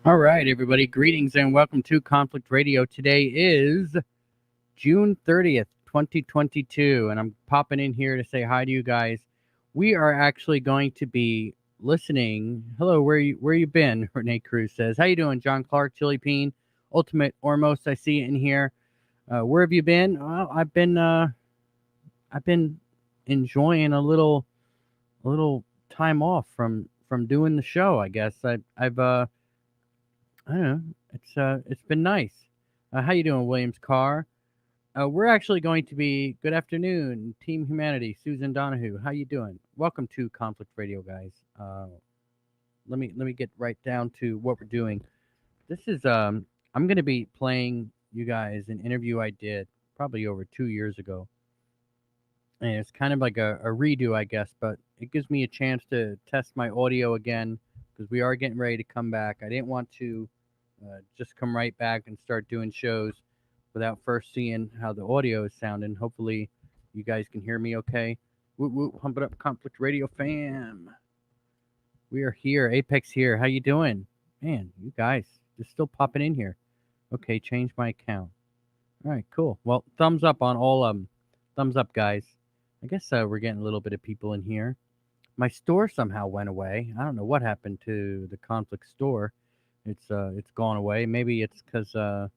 All right, everybody. Greetings and welcome to Conflict Radio. Today is June 30th, 2022, and I'm popping in here to say hi to you guys. We are actually going to be listening. Hello, where you been? Renee Cruz says, "How you doing, John Clark, Chili Bean, Ultimate Ormos? I see it in here. Where have you been? Well, I've been enjoying a little time off from doing the show. I guess I've I don't know. It's been nice. How you doing, Williams Carr? We're actually going to be. Good afternoon, Team Humanity. Susan Donahue. How you doing? Welcome to Conflict Radio, guys. Let me get right down to what we're doing. This is I'm going to be playing you guys an interview I did probably over 2 years ago, and it's kind of like a redo, I guess, but it gives me a chance to test my audio again because we are getting ready to come back. I didn't want to just come right back and start doing shows without first seeing how the audio is sounding. Hopefully, you guys can hear me okay. Whoop whoop, hump it up, Conflict Radio fam. We are here, Apex here. How you doing, man? You guys just still popping in here. Okay, change my account. All right, cool. Well, thumbs up on all of them. Thumbs up, guys. I guess we're getting a little bit of people in here. My store somehow went away. I don't know what happened to the Conflict store. It's gone away. Maybe it's because I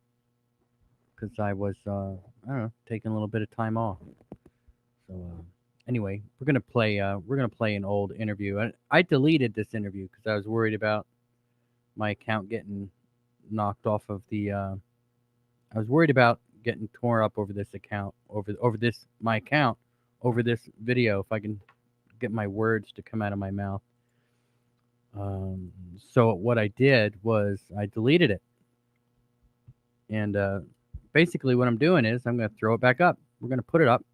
was I don't know, taking a little bit of time off. So anyway, we're gonna play an old interview. I deleted this interview because I was worried about my account getting knocked off of the. I was worried about getting torn up over this account over this my account over this video. If I can get my words to come out of my mouth. So what I did was I deleted it, and basically what I'm doing is I'm going to throw it back up. We're going to put it up,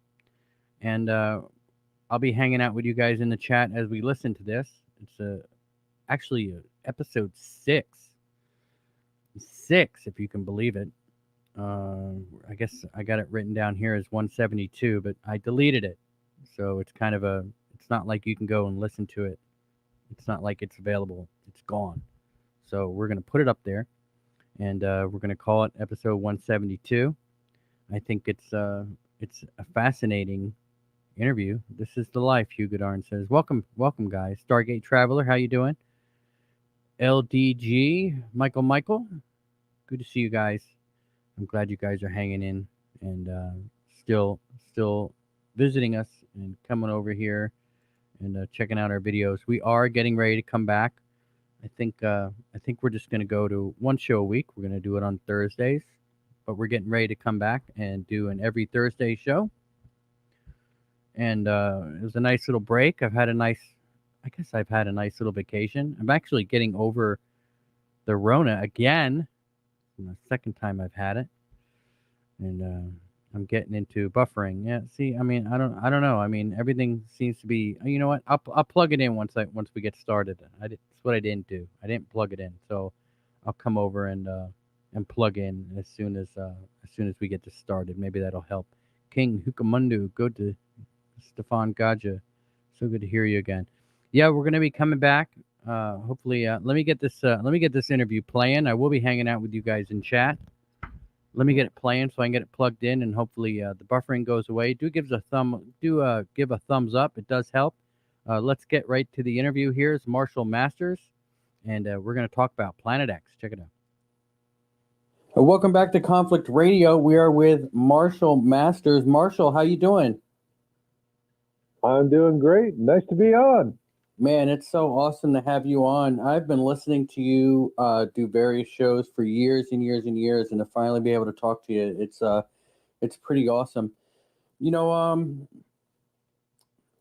and I'll be hanging out with you guys in the chat as we listen to this. It's actually episode 6, if you can believe it. I guess I got it written down here as 172, but I deleted it, so it's kind of a. It's not like you can go and listen to it. It's not like it's available. It's gone. So we're going to put it up there, and we're going to call it episode 172. I think it's a fascinating interview. This is the life, Hugo Darn says. Welcome, guys. Stargate Traveler, how you doing? LDG, Michael. Good to see you guys. I'm glad you guys are hanging in and still visiting us and coming over here and checking out our videos. We are getting ready to come back. I think we're just going to go to one show a week. We're going to do it on Thursdays, but we're getting ready to come back and do an every Thursday show. And it was a nice little break. I guess I've had a nice little vacation. I'm actually getting over the Rona again. It's the second time I've had it, and I'm getting into buffering. Yeah, see, I mean, I don't know. I mean, everything seems to be. You know what? I'll plug it in once we get started. That's what I didn't do. I didn't plug it in, so I'll come over and plug in as soon as we get this started. Maybe that'll help. King Hukamundu, go to Stefan Gaja. So good to hear you again. Yeah, we're gonna be coming back. Hopefully, let me get this interview playing. I will be hanging out with you guys in chat. Let me get it playing so I can get it plugged in, and hopefully the buffering goes away. Give a thumbs up. It does help. Let's get right to the interview. Here's Marshall Masters, and we're going to talk about Planet X. Check it out. Welcome back to Conflict Radio. We are with Marshall Masters. Marshall, how you doing? I'm doing great. Nice to be on. Man, it's so awesome to have you on. I've been listening to you do various shows for years and years and years, and to finally be able to talk to you, it's pretty awesome. You know,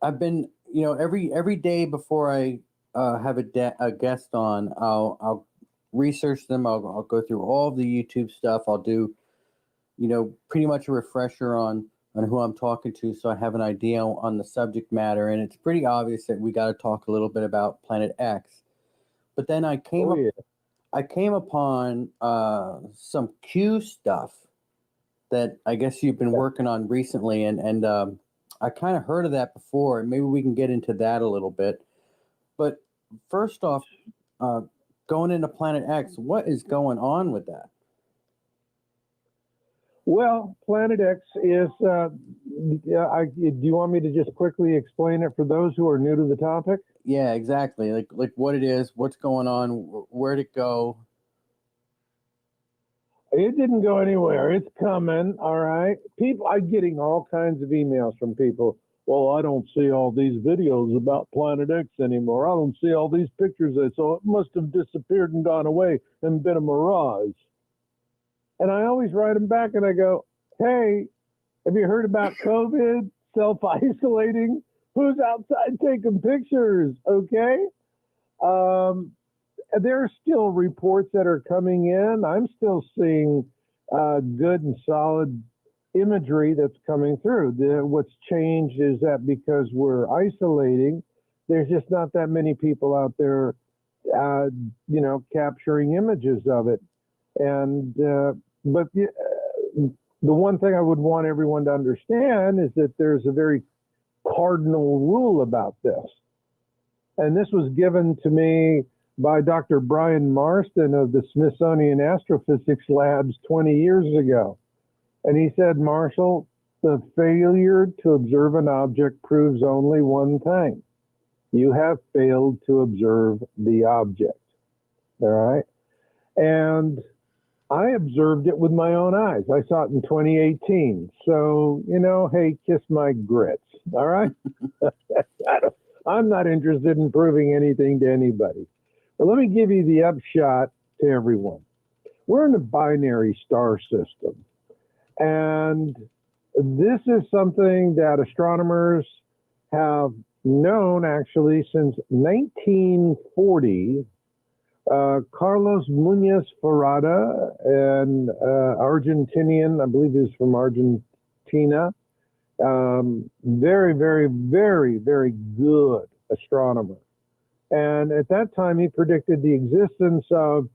I've been, every day before I have a guest on, I'll research them. I'll go through all of the YouTube stuff. I'll do, pretty much a refresher on who I'm talking to, so I have an idea on the subject matter. And it's pretty obvious that we got to talk a little bit about Planet X. But then I came upon some Q stuff that I guess you've been working on recently, and I kind of heard of that before, and maybe we can get into that a little bit. But first off, go going into Planet X. What is going on with that? Well, Planet X is, do you want me to just quickly explain it for those who are new to the topic? Yeah, exactly. Like what it is, what's going on, where'd it go? It didn't go anywhere. It's coming, all right? I'm getting all kinds of emails from people. Well, I don't see all these videos about Planet X anymore. I don't see all these pictures I saw. It must have disappeared and gone away and been a mirage. And I always write them back and I go, hey, have you heard about COVID, self-isolating? Who's outside taking pictures, okay? There are still reports that are coming in. I'm still seeing good and solid imagery that's coming through. What's changed is that because we're isolating, there's just not that many people out there, capturing images of it. And but the one thing I would want everyone to understand is that there's a very cardinal rule about this. And this was given to me by Dr. Brian Marston of the Smithsonian Astrophysics Labs 20 years ago. And he said, Marshall, the failure to observe an object proves only one thing. You have failed to observe the object. All right? And I observed it with my own eyes. I saw it in 2018. So, hey, kiss my grits. All right? I'm not interested in proving anything to anybody. But let me give you the upshot to everyone. We're in a binary star system. And this is something that astronomers have known actually since 1940. Carlos Muñoz Ferrada, an Argentinian, I believe he's from Argentina, very, very, very, very good astronomer. And at that time, he predicted the existence of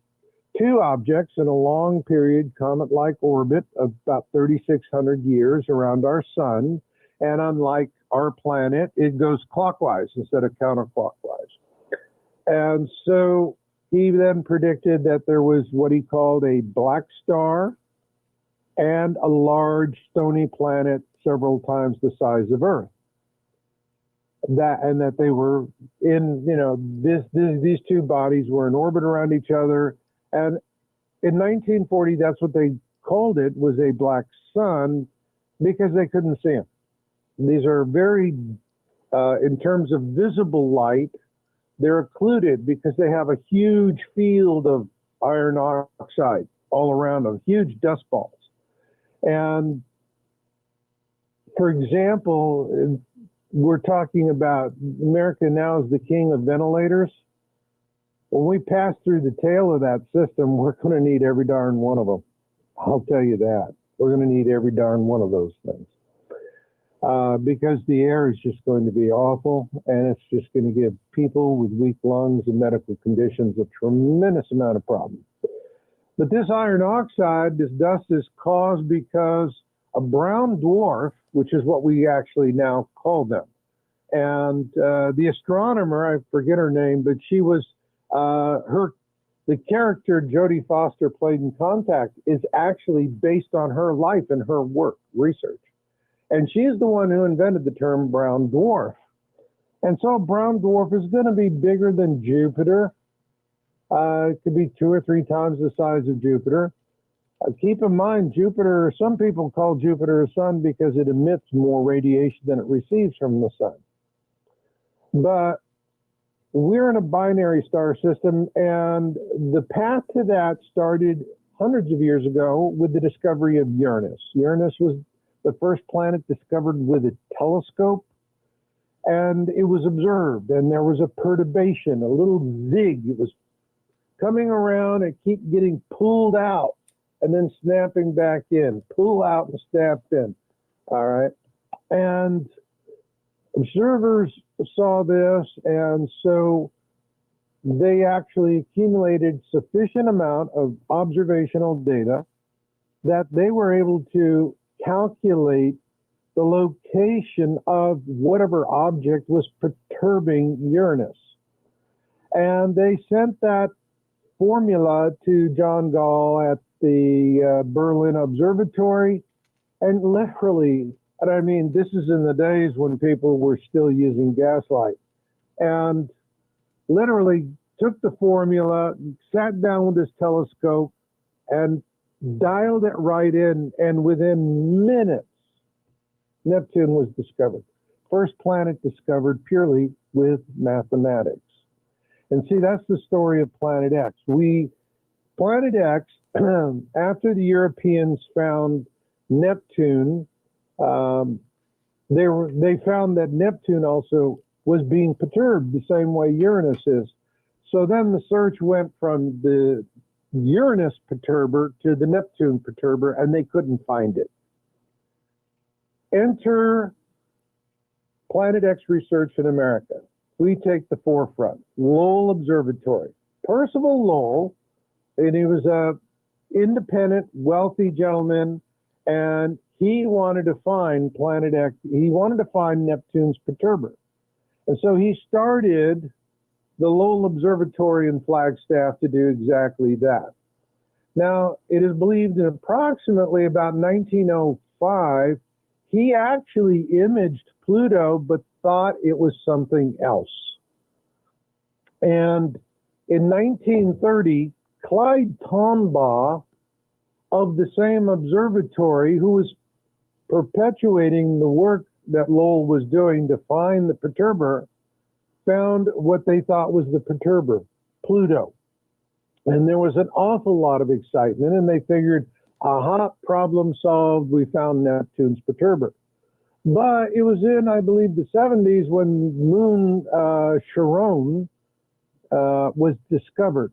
two objects in a long period comet-like orbit of about 3,600 years around our sun. And unlike our planet, it goes clockwise instead of counterclockwise. And so he then predicted that there was what he called a black star and a large stony planet several times the size of Earth. That they were in, these two bodies were in orbit around each other. And in 1940, that's what they called it, was a black sun, because they couldn't see them. These are very, in terms of visible light, they're occluded because they have a huge field of iron oxide all around them, huge dust balls. And for example, we're talking about America now is the king of ventilators. When we pass through the tail of that system, we're going to need every darn one of them. I'll tell you that. We're going to need every darn one of those things. Because the air is just going to be awful, and it's just going to give people with weak lungs and medical conditions a tremendous amount of problems. But this iron oxide, this dust, is caused because a brown dwarf, which is what we actually now call them, and the astronomer, I forget her name, but she was the character Jodie Foster played in Contact is actually based on her life and her work, research. And she is the one who invented the term brown dwarf. And so a brown dwarf is going to be bigger than Jupiter. It could be 2 or 3 times the size of Jupiter. Keep in mind, Jupiter, some people call Jupiter a sun because it emits more radiation than it receives from the sun. But we're in a binary star system, and the path to that started hundreds of years ago with the discovery of Uranus. Uranus was the first planet discovered with a telescope, and it was observed, and there was a perturbation, a little zig. It was coming around and keep getting pulled out and then snapping back in, pull out and snap in, all right? And observers saw this, and so they actually accumulated sufficient amount of observational data that they were able to calculate the location of whatever object was perturbing Uranus. And they sent that formula to John Gall at the Berlin Observatory, and literally, and I mean, this is in the days when people were still using gaslight, and literally took the formula, sat down with his telescope, and dialed it right in, and within minutes, Neptune was discovered. First planet discovered purely with mathematics. And see, that's the story of Planet X. Planet X, after the Europeans found Neptune, they found that Neptune also was being perturbed the same way Uranus is. So then the search went from the Uranus perturber to the Neptune perturber, and they couldn't find it. Enter Planet X research in America. We take the forefront. Lowell Observatory. Percival Lowell, and he was a independent, wealthy gentleman, and he wanted to find Planet X. He wanted to find Neptune's perturber. And so he started the Lowell Observatory in Flagstaff to do exactly that. Now, it is believed in approximately about 1905, he actually imaged Pluto, but thought it was something else. And in 1930, Clyde Tombaugh of the same observatory, who was perpetuating the work that Lowell was doing to find the perturber, found what they thought was the perturber, Pluto. And there was an awful lot of excitement, and they figured, aha, problem solved, we found Neptune's perturber. But it was in, I believe, the 70s when moon Charon was discovered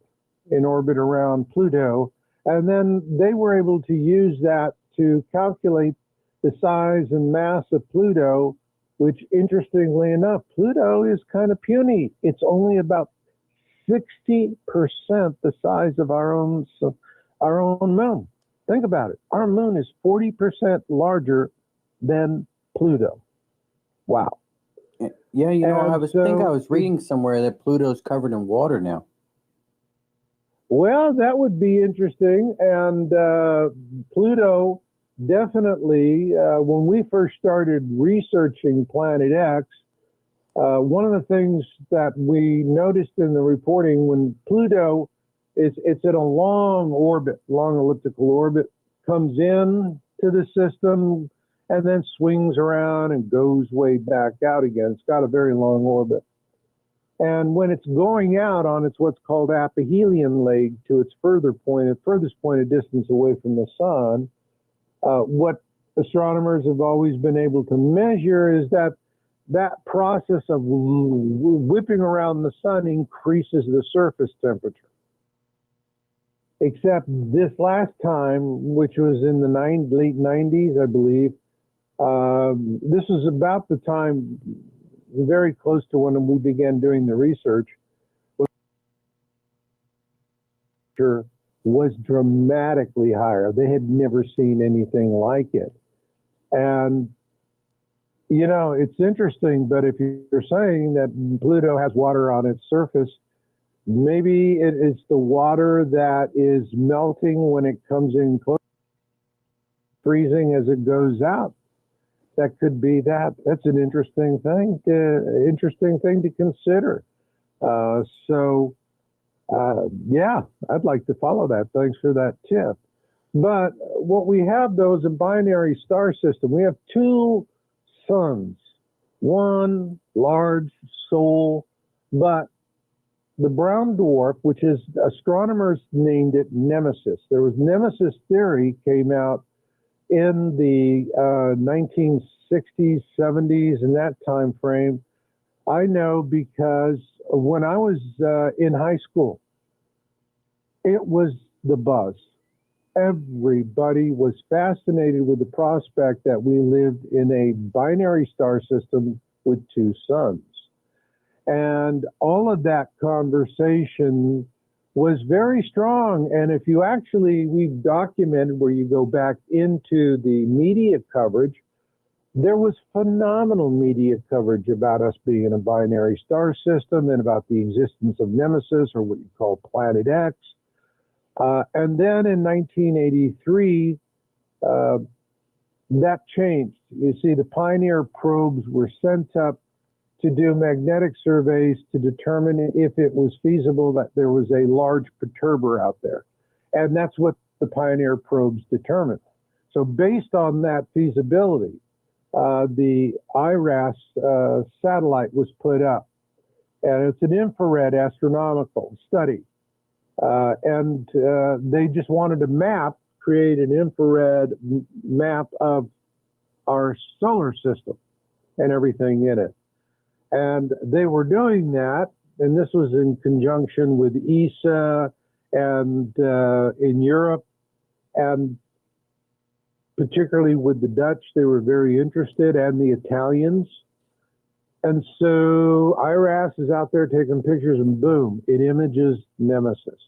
in orbit around Pluto. And then they were able to use that to calculate the size and mass of Pluto, which, interestingly enough, Pluto is kind of puny. It's only about 60% the size of our own moon. Think about it. Our moon is 40% larger than Pluto. Wow. Yeah, you know, And I was reading somewhere that Pluto's covered in water now. Well, that would be interesting. And Pluto definitely, when we first started researching Planet X, one of the things that we noticed in the reporting when Pluto it's in a long orbit, long elliptical orbit, comes in to the system and then swings around and goes way back out again. It's got a very long orbit. And when it's going out on its what's called aphelion leg to its furthest point of distance away from the sun, what astronomers have always been able to measure is that process of whipping around the sun increases the surface temperature. Except this last time, which was in the late 90s, I believe, this was about the time very close to when we began doing the research, was dramatically higher. They had never seen anything like it. And, you know, it's interesting, but if you're saying that Pluto has water on its surface, maybe it is the water that is melting when it comes in close, freezing as it goes out. That could be that. That's an interesting thing to consider. Yeah, I'd like to follow that. Thanks for that tip. But what we have, though, is a binary star system. We have two suns, one large Sol, but the brown dwarf, which is astronomers named it Nemesis. There was Nemesis theory came out in the 1960s, 70s, in that time frame. I know because when I was in high school, it was the buzz. Everybody was fascinated with the prospect that we lived in a binary star system with two suns. And all of that conversation was very strong. And if you actually, we've documented where you go back into the media coverage, there was phenomenal media coverage about us being in a binary star system and about the existence of Nemesis, or what you call Planet X. And then in 1983, that changed. You see, the Pioneer probes were sent up to do magnetic surveys to determine if it was feasible that there was a large perturber out there. And that's what the Pioneer probes determined. So based on that feasibility, the IRAS satellite was put up. And it's an infrared astronomical study. And they just wanted to create an infrared map of our solar system and everything in it. And they were doing that, and this was in conjunction with ESA and in Europe, and particularly with the Dutch, they were very interested, and the Italians. And so IRAS is out there taking pictures, and boom, it images Nemesis.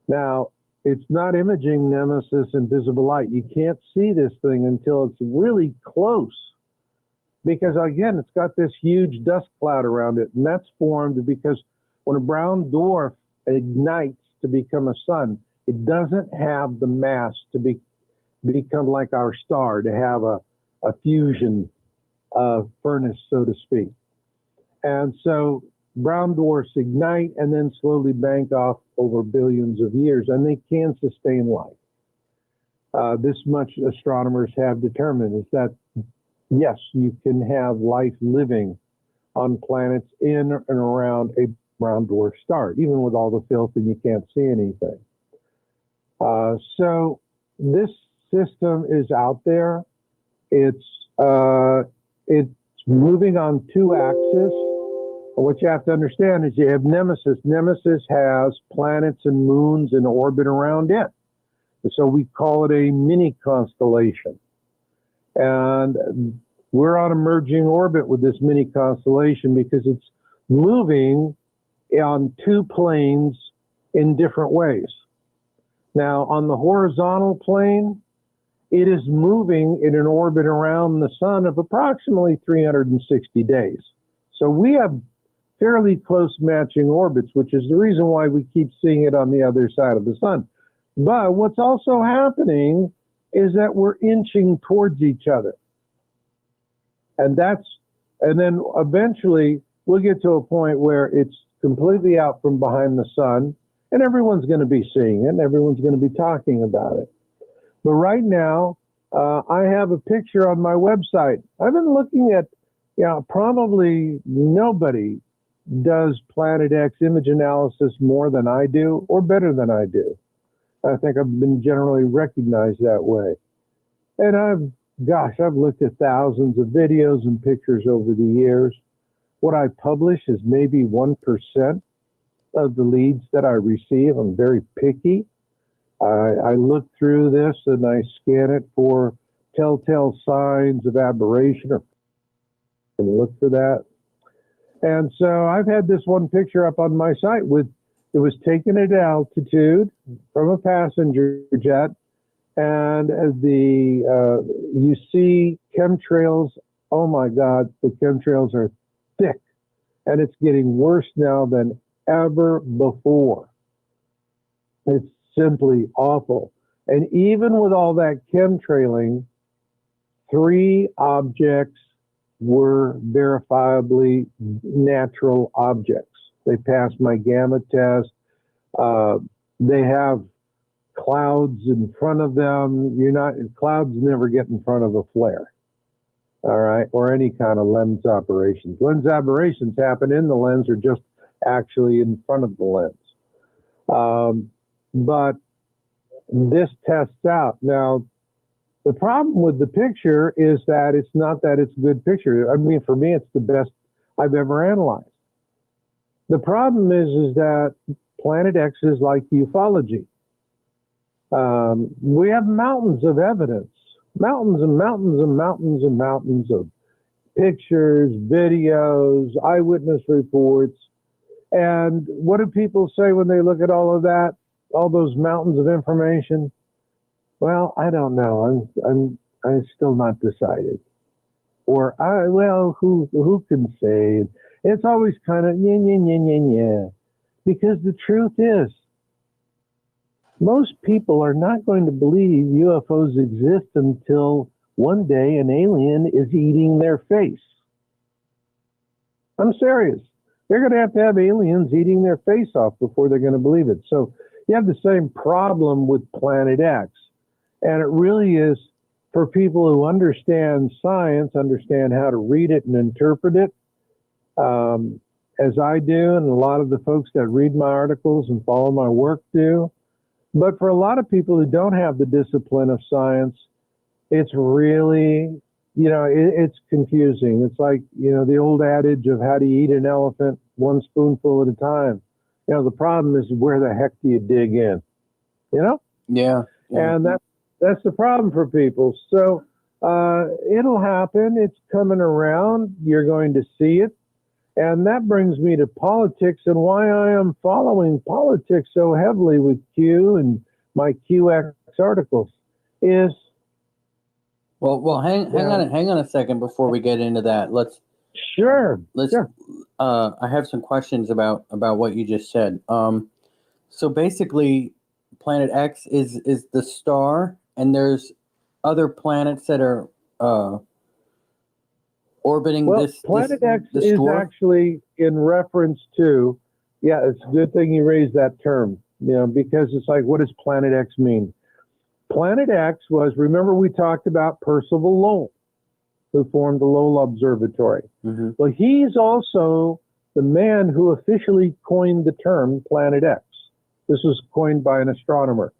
Now, it's not imaging Nemesis in visible light. You can't see this thing until it's really close. Because again, it's got this huge dust cloud around it, and that's formed because when a brown dwarf ignites to become a sun, it doesn't have the mass to become like our star, to have a fusion furnace, so to speak. And so brown dwarfs ignite and then slowly bank off over billions of years, and they can sustain life. This much astronomers have determined is that yes, you can have life living on planets in and around a brown dwarf star, even with all the filth and you can't see anything. So this system is out there. It's moving on two axes. What you have to understand is you have Nemesis. Nemesis has planets and moons in orbit around it. So we call it a mini constellation. And we're on a merging orbit with this mini constellation because it's moving on two planes in different ways. Now, on the horizontal plane, it is moving in an orbit around the sun of approximately 360 days. So we have fairly close matching orbits, which is the reason why we keep seeing it on the other side of the sun. But what's also happening is that we're inching towards each other. And then eventually we'll get to a point where it's completely out from behind the sun, and everyone's going to be seeing it, and everyone's going to be talking about it. But right now, I have a picture on my website. I've been looking at, probably nobody does Planet X image analysis more than I do, or better than I do. I think I've been generally recognized that way. And I've looked at thousands of videos and pictures over the years. What I publish is maybe 1% of the leads that I receive. I'm very picky. I look through this and I scan it for telltale signs of aberration and look for that. And so I've had this one picture up on my site it was taken at altitude from a passenger jet, and as you see chemtrails. Oh my God, the chemtrails are thick, and it's getting worse now than ever before. It's simply awful. And even with all that chemtrailing, 3 objects were verifiably natural objects. They passed my gamma test. They have clouds in front of them. Clouds never get in front of a flare, all right, or any kind of lens operations. Lens aberrations happen in the lens or just actually in front of the lens. But this tests out. Now, the problem with the picture is that it's not that it's a good picture. I mean, for me, it's the best I've ever analyzed. The problem is that Planet X is like ufology. We have mountains of evidence, mountains and mountains and mountains and mountains of pictures, videos, eyewitness reports. And what do people say when they look at all of that, all those mountains of information? Well, I don't know. I'm still not decided. or well, who can say? It's always kind of yeah, yeah, yeah, yeah, yeah. Because the truth is, most people are not going to believe UFOs exist until one day an alien is eating their face. I'm serious. They're going to have aliens eating their face off before they're going to believe it. So you have the same problem with Planet X. And it really is for people who understand science, understand how to read it and interpret it, as I do, and a lot of the folks that read my articles and follow my work do. But for a lot of people who don't have the discipline of science, it's really, it's confusing. It's like, the old adage of how do you eat an elephant one spoonful at a time. The problem is where the heck do you dig in, Yeah. And that's the problem for people. So it'll happen. It's coming around. You're going to see it. And that brings me to politics and why I am following politics so heavily with Q and my QX articles is. Well, hang on a second before we get into that. Sure. I have some questions about what you just said. So basically, Planet X is the star, and there's other planets that are orbiting Planet X this is dwarf? actually in reference to, it's a good thing you raised that term, because it's like, what does Planet X mean? Planet X was, remember we talked about Percival Lowell, who formed the Lowell Observatory. Mm-hmm. Well, he's also the man who officially coined the term Planet X. This was coined by an astronomer.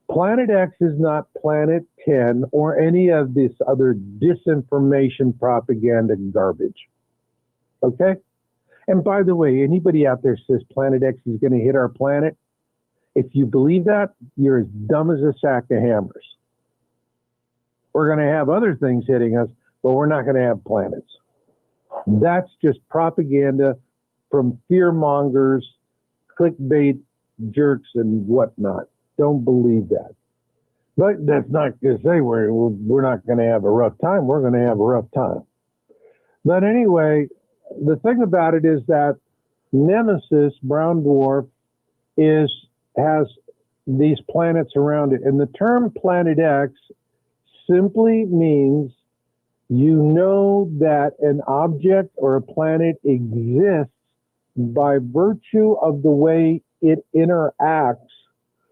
Planet X is not Planet 10 or any of this other disinformation propaganda garbage. Okay? And by the way, anybody out there says Planet X is going to hit our planet, if you believe that, you're as dumb as a sack of hammers. We're going to have other things hitting us, but we're not going to have planets. That's just propaganda from fear mongers, clickbait jerks, and whatnot. Don't believe that. But that's not to say we're not going to have a rough time. We're going to have a rough time. But anyway, the thing about it is that Nemesis, brown dwarf, has these planets around it. And the term Planet X simply means that an object or a planet exists by virtue of the way it interacts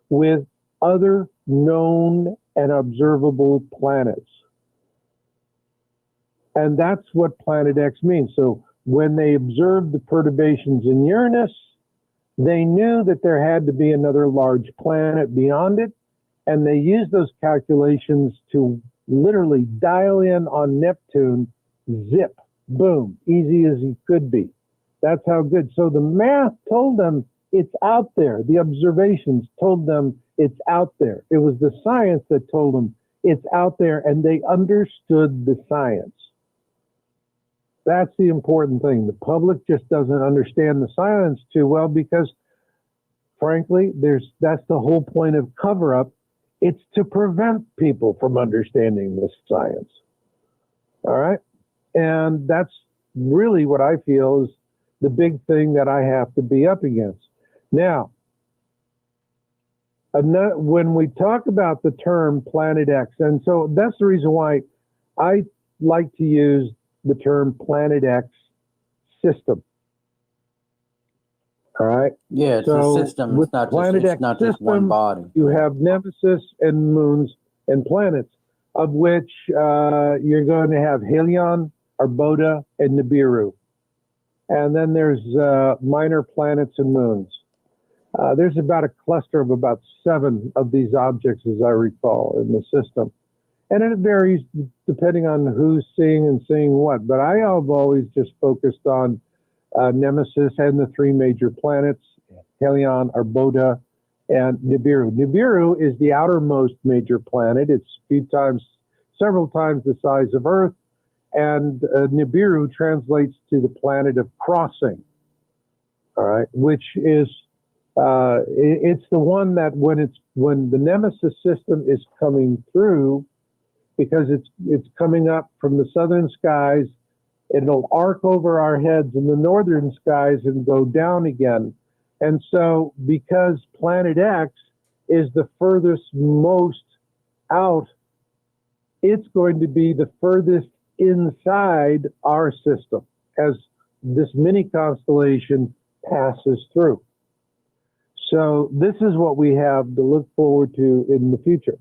with other known and observable planets. And that's what Planet X means. So when they observed the perturbations in Uranus, they knew that there had to be another large planet beyond it, and they used those calculations to literally dial in on Neptune, zip, boom, easy as it could be. That's how good. So the math told them it's out there. The observations told them it's out there. It was the science that told them it's out there, and they understood the science. That's the important thing. The public just doesn't understand the science too well because, frankly, that's the whole point of cover-up. It's to prevent people from understanding this science. All right? And that's really what I feel is the big thing that I have to be up against. Now, when we talk about the term Planet X, and so that's the reason why I like to use the term Planet X system. All right? Yeah, it's a system. It's not just one body. You have Nemesis and moons and planets, of which you're going to have Helion, Arbota, and Nibiru. And then there's minor planets and moons. There's about a cluster of about 7 of these objects, as I recall, in the system. And it varies depending on who's seeing and seeing what. But I have always just focused on Nemesis and the 3 major planets, Helion, Arbota, and Nibiru. Nibiru is the outermost major planet. It's several times the size of Earth. And Nibiru translates to the planet of crossing, all right, which is, it's the one that when the Nemesis system is coming through, because it's coming up from the southern skies. It'll arc over our heads in the northern skies and go down again. And so because Planet X is the furthest most out, it's going to be the furthest inside our system as this mini constellation passes through. So this is what we have to look forward to in the future.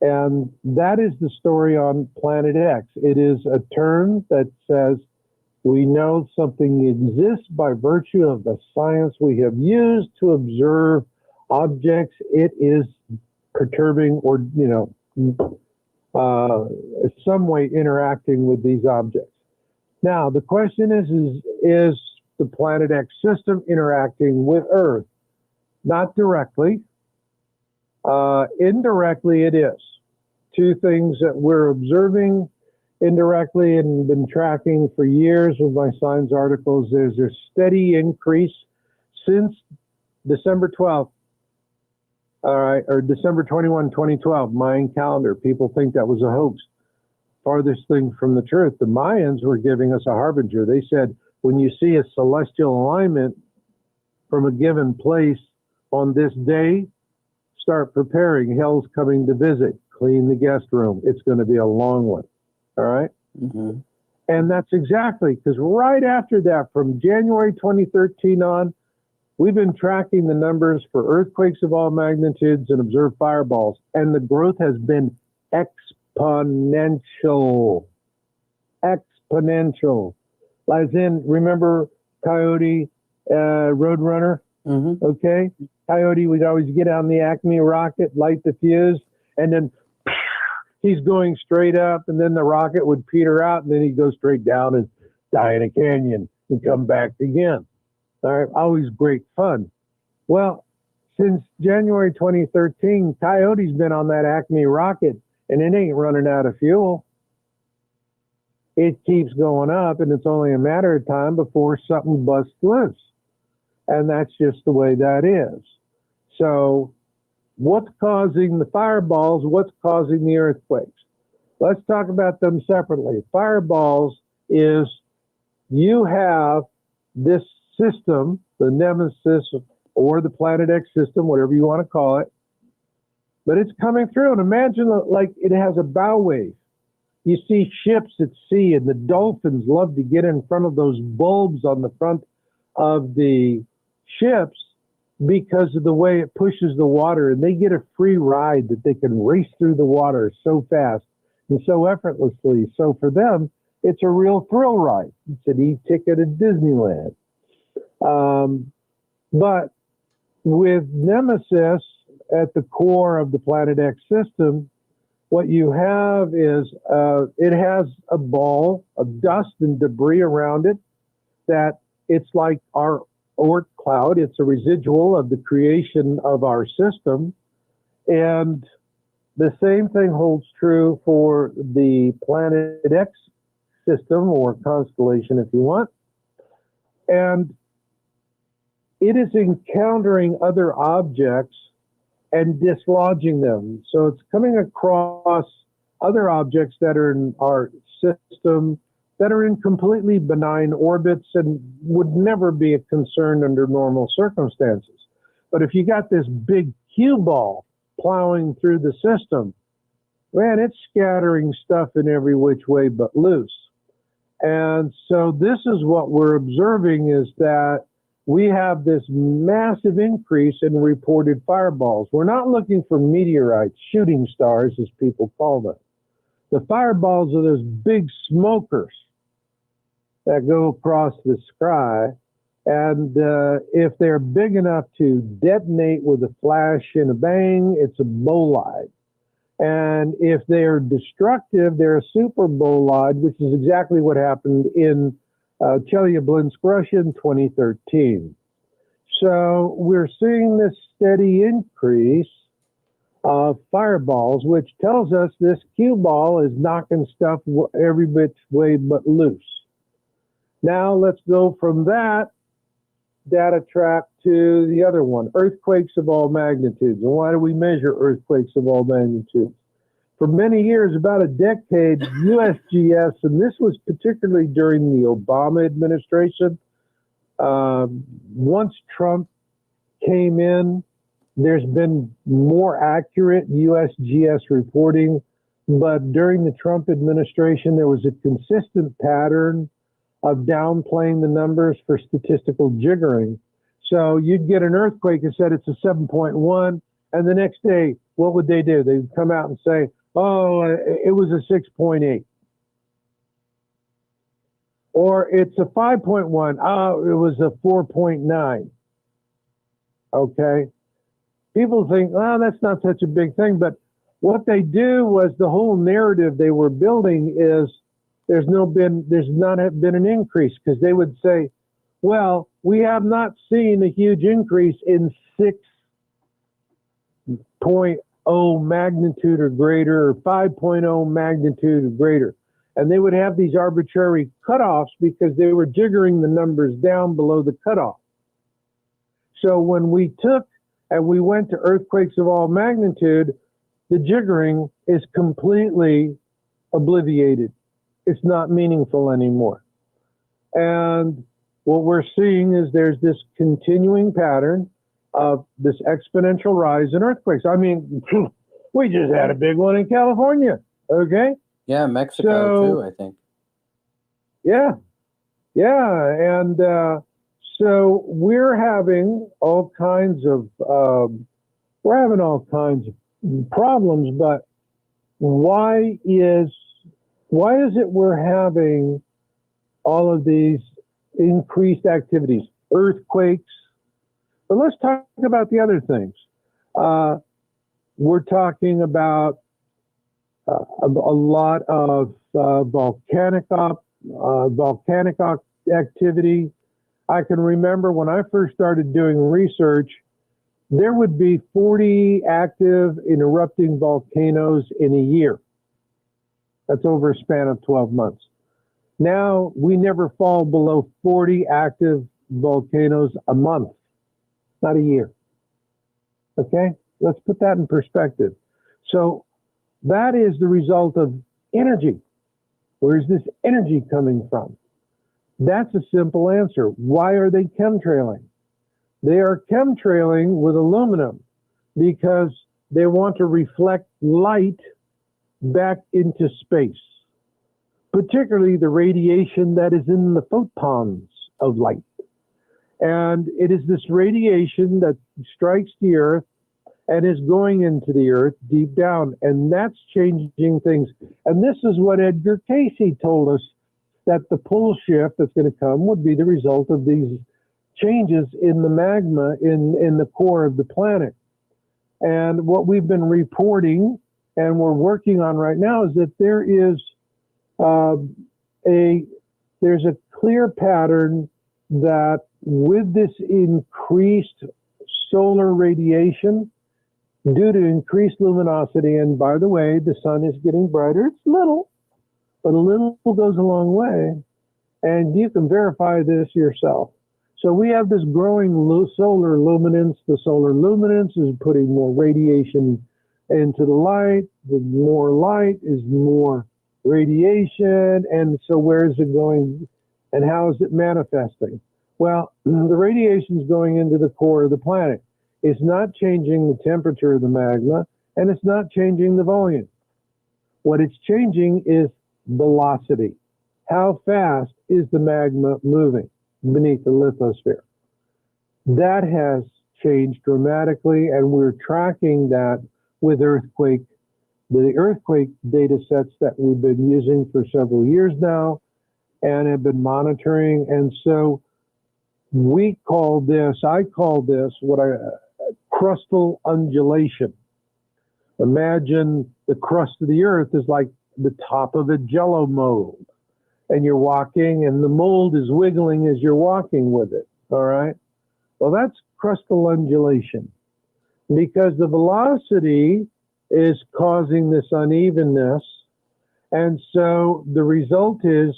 And that is the story on Planet X. It is a term that says we know something exists by virtue of the science we have used to observe objects. It is perturbing or, some way interacting with these objects. Now, the question is the Planet X system interacting with Earth? Not directly. Indirectly, it is. Two things that we're observing indirectly and been tracking for years with my science articles. There's a steady increase since December 12th, or December 21, 2012, Mayan calendar. People think that was a hoax. Farthest thing from the truth. The Mayans were giving us a harbinger. They said, when you see a celestial alignment from a given place on this day, start preparing. Hell's coming to visit. Clean the guest room. It's going to be a long one. All right? Mm-hmm. And that's exactly, because right after that, from January 2013 on, we've been tracking the numbers for earthquakes of all magnitudes and observed fireballs, and the growth has been exponential. Exponential. As in, remember Coyote, Roadrunner? Mm-hmm. Okay? Coyote would always get on the Acme rocket, light the fuse, and then he's going straight up, and then the rocket would peter out, and then he'd go straight down and die in a canyon and come back again. All right, always great fun. Well, since January 2013, Coyote's been on that Acme rocket, and it ain't running out of fuel. It keeps going up, and it's only a matter of time before something busts loose. And that's just the way that is. So what's causing the fireballs? What's causing the earthquakes? Let's talk about them separately. Fireballs is you have this system, the Nemesis or the Planet X system, whatever you want to call it, but it's coming through. And imagine like it has a bow wave. You see ships at sea, and the dolphins love to get in front of those bulbs on the front of the ships because of the way it pushes the water, and they get a free ride that they can race through the water so fast and so effortlessly. So for them, it's a real thrill ride. It's an e-ticket at Disneyland. But with Nemesis at the core of the Planet X system, what you have is it has a ball of dust and debris around it that it's like our Oort cloud. It's a residual of the creation of our system. And the same thing holds true for the Planet X system, or constellation if you want. And it is encountering other objects and dislodging them. So it's coming across other objects that are in our system that are in completely benign orbits and would never be a concern under normal circumstances. But if you got this big cue ball plowing through the system, man, it's scattering stuff in every which way but loose. And so this is what we're observing, is that we have this massive increase in reported fireballs. We're not looking for meteorites, shooting stars, as people call them. The fireballs are those big smokers that go across the sky. And if they're big enough to detonate with a flash and a bang, it's a bolide. And if they're destructive, they're a super bolide, which is exactly what happened in Chelyabinsk, Russia in 2013. So we're seeing this steady increase of fireballs, which tells us this cue ball is knocking stuff every which way but loose. Now let's go from that data track to the other one, earthquakes of all magnitudes. And why do we measure earthquakes of all magnitudes? for many years, about a decade, USGS, and this was particularly during the Obama administration. Once Trump came in, there's been more accurate USGS reporting, but during the Trump administration, there was a consistent pattern of downplaying the numbers for statistical jiggering. So you'd get an earthquake and said it's a 7.1, and the next day, what would they do? They'd come out and say, oh, it was a 6.8. Or it's a 5.1. Oh, it was a 4.9. Okay? People think, oh, that's not such a big thing. But what they do was the whole narrative they were building is there's not been an increase, because they would say, well, we have not seen a huge increase in 6.0 magnitude or greater, or 5.0 magnitude or greater. And they would have these arbitrary cutoffs because they were jiggering the numbers down below the cutoff. So when we took and we went to earthquakes of all magnitude, the jiggering is completely obliterated. It's not meaningful anymore. And what we're seeing is there's this continuing pattern of this exponential rise in earthquakes. I mean, we just had a big one in California, okay? Yeah, Mexico too, I think. Yeah, and so we're having all kinds of problems, but why is it we're having all of these increased activities, earthquakes? But let's talk about the other things. We're talking about a lot of volcanic activity. I can remember when I first started doing research, there would be 40 active and erupting volcanoes in a year. That's over a span of 12 months. Now we never fall below 40 active volcanoes a month, not a year. Okay, let's put that in perspective. So that is the result of energy. Where is this energy coming from? That's a simple answer. Why are they chemtrailing? They are chemtrailing with aluminum because they want to reflect light back into space, particularly the radiation that is in the photons of light. And it is this radiation that strikes the Earth and is going into the Earth deep down, and that's changing things. And this is what Edgar Casey told us, that the pole shift that's going to come would be the result of these changes in the magma in the core of the planet. And what we've been reporting and we're working on right now is that there's a clear pattern that with this increased solar radiation, due to increased luminosity, and by the way, the sun is getting brighter. It's little, but a little goes a long way, and you can verify this yourself. So we have this growing solar luminance. The solar luminance is putting more radiation into the light. The more light is more radiation, and so where is it going, and how is it manifesting? Well, the radiation is going into the core of the planet. It's not changing the temperature of the magma, and it's not changing the volume. What it's changing is velocity. How fast is the magma moving beneath the lithosphere? That has changed dramatically, and we're tracking that with the earthquake data sets that we've been using for several years now and have been monitoring. And so I call this crustal undulation. Imagine the crust of the Earth is like the top of a jello mold, and you're walking and the mold is wiggling as you're walking with it, all right? Well, that's crustal undulation because the velocity is causing this unevenness, and so the result is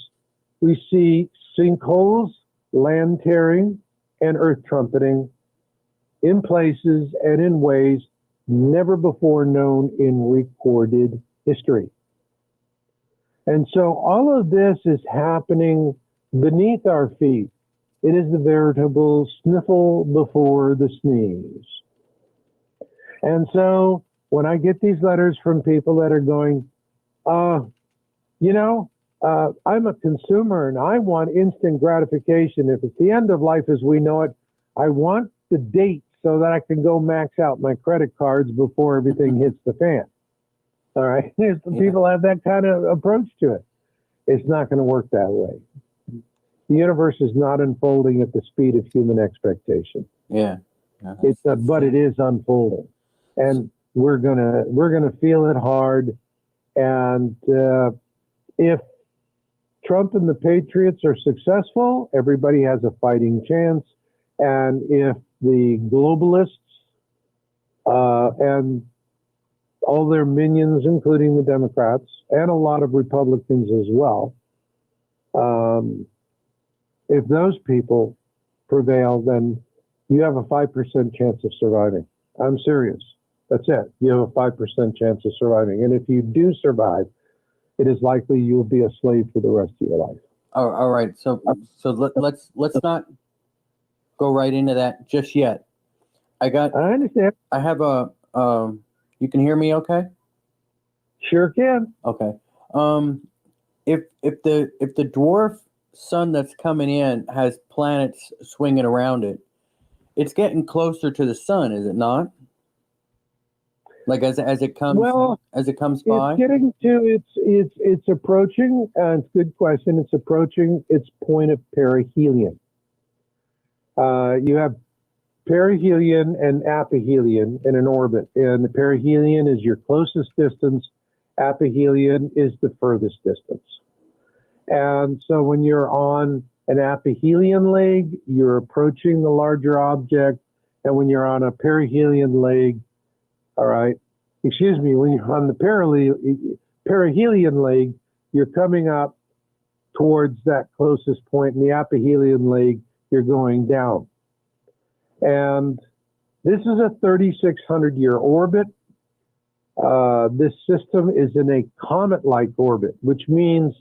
we see sinkholes, land tearing, and earth trumpeting in places and in ways never before known in recorded history. And so all of this is happening beneath our feet. It is the veritable sniffle before the sneeze. And so when I get these letters from people that are going, I'm a consumer and I want instant gratification. If it's the end of life as we know it, I want the date so that I can go max out my credit cards before everything hits the fan. All right. People have that kind of approach to it. It's not going to work that way. The universe is not unfolding at the speed of human expectation. Yeah. But it is unfolding, and we're gonna feel it hard. And if Trump and the Patriots are successful, everybody has a fighting chance. And if the globalists and all their minions, including the Democrats and a lot of Republicans as well, if those people prevail, then you have a 5% chance of surviving. I'm serious. That's it. You have a 5% chance of surviving. And if you do survive, it is likely you'll be a slave for the rest of your life. All right. So let's not go right into that just yet. I understand. I have you can hear me okay? Sure can. Okay. If the dwarf sun that's coming in has planets swinging around it, it's getting closer to the sun, is it not? Like as it comes by. It's getting to it's approaching. It's a good question. It's approaching its point of perihelion. You have perihelion and aphelion in an orbit, and the perihelion is your closest distance. Aphelion is the furthest distance. And so when you're on an aphelion leg, you're approaching the larger object. And when you're on a perihelion leg, when you're on the perihelion leg, you're coming up towards that closest point. In the aphelion leg, you're going down. And this is a 3,600-year orbit. This system is in a comet-like orbit, which means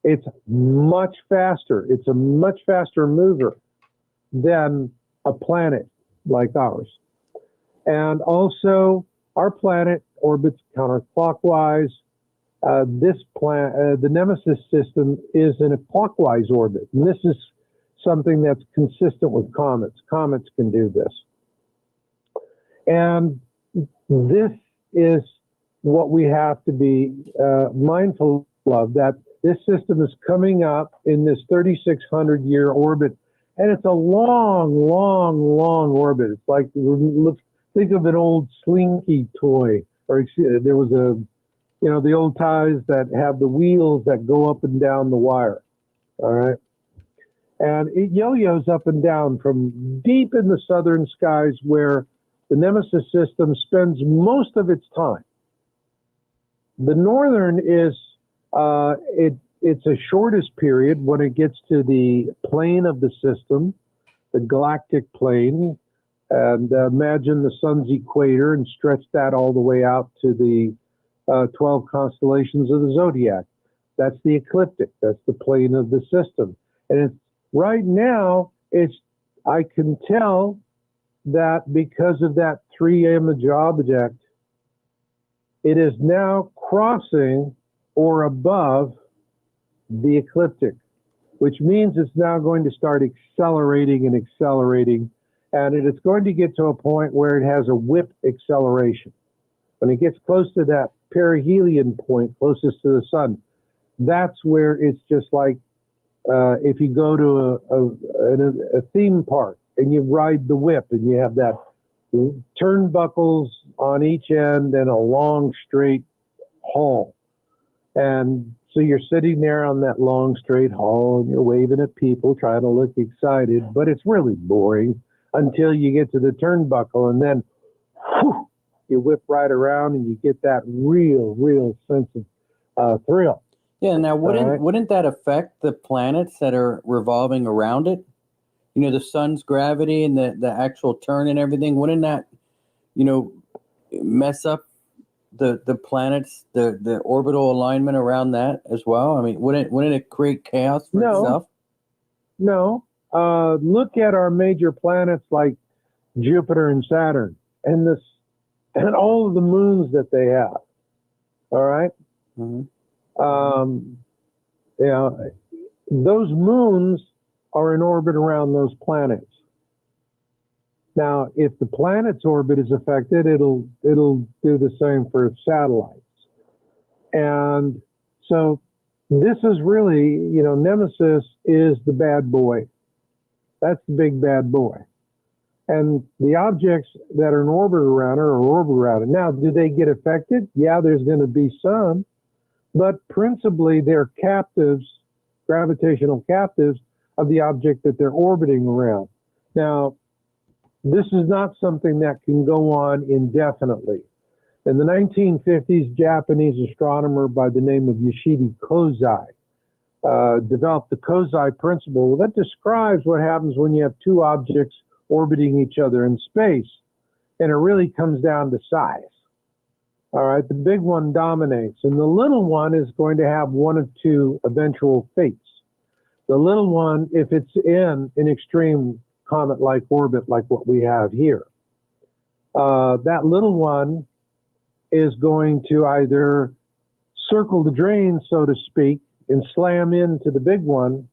it's much faster. It's a much faster mover than a planet like ours. And also, our planet orbits counterclockwise. The Nemesis system is in a clockwise orbit. And this is something that's consistent with comets. Comets can do this. And this is what we have to be mindful of, that this system is coming up in this 3,600-year orbit, and it's a long, long, long orbit. It's like, think of an old Slinky toy, or there was the old ties that have the wheels that go up and down the wire, all right? And it yo-yos up and down from deep in the southern skies where the Nemesis system spends most of its time. The northern is, it's a shortest period when it gets to the plane of the system, the galactic plane, and imagine the sun's equator and stretch that all the way out to the 12 constellations of the zodiac. That's the ecliptic. That's the plane of the system. And it's right now, I can tell that because of that 3-image object, it is now crossing or above the ecliptic, which means it's now going to start accelerating and accelerating, and it is going to get to a point where it has a whip acceleration. When it gets close to that perihelion point, closest to the sun, that's where it's just like if you go to a theme park and you ride the whip and you have that turnbuckles on each end and a long straight hall. And so you're sitting there on that long straight hall and you're waving at people trying to look excited, but it's really boring until you get to the turnbuckle, and then whew, you whip right around and you get that real sense of thrill. Yeah. Now, wouldn't that affect the planets that are revolving around it? You know, the sun's gravity and the actual turn and everything. Wouldn't that, mess up the planets, the orbital alignment around that as well? I mean, wouldn't it create chaos for itself? No. Look at our major planets like Jupiter and Saturn, and all of the moons that they have. All right. Mm-hmm. Those moons are in orbit around those planets. Now, if the planet's orbit is affected, it'll do the same for satellites. And so this is really, Nemesis is the bad boy. That's the big bad boy. And the objects that are in orbit around her are orbit around it. Now, do they get affected? Yeah, there's going to be some, but principally they're captives, gravitational captives of the object that they're orbiting around. Now, this is not something that can go on indefinitely. In the 1950s, Japanese astronomer by the name of Yoshida Kozai developed the Kozai principle that describes what happens when you have two objects orbiting each other in space. And it really comes down to size. All right, the big one dominates, and the little one is going to have one of two eventual fates. The little one, if it's in an extreme comet-like orbit like what we have here, that little one is going to either circle the drain, so to speak, and slam into the big one,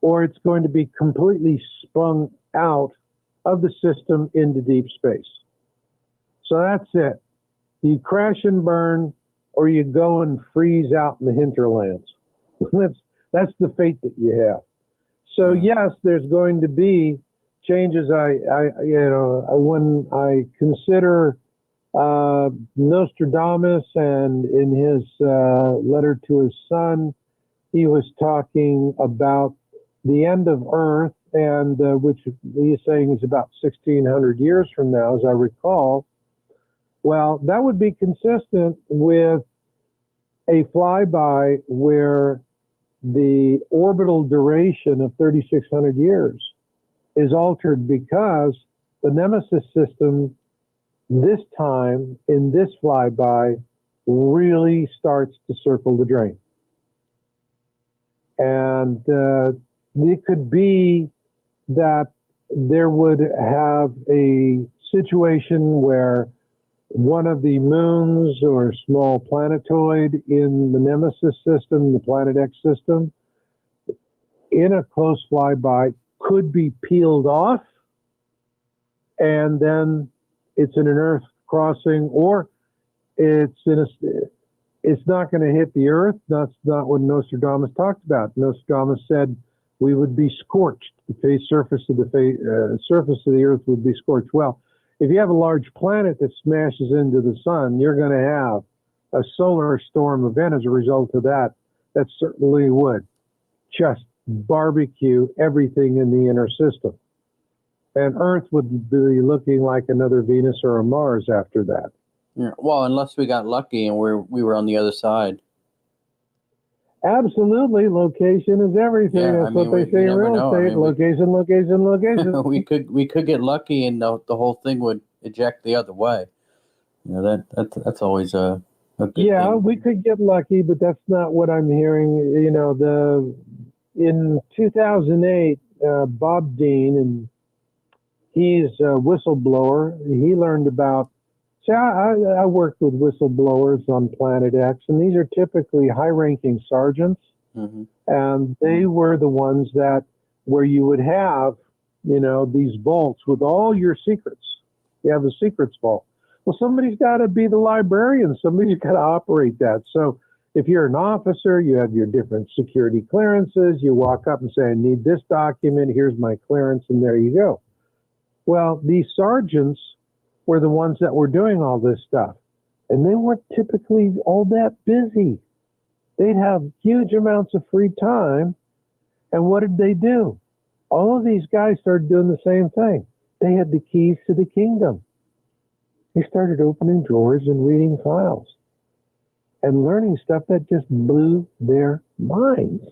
or it's going to be completely spun out of the system into deep space. So that's it. You crash and burn, or you go and freeze out in the hinterlands. That's the fate that you have. So yes, there's going to be changes. When I consider Nostradamus, and in his letter to his son, he was talking about the end of Earth, and which he is saying is about 1,600 years from now, as I recall. Well, that would be consistent with a flyby where the orbital duration of 3,600 years is altered because the Nemesis system this time in this flyby really starts to circle the drain. And it could be that there would have a situation where one of the moons or small planetoid in the Nemesis system, the Planet X system, in a close flyby could be peeled off, and then it's in an Earth crossing, or it's not going to hit the Earth. That's not what Nostradamus talked about. Nostradamus said we would be scorched. The surface of the Earth would be scorched. Well, if you have a large planet that smashes into the sun, you're going to have a solar storm event as a result of that. That certainly would just barbecue everything in the inner system. And Earth would be looking like another Venus or a Mars after that. Yeah. Well, unless we got lucky and we were on the other side. Absolutely. Location is everything. Yeah, That's what they say in real estate. Location. we could get lucky and the whole thing would eject the other way. That's always a good thing. We could get lucky, but that's not what I'm hearing. In 2008, Bob Dean, and he's a whistleblower. He learned about. See, I worked with whistleblowers on Planet X, and these are typically high-ranking sergeants, and they were the ones where you would have, these vaults with all your secrets. You have a secrets vault. Well, somebody's got to be the librarian. Somebody's got to operate that. So if you're an officer, you have your different security clearances. You walk up and say, I need this document. Here's my clearance, and there you go. Well, these sergeants were the ones that were doing all this stuff. And they weren't typically all that busy. They'd have huge amounts of free time. And what did they do? All of these guys started doing the same thing. They had the keys to the kingdom. They started opening drawers and reading files and learning stuff that just blew their minds.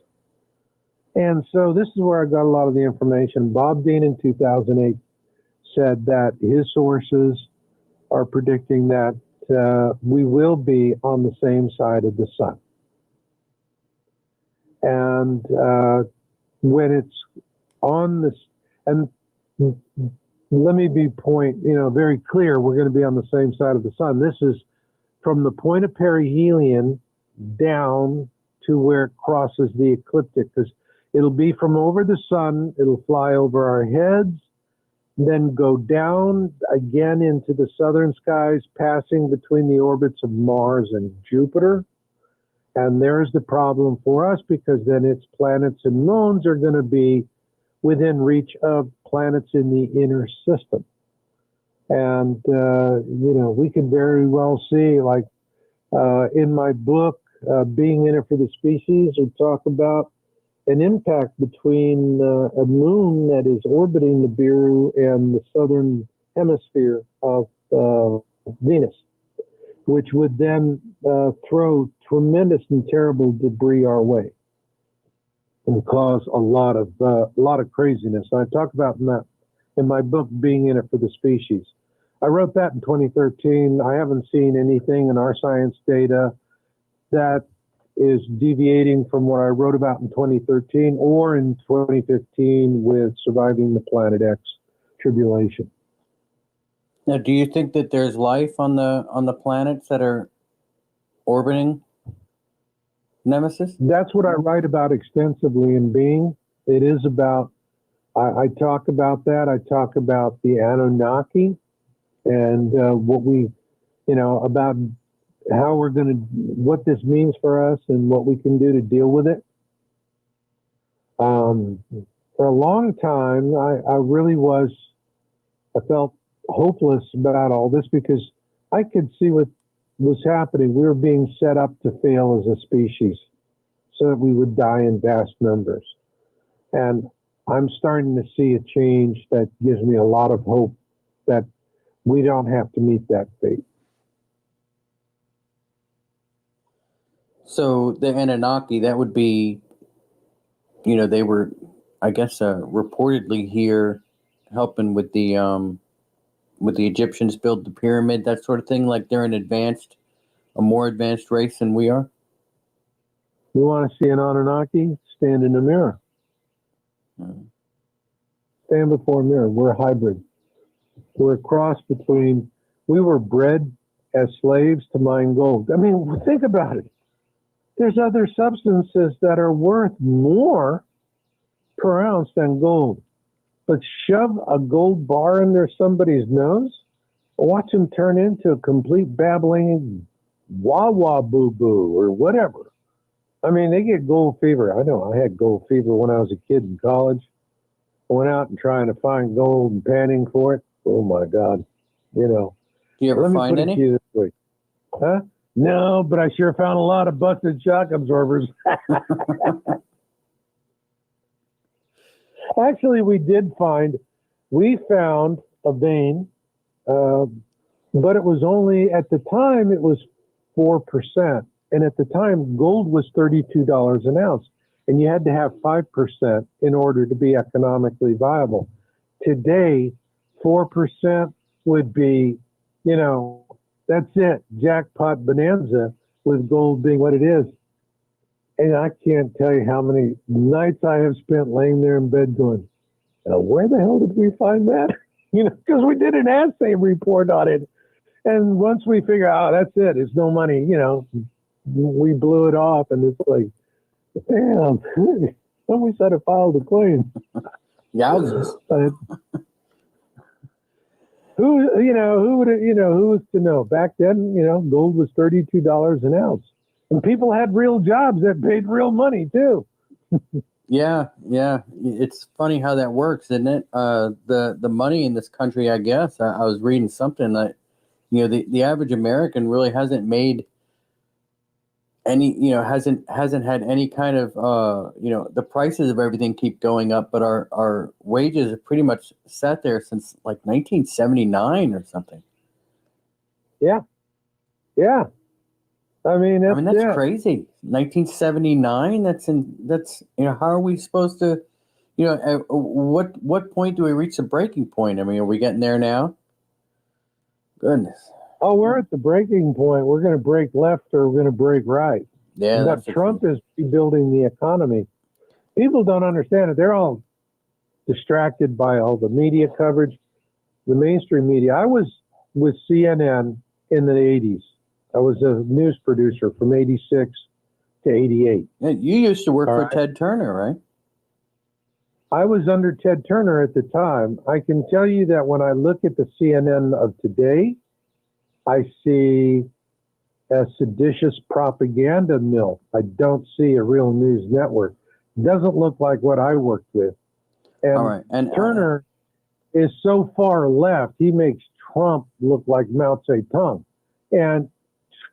And so this is where I got a lot of the information. Bob Dean in 2008 said that his sources are predicting that we will be on the same side of the sun. And when it's on this, and let me be very clear, we're going to be on the same side of the sun. This is from the point of perihelion down to where it crosses the ecliptic, because it'll be from over the sun, it'll fly over our heads, then go down again into the southern skies, passing between the orbits of Mars and Jupiter. And there's the problem for us, because then its planets and moons are going to be within reach of planets in the inner system. And, we could very well see, like in my book, Being in It for the Species, we talk about an impact between a moon that is orbiting Nibiru and the southern hemisphere of Venus, which would then throw tremendous and terrible debris our way and cause a lot of craziness. I talk about in my book, Being in It for the Species. I wrote that in 2013. I haven't seen anything in our science data that is deviating from what I wrote about in 2013 or in 2015 with Surviving the Planet X tribulation. Now, do you think that there's life on the planets that are orbiting Nemesis? That's what I write about extensively in Being. It is about, I talk about that. I talk about the Anunnaki and about how what this means for us and what we can do to deal with it. For a long time, I felt hopeless about all this, because I could see what was happening. We were being set up to fail as a species so that we would die in vast numbers. And I'm starting to see a change that gives me a lot of hope that we don't have to meet that fate. So the Anunnaki, that would be, they were, I guess, reportedly here helping with the Egyptians build the pyramid, that sort of thing. Like they're a more advanced race than we are. You want to see an Anunnaki? Stand in the mirror. Stand before a mirror. We're a hybrid. We're a cross between, we were bred as slaves to mine gold. I mean, think about it. There's other substances that are worth more per ounce than gold. But shove a gold bar under somebody's nose, watch them turn into a complete babbling wah-wah boo-boo or whatever. I mean, they get gold fever. I know I had gold fever when I was a kid in college. I went out and trying to find gold and panning for it. Oh, my God. Do you ever find any? Let me put it to you this way. Huh? No, but I sure found a lot of busted shock absorbers. Actually, we found a vein, but it was only, at the time, it was 4%. And at the time, gold was $32 an ounce. And you had to have 5% in order to be economically viable. Today, 4% would be, that's it, jackpot bonanza, with gold being what it is. And I can't tell you how many nights I have spent laying there in bed going, where the hell did we find that? Because we did an assay report on it. And once we figure out, that's it, it's no money, we blew it off, and it's like, damn, somebody said I filed a claim. Yowzers. Who was to know? Back then, gold was $32 an ounce. And people had real jobs that paid real money too. Yeah. It's funny how that works, isn't it? The money in this country, I guess. I was reading something that, the average American really hasn't made any, hasn't had any kind of, the prices of everything keep going up, but our wages have pretty much sat there since like 1979 or something. Yeah. I mean, that's crazy. 1979. That's how are we supposed to, at what point do we reach the breaking point? I mean, are we getting there now? Goodness. oh, we're at the breaking point. We're going to break left or we're going to break right. Yeah, But Trump is rebuilding the economy. People don't understand it. They're all distracted by all the media coverage, the mainstream media. I was with CNN in the 80s. I was a news producer from 86 to 88. You used to work All for right. Ted Turner, right? I was under Ted Turner at the time. I can tell you that when I look at the CNN of today, I see a seditious propaganda mill. I don't see a real news network. It doesn't look like what I worked with. And, All right. And Turner is so far left, he makes Trump look like Mao Zedong. And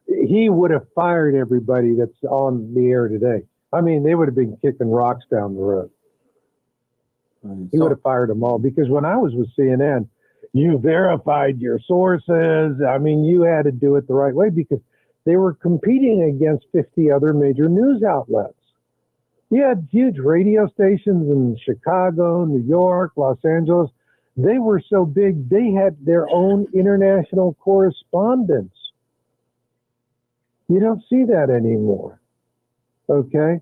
he would have fired everybody that's on the air today. I mean, they would have been kicking rocks down the road. He would have fired them all, because when I was with CNN, you verified your sources. I mean, you had to do it the right way because they were competing against 50 other major news outlets. You had huge radio stations in Chicago, New York, Los Angeles. They were so big, they had their own international correspondents. You don't see that anymore. Okay?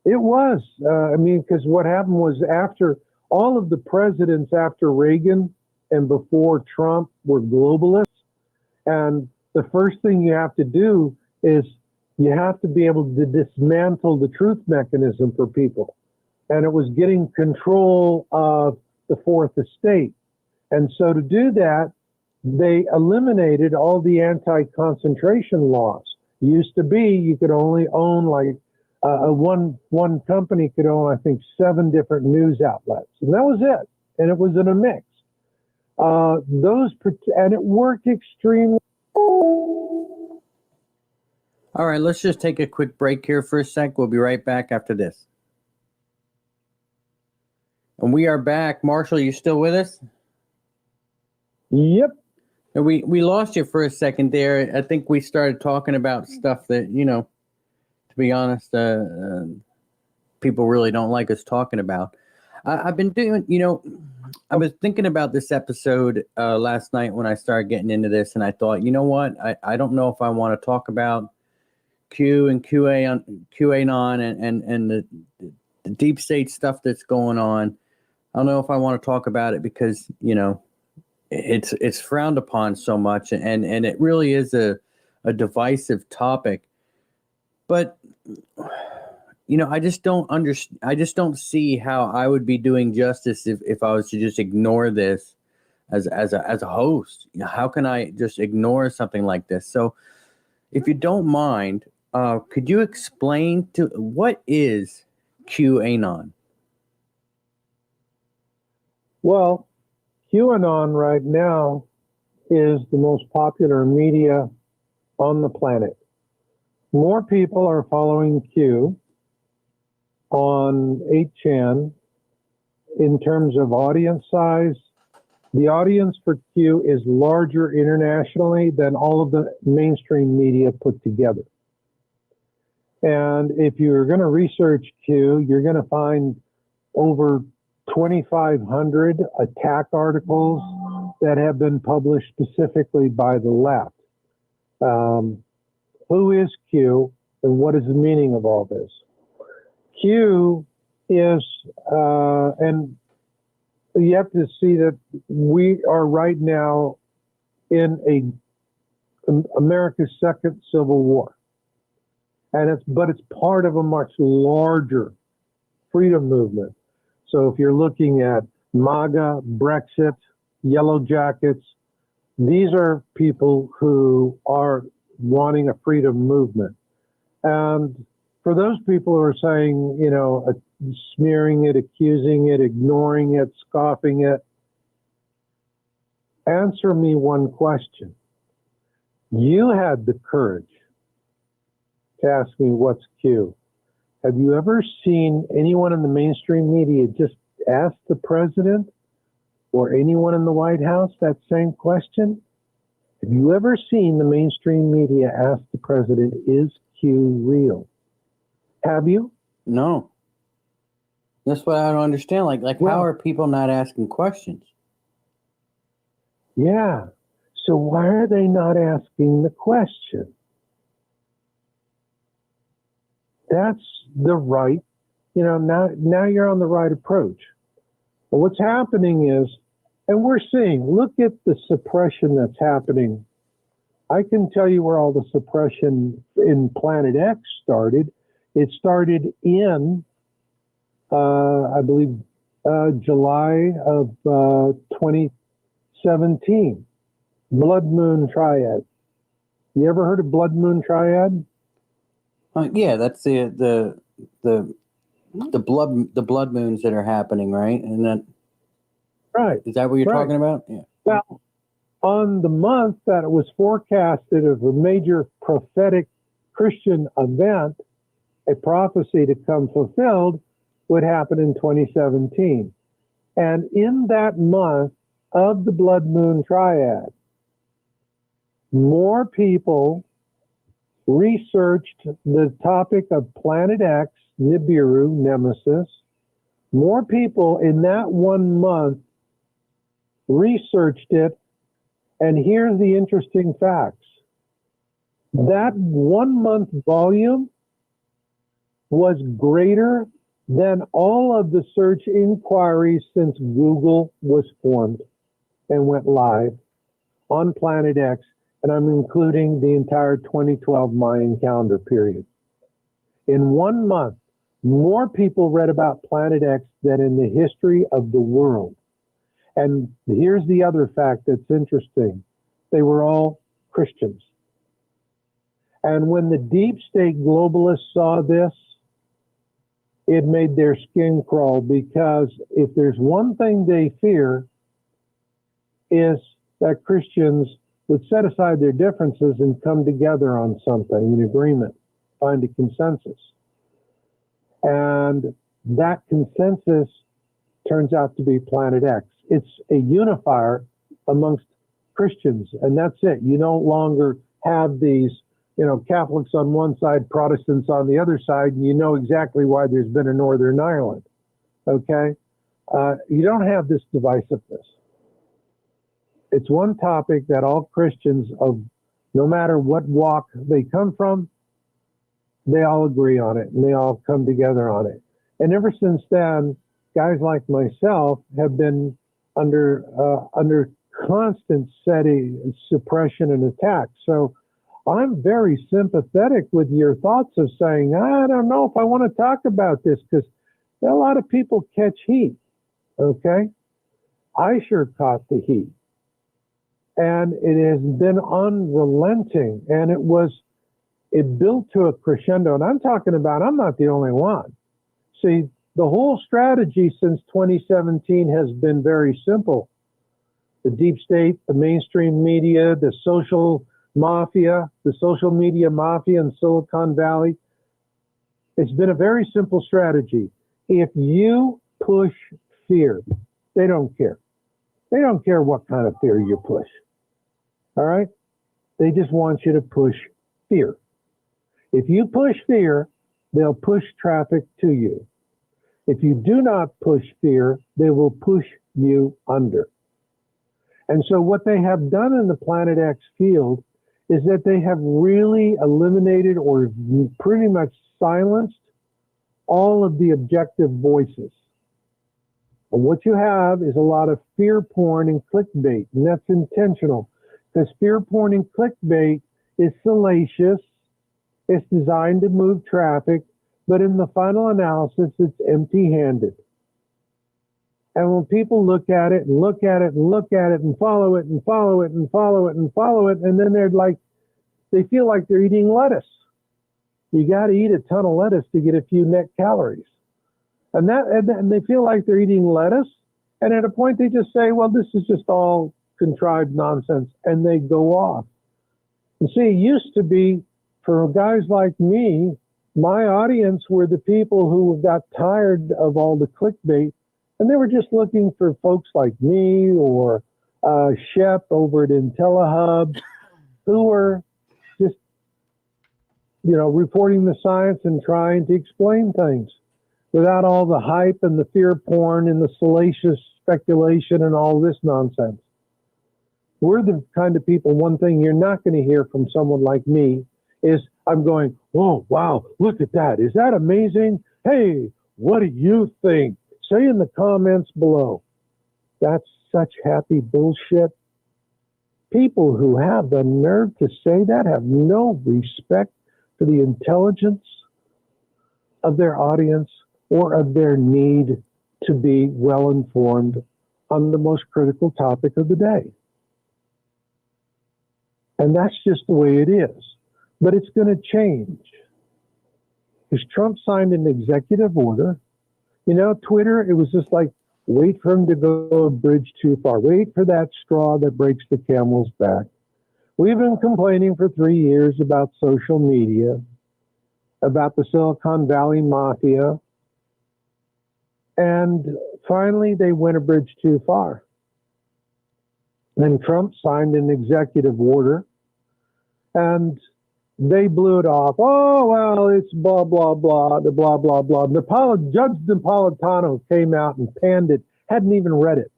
It was. I mean, because what happened was after all of the presidents after Reagan and before Trump were globalists. And the first thing you have to do is you have to be able to dismantle the truth mechanism for people. And it was getting control of the fourth estate. And so to do that, they eliminated all the anti-concentration laws. Used to be you could only own like one company could own, I think, 7 different news outlets. And that was it. And it was in a mix. And it worked extremely. all right, let's just take a quick break here for a sec. We'll be right back after this. And we are back. Marshall, you still with us? Yep. And we lost you for a second there. I think we started talking about stuff that, to be honest, people really don't like us talking about. I've been doing, I was thinking about this episode last night when I started getting into this, and I thought, you know what? I don't know if I want to talk about Q and QAnon and the deep state stuff that's going on. I don't know if I want to talk about it because, it's frowned upon so much, and it really is a divisive topic. But I just don't understand. I just don't see how I would be doing justice if I was to just ignore this as a host. How can I just ignore something like this? So, if you don't mind, could you explain to what is QAnon? Well, QAnon right now is the most popular media on the planet. More people are following Q on 8chan in terms of audience size. The audience for Q is larger internationally than all of the mainstream media put together. And if you're going to research Q, you're going to find over 2,500 attack articles that have been published specifically by the left. Who is Q and what is the meaning of all this? Q is, and you have to see that we are right now in America's second civil war. And it's part of a much larger freedom movement. So if you're looking at MAGA, Brexit, Yellow Jackets, these are people who are wanting a freedom movement. And for those people who are saying, smearing it, accusing it, ignoring it, scoffing it, answer me one question. You had the courage to ask me what's Q. Have you ever seen anyone in the mainstream media just ask the president or anyone in the White House that same question? Have you ever seen the mainstream media ask the president, is Q real? Have you? No. That's what I don't understand. Like Well, how are people not asking questions? Yeah. So why are they not asking the question? That's the right, now you're on the right approach. But what's happening is, and we're seeing, look at the suppression that's happening. I can tell you where all the suppression in Planet X started. It started in, I believe, July of 2017. Blood Moon Triad. You ever heard of Blood Moon Triad? Yeah, that's the blood moons that are happening, right? And that Right. is that what you're Right. talking about? Yeah. Well, on the month that it was forecasted of a major prophetic Christian event, a prophecy to come fulfilled would happen in 2017. And in that month of the Blood Moon Triad, more people researched the topic of Planet X, Nibiru, Nemesis. More people in that 1 month researched it. And here's the interesting facts. That 1 month volume was greater than all of the search inquiries since Google was formed and went live on Planet X. And I'm including the entire 2012 Mayan calendar period. In 1 month, more people read about Planet X than in the history of the world. And here's the other fact that's interesting. They were all Christians. And when the deep state globalists saw this, it made their skin crawl, because if there's one thing they fear, is that Christians would set aside their differences and come together on something, an agreement, find a consensus. And that consensus turns out to be Planet X. It's a unifier amongst Christians, and that's it. You no longer have these, Catholics on one side, Protestants on the other side, and you know exactly why there's been a Northern Ireland, okay? You don't have this divisiveness. It's one topic that all Christians, of no matter what walk they come from, they all agree on it, and they all come together on it. And ever since then, guys like myself have been under constant steady suppression and attack. So I'm very sympathetic with your thoughts of saying, I don't know if I want to talk about this, because a lot of people catch heat, okay? I sure caught the heat. And it has been unrelenting, and it built to a crescendo. And I'm talking about, I'm not the only one. See, the whole strategy since 2017 has been very simple. The deep state, the mainstream media, the social mafia, the social media mafia in Silicon Valley. It's been a very simple strategy. If you push fear, they don't care. They don't care what kind of fear you push. All right? They just want you to push fear. If you push fear, they'll push traffic to you. If you do not push fear, they will push you under. And so what they have done in the Planet X field is that they have really eliminated or pretty much silenced all of the objective voices. And what you have is a lot of fear porn and clickbait, and that's intentional, because fear porn and clickbait is salacious. It's designed to move traffic, but in the final analysis, it's empty-handed. And when people look at it and look at it and look at it and follow it and follow it and follow it and follow it, and then they feel like they're eating lettuce. You got to eat a ton of lettuce to get a few net calories. And they feel like they're eating lettuce. And at a point, they just say, well, this is just all contrived nonsense. And they go off. You see, it used to be, for guys like me, my audience were the people who got tired of all the clickbait, and they were just looking for folks like me or Shep over at IntelliHub, who were just, reporting the science and trying to explain things without all the hype and the fear porn and the salacious speculation and all this nonsense. We're the kind of people, one thing you're not going to hear from someone like me is I'm going, oh, wow, look at that. Is that amazing? Hey, what do you think? Say in the comments below. That's such happy bullshit. People who have the nerve to say that have no respect for the intelligence of their audience or of their need to be well informed on the most critical topic of the day. And that's just the way it is. But it's going to change. Because Trump signed an executive order. You know, Twitter, it was just like, wait for him to go a bridge too far. Wait for that straw that breaks the camel's back. We've been complaining for 3 years about social media, about the Silicon Valley mafia, and finally they went a bridge too far. Then Trump signed an executive order, and they blew it off. Oh, well, it's blah, blah, blah, the blah, blah, blah. Judge Napolitano came out and panned it, hadn't even read it,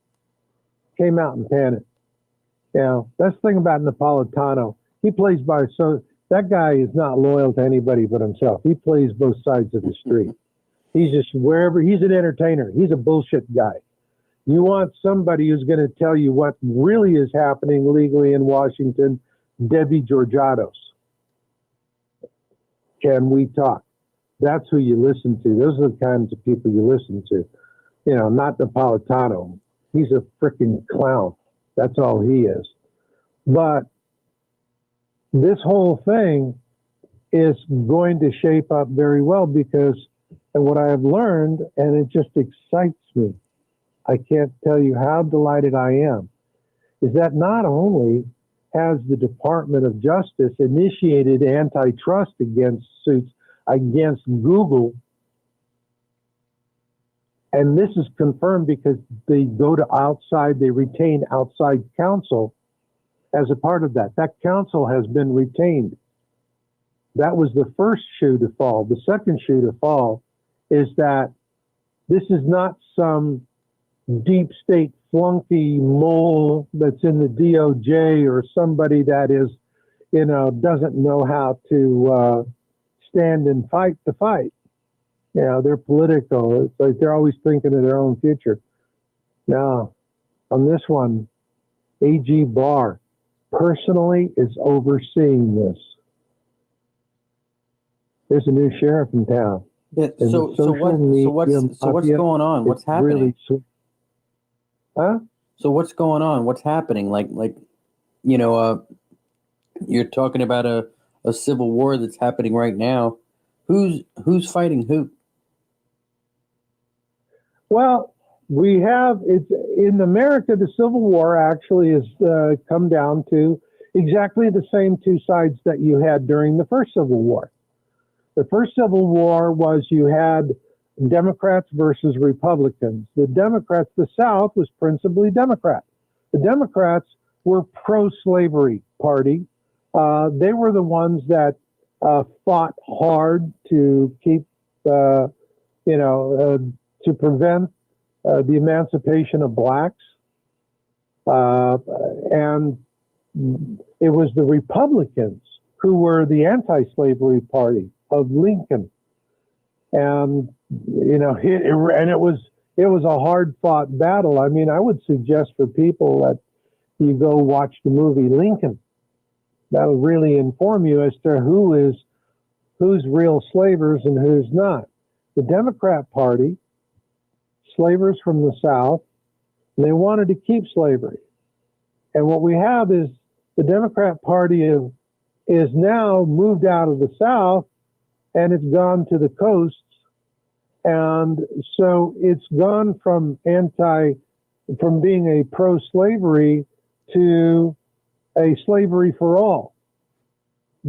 came out and panned it. You know, that's the thing about Napolitano. He plays by, so that guy is not loyal to anybody but himself. He plays both sides of the street. He's just wherever, he's an entertainer. He's a bullshit guy. You want somebody who's going to tell you what really is happening legally in Washington, Debbie Georgiados. Can we talk? That's who you listen to. Those are the kinds of people you listen to. You know, not Napolitano. He's a freaking clown. That's all he is. But this whole thing is going to shape up very well because, and what I have learned, and it just excites me, I can't tell you how delighted I am, is that not only has the Department of Justice initiated antitrust against suits against Google, and this is confirmed because they go to outside, they retain outside counsel as a part of that. That counsel has been retained. That was the first shoe to fall. The second shoe to fall is that this is not some deep state flunky mole that's in the DOJ or somebody that is, you know, doesn't know how to stand and fight the fight. You know, they're political. It's like they're always thinking of their own future. Now, on this one, AG Barr personally is overseeing this. There's a new sheriff in town. Yeah, so what's going on? What's happening? Really, huh? So what's going on? What's happening? Like you know, you're talking about a civil war that's happening right now. Who's fighting who? Well, we have, it's in America, the Civil War actually has come down to exactly the same two sides that you had during the first Civil War. The first Civil War was you had Democrats versus Republicans. The Democrats, the South was principally Democrat. The Democrats were pro-slavery party. They were the ones that fought hard to keep, to prevent the emancipation of blacks. And it was the Republicans who were the anti-slavery party of Lincoln. And, you know, it was a hard-fought battle. I mean, I would suggest for people that you go watch the movie Lincoln. That'll really inform you as to who's real slavers and who's not. The Democrat Party, slavers from the South, and they wanted to keep slavery. And what we have is the Democrat Party is now moved out of the South and it's gone to the coasts. And so it's gone from being a pro-slavery to a slavery for all.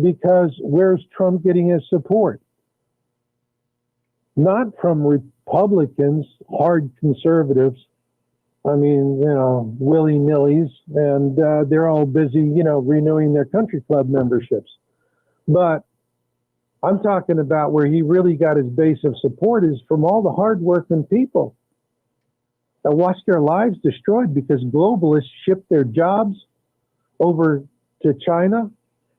Because where's Trump getting his support? Not from Republicans, hard conservatives. I mean, you know, willy-nillys, and they're all busy, you know, renewing their country club memberships. But I'm talking about where he really got his base of support is from all the hardworking people that watched their lives destroyed because globalists shipped their jobs over to China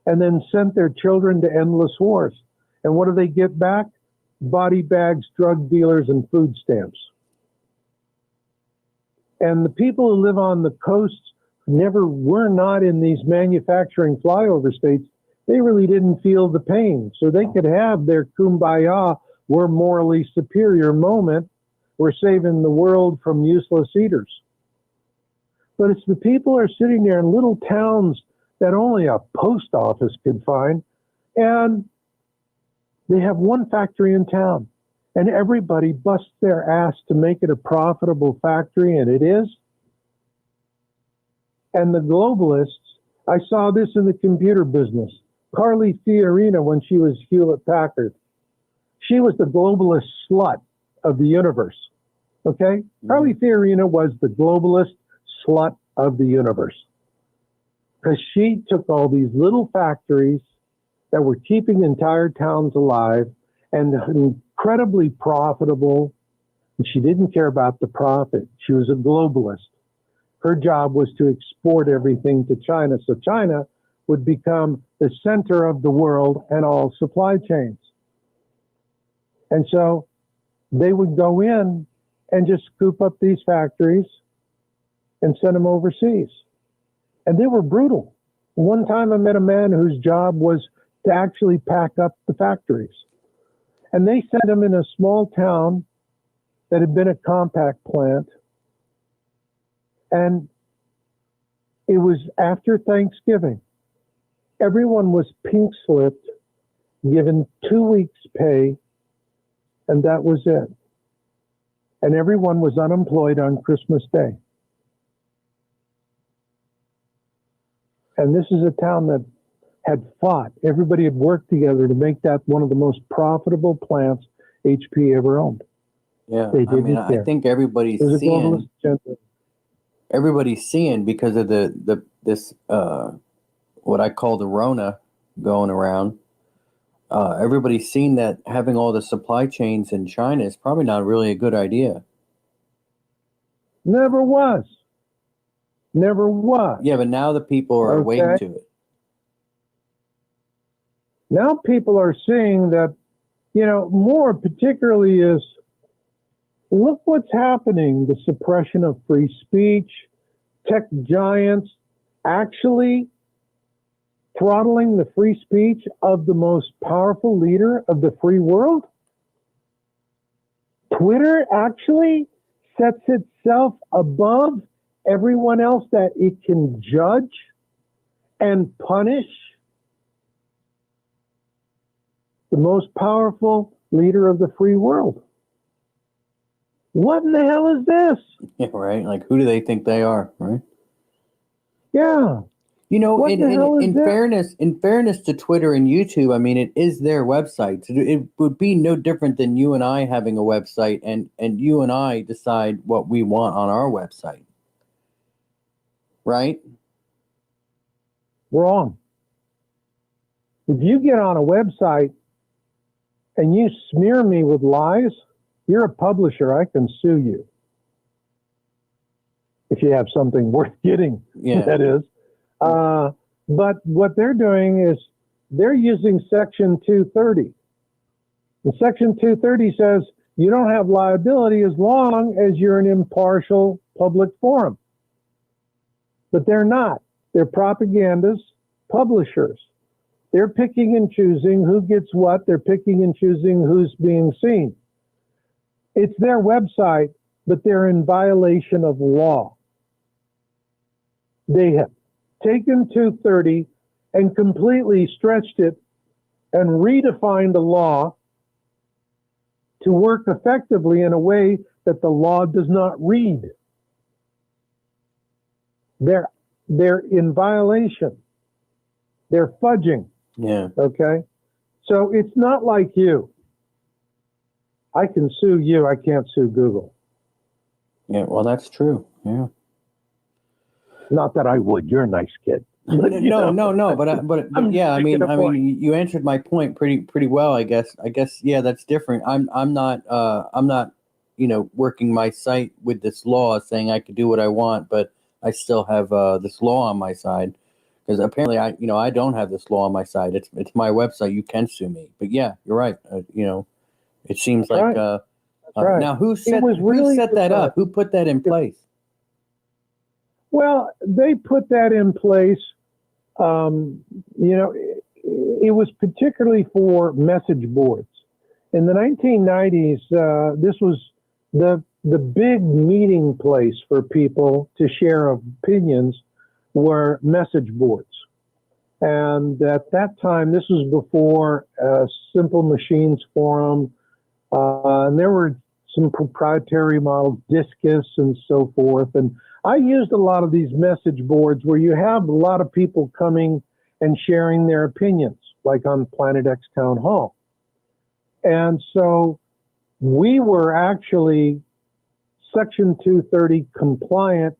and then sent their children to endless wars. And what do they get back? Body bags, drug dealers, and food stamps. And the people who live on the coasts were not in these manufacturing flyover states. They really didn't feel the pain. So they could have their kumbaya, we're morally superior moment. We're saving the world from useless eaters. But it's the people who are sitting there in little towns that only a post office could find. And they have one factory in town. And everybody busts their ass to make it a profitable factory, and it is. And the globalists, I saw this in the computer business. Carly Fiorina, when she was Hewlett Packard, she was the globalist slut of the universe. Okay? Carly Fiorina was the globalist slut of the universe. Because she took all these little factories that were keeping entire towns alive and incredibly profitable, and she didn't care about the profit. She was a globalist. Her job was to export everything to China, so China would become the center of the world and all supply chains. And so they would go in and just scoop up these factories and send them overseas. And they were brutal. One time I met a man whose job was to actually pack up the factories. And they sent him in a small town that had been a compact plant. And it was after Thanksgiving. Everyone was pink slipped, given 2 weeks' pay, and that was it. And everyone was unemployed on Christmas Day. And this is a town that had fought. Everybody had worked together to make that one of the most profitable plants HP ever owned. Yeah, They didn't I care. think everybody's It was a seeing. globalist agenda. Everybody's seeing because of this what I call the Rona going around. Everybody's seen that having all the supply chains in China is probably not really a good idea. Never was. Never was. Yeah, but now the people are awake Okay. to it. Now people are seeing that, more particularly is, look what's happening, the suppression of free speech, tech giants actually throttling the free speech of the most powerful leader of the free world. Twitter actually sets itself above everyone else that it can judge and punish. The most powerful leader of the free world. What in the hell is this? Yeah, right. Like, who do they think they are, right? Yeah. What the hell is in fairness to Twitter and YouTube, I mean, it is their website. It would be no different than you and I having a website, and you and I decide what we want on our website, right? Wrong. If you get on a website and you smear me with lies, you're a publisher. I can sue you. If you have something worth getting, Yeah. that is. But what they're doing is they're using Section 230. And Section 230 says you don't have liability as long as you're an impartial public forum. But they're not. They're propagandists, publishers. They're picking and choosing who gets what. They're picking and choosing who's being seen. It's their website, but they're in violation of law. They have taken 230 and completely stretched it and redefined the law to work effectively in a way that the law does not read. They're in violation. They're fudging. Yeah. Okay? So it's not like you. I can sue you. I can't sue Google. Yeah, well, that's true. Yeah. Not that I would. You're a nice kid. No, but I'm yeah, I making mean, a point. you answered my point pretty well, I guess. Yeah, that's different. I'm not working my site with this law saying I could do what I want, but I still have this law on my side. Because apparently I don't have this law on my side. It's my website. You can sue me. But yeah, you're right. It seems That's like right. That's right. now who set that up? Who put that in place? Well, they put that in place. It was particularly for message boards. In the 1990s, this was the big meeting place for people to share opinions were message boards. And at that time, this was before Simple Machines Forum, and there were some proprietary models, Discus and so forth. And I used a lot of these message boards where you have a lot of people coming and sharing their opinions, like on Planet X Town Hall. And so we were actually Section 230 compliant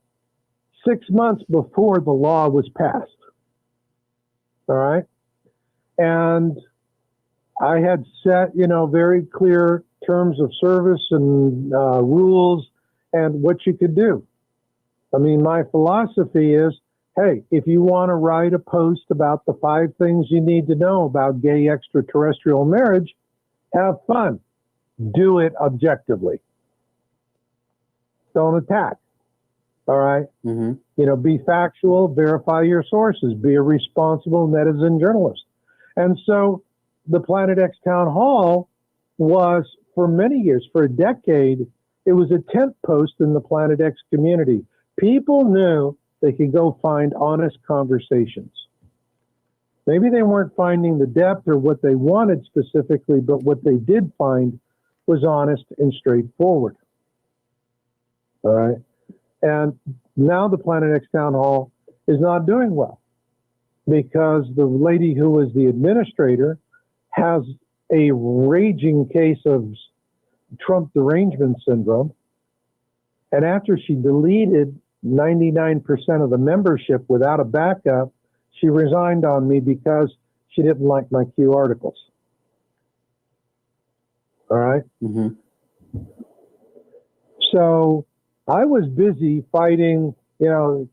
6 months before the law was passed. All right. And I had set, very clear terms of service and rules and what you could do. I mean, my philosophy is, hey, if you want to write a post about the 5 things you need to know about gay extraterrestrial marriage, have fun. Do it objectively. Don't attack. All right? Mm-hmm. Be factual, verify your sources, be a responsible netizen journalist. And so the Planet X Town Hall was, for many years, for a decade, it was a tent post in the Planet X community. People knew they could go find honest conversations. Maybe they weren't finding the depth or what they wanted specifically, but what they did find was honest and straightforward. All right. And now the Planet X Town Hall is not doing well because the lady who was the administrator has a raging case of Trump derangement syndrome. And after she deleted 99% of the membership without a backup, she resigned on me because she didn't like my Q articles. All right. Mm-hmm. So I was busy fighting,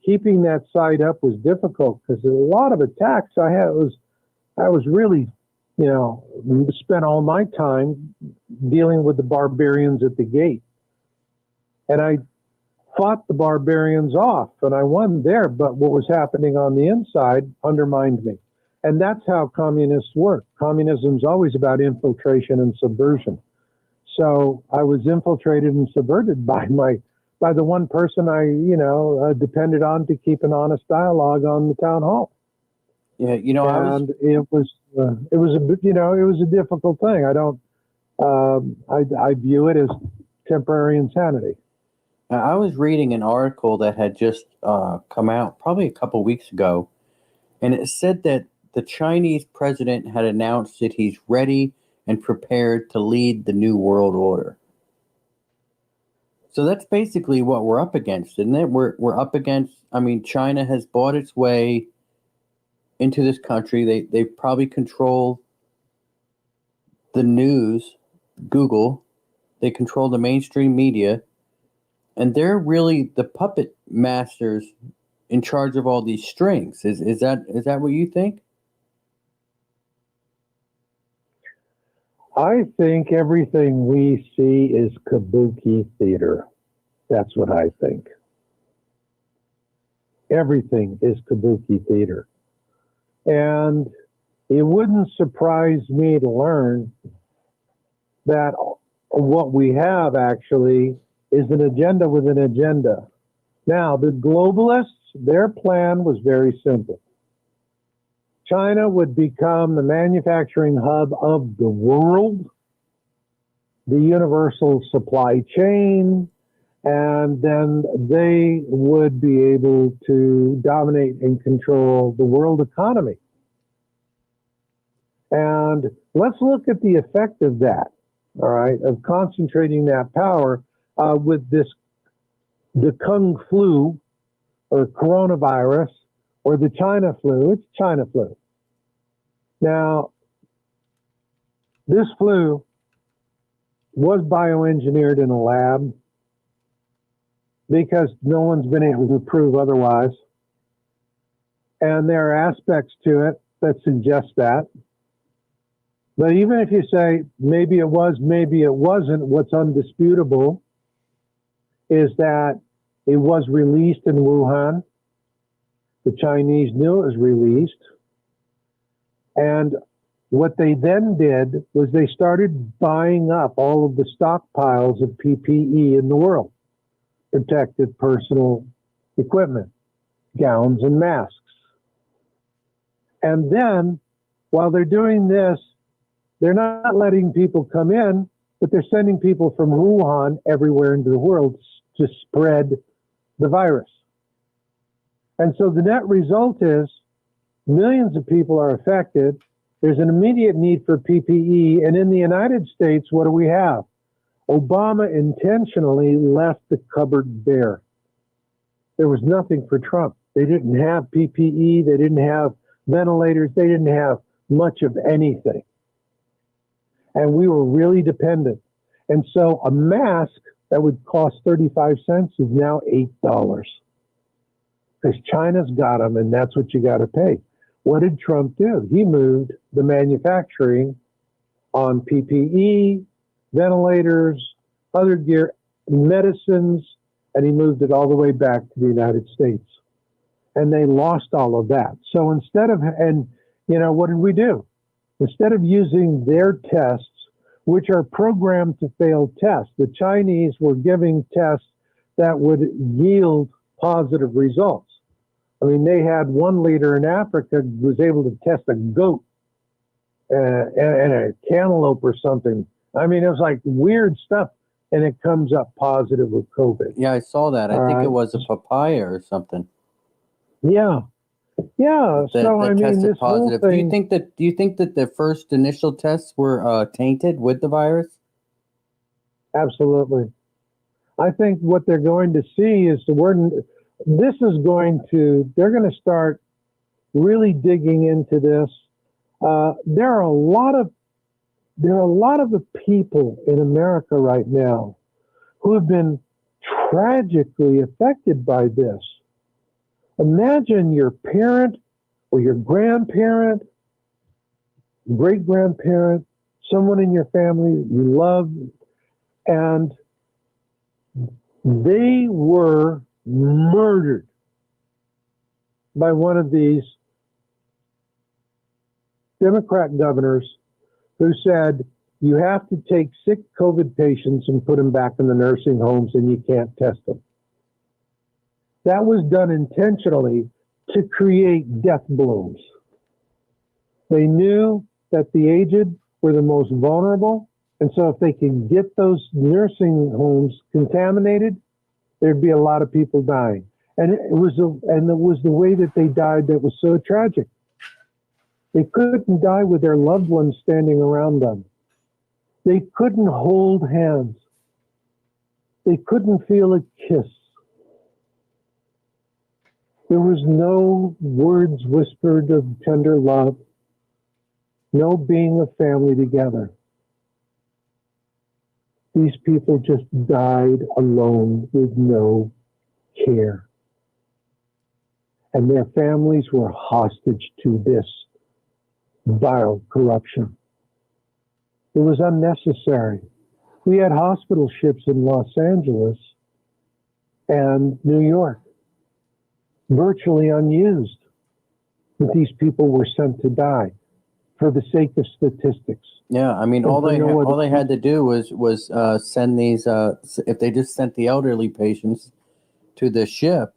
keeping that site up was difficult because a lot of attacks I was really, spent all my time dealing with the barbarians at the gate. And I fought the barbarians off and I won there, but what was happening on the inside undermined me. And that's how communists work. Communism's always about infiltration and subversion. So I was infiltrated and subverted by the one person I depended on to keep an honest dialogue on the town hall. Yeah, it was a difficult thing. I view it as temporary insanity. I was reading an article that had just come out probably a couple weeks ago, and it said that the Chinese president had announced that he's ready and prepared to lead the new world order. So that's basically what we're up against, isn't it? We're up against, China has bought its way into this country. They probably control the news, Google. They control the mainstream media. And they're really the puppet masters in charge of all these strings. Is that what you think? I think everything we see is kabuki theater. That's what I think. Everything is kabuki theater. And it wouldn't surprise me to learn that what we have actually is an agenda with an agenda. Now, the globalists, their plan was very simple. China would become the manufacturing hub of the world, the universal supply chain, and then they would be able to dominate and control the world economy. And let's look at the effect of that, all right, of concentrating that power with the Kung flu or coronavirus or the China flu. It's China flu. Now, this flu was bioengineered in a lab because no one's been able to prove otherwise. And there are aspects to it that suggest that. But even if you say maybe it was, maybe it wasn't, what's undisputable is that it was released in Wuhan. The Chinese knew it was released. And what they then did was they started buying up all of the stockpiles of PPE in the world, protective personal equipment, gowns and masks. And then, while they're doing this, they're not letting people come in, but they're sending people from Wuhan everywhere into the world to spread the virus. And so the net result is millions of people are affected. There's an immediate need for PPE. And in the United States, what do we have? Obama intentionally left the cupboard bare. There was nothing for Trump. They didn't have PPE. They didn't have ventilators. They didn't have much of anything. And we were really dependent. And so a mask that would cost 35 cents is now $8. Because China's got them, and that's what you got to pay. What did Trump do? He moved the manufacturing on PPE, ventilators, other gear, medicines, and he moved it all the way back to the United States. And they lost all of that. So instead of, and you know, what did we do? Instead of using their tests, which are programmed to fail tests, the Chinese were giving tests that would yield positive results. I mean, they had one leader in Africa who was able to test a goat and a cantaloupe or something. I mean, it was like weird stuff, and it comes up positive with COVID. Yeah, I saw that. I think it was a papaya or something. Yeah, yeah. So I mean, this positive. whole thing. Do you think that the first initial tests were tainted with the virus? Absolutely. I think what they're going to see is they're going to start really digging into this. There are a lot of the people in America right now who have been tragically affected by this. Imagine your parent or your grandparent, great-grandparent, someone in your family you love, and they were murdered by one of these Democrat governors who said, you have to take sick COVID patients and put them back in the nursing homes and you can't test them. That was done intentionally to create death blooms. They knew that the aged were the most vulnerable, and so if they could get those nursing homes contaminated, there'd be a lot of people dying. And it was the way that they died that was so tragic. They couldn't die with their loved ones standing around them. They couldn't hold hands. They couldn't feel a kiss. There was no words whispered of tender love, no being a family together. These people just died alone with no care. And their families were hostage to this vile corruption. It was unnecessary. We had hospital ships in Los Angeles and New York, virtually unused. But these people were sent to die for the sake of statistics. Yeah, I mean, all they had to do was send these. If they just sent the elderly patients to the ship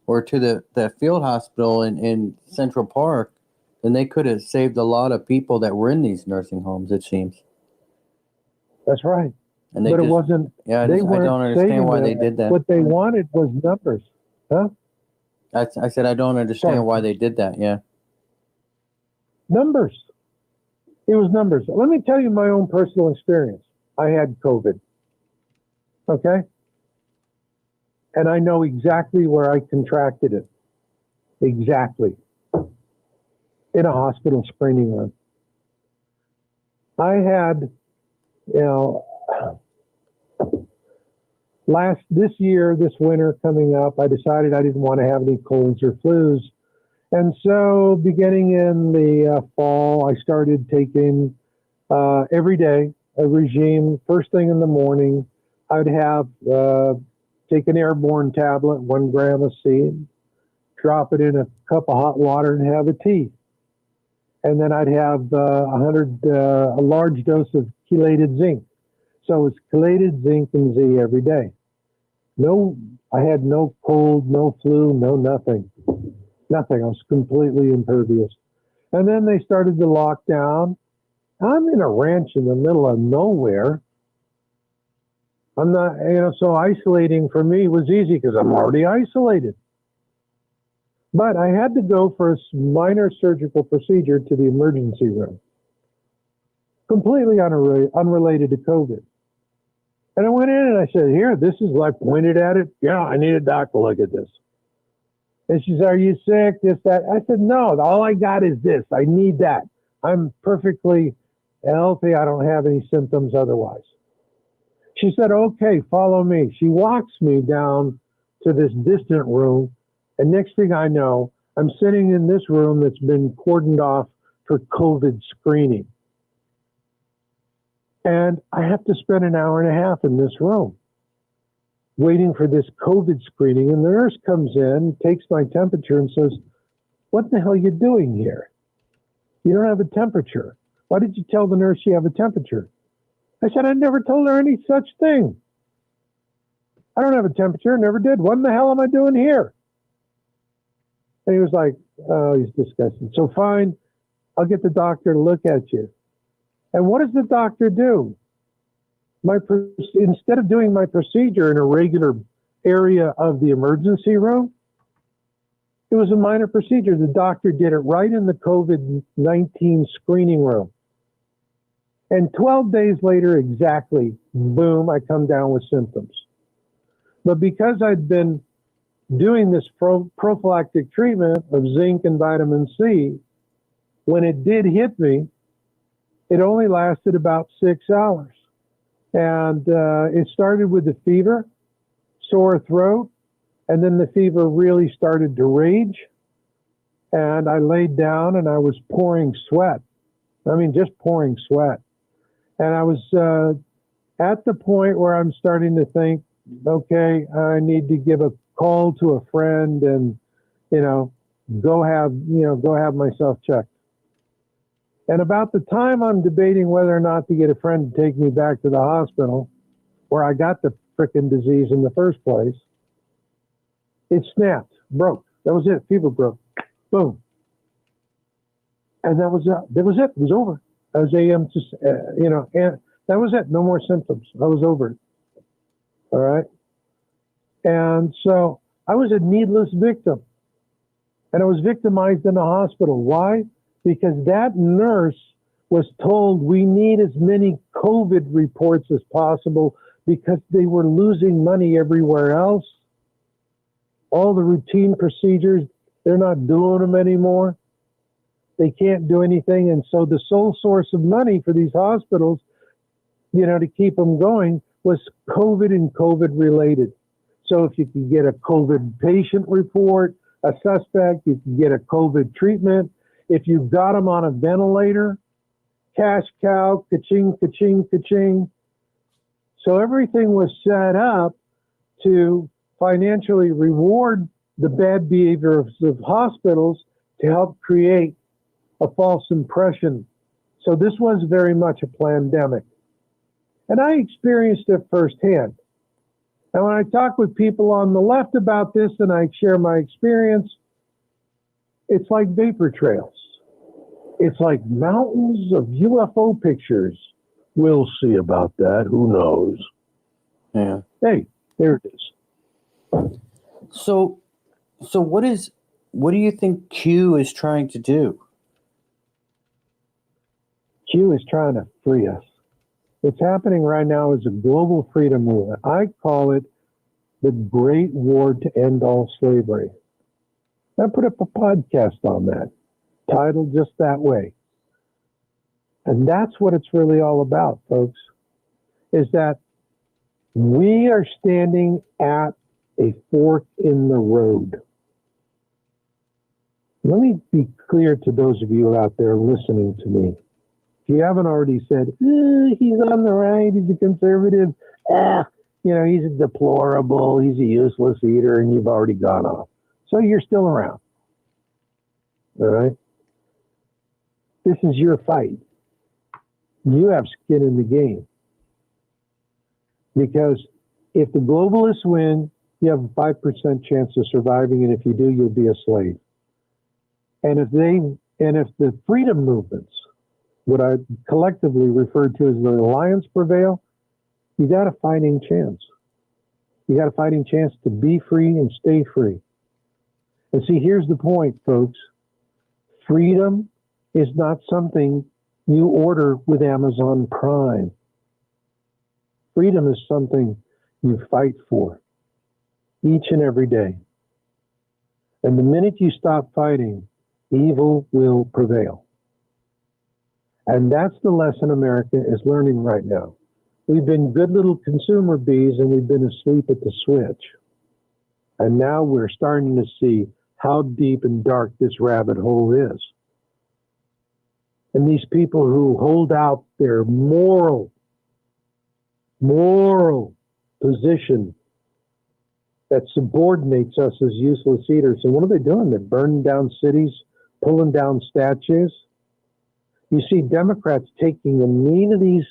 or to the field hospital in Central Park, then they could have saved a lot of people that were in these nursing homes. It seems. That's right. And but it wasn't. Yeah, I don't understand why they did that. What they wanted was numbers, huh? I said I don't understand why they did that. Yeah. Numbers. It was numbers. Let me tell you my own personal experience. I had COVID. Okay? And I know exactly where I contracted it. Exactly. In a hospital screening room. I had, this winter coming up, I decided I didn't want to have any colds or flus. And so beginning in the fall, I started taking every day a regime. First thing in the morning, I'd have take an airborne tablet, 1 gram of seed, drop it in a cup of hot water and have a tea. And then I'd have a large dose of chelated zinc. So it's chelated zinc and Z every day. No, I had no cold, no flu, no nothing. Nothing. I was completely impervious. And then they started to lock down. I'm in a ranch in the middle of nowhere. I'm not, so isolating for me was easy because I'm already isolated. But I had to go for a minor surgical procedure to the emergency room, completely unrelated to COVID. And I went in and I said, here, this is, I pointed at it. Yeah, I need a doc to look at this. And she said, are you sick? This, that. I said, no, all I got is this. I need that. I'm perfectly healthy. I don't have any symptoms otherwise. She said, okay, follow me. She walks me down to this distant room. And next thing I know, I'm sitting in this room that's been cordoned off for COVID screening. And I have to spend an hour and a half in this room waiting for this COVID screening. And the nurse comes in, takes my temperature and says, what the hell are you doing here? You don't have a temperature. Why did you tell the nurse you have a temperature? I said, I never told her any such thing. I don't have a temperature, never did. What in the hell am I doing here? And he was like, oh, he's disgusting. So fine, I'll get the doctor to look at you. And what does the doctor do? Instead of doing my procedure in a regular area of the emergency room, it was a minor procedure. The doctor did it right in the COVID-19 screening room. And 12 days later, exactly, boom, I come down with symptoms. But because I'd been doing this prophylactic treatment of zinc and vitamin C, when it did hit me, it only lasted about 6 hours. And it started with the fever, sore throat, and then the fever really started to rage. And I laid down and I was pouring sweat. I mean, just pouring sweat. And I was at the point where I'm starting to think, okay, I need to give a call to a friend and, go have myself checked. And about the time I'm debating whether or not to get a friend to take me back to the hospital where I got the frickin' disease in the first place, it snapped, broke. That was it. Fever broke. Boom. And that was it. It was over. I was and that was it. No more symptoms. I was over it. All right. And so I was a needless victim. And I was victimized in the hospital. Why? Because that nurse was told we need as many COVID reports as possible because they were losing money everywhere else. All the routine procedures, they're not doing them anymore. They can't do anything. And so the sole source of money for these hospitals, to keep them going was COVID and COVID related. So if you could get a COVID patient report, a suspect, you could get a COVID treatment. If you got them on a ventilator, cash cow, ka-ching, ka-ching, ka-ching. So everything was set up to financially reward the bad behavior of hospitals to help create a false impression. So this was very much a pandemic. And I experienced it firsthand. And when I talk with people on the left about this and I share my experience, it's like vapor trails. It's like mountains of UFO pictures. We'll see about that. Who knows? Yeah. Hey, there it is. So what do you think Q is trying to do? Q is trying to free us. What's happening right now is a global freedom movement. I call it the Great War to End All Slavery. I put up a podcast on that, titled just that way. And that's what it's really all about, folks, is that we are standing at a fork in the road. Let me be clear to those of you out there listening to me. If you haven't already said, he's on the right, he's a conservative, he's a deplorable, he's a useless eater, and you've already gone off. So you're still around. All right? This is your fight. You have skin in the game. Because if the globalists win, you have a 5% chance of surviving, and if you do, you'll be a slave. And if the freedom movements, what I collectively refer to as the alliance, prevail, you got a fighting chance. You got a fighting chance to be free and stay free. And see, here's the point, folks. Freedom is not something you order with Amazon Prime. Freedom is something you fight for each and every day. And the minute you stop fighting, evil will prevail. And that's the lesson America is learning right now. We've been good little consumer bees and we've been asleep at the switch. And now we're starting to see how deep and dark this rabbit hole is. And these people who hold out their moral position that subordinates us as useless eaters. And what are they doing? They're burning down cities, pulling down statues. You see Democrats taking a knee to these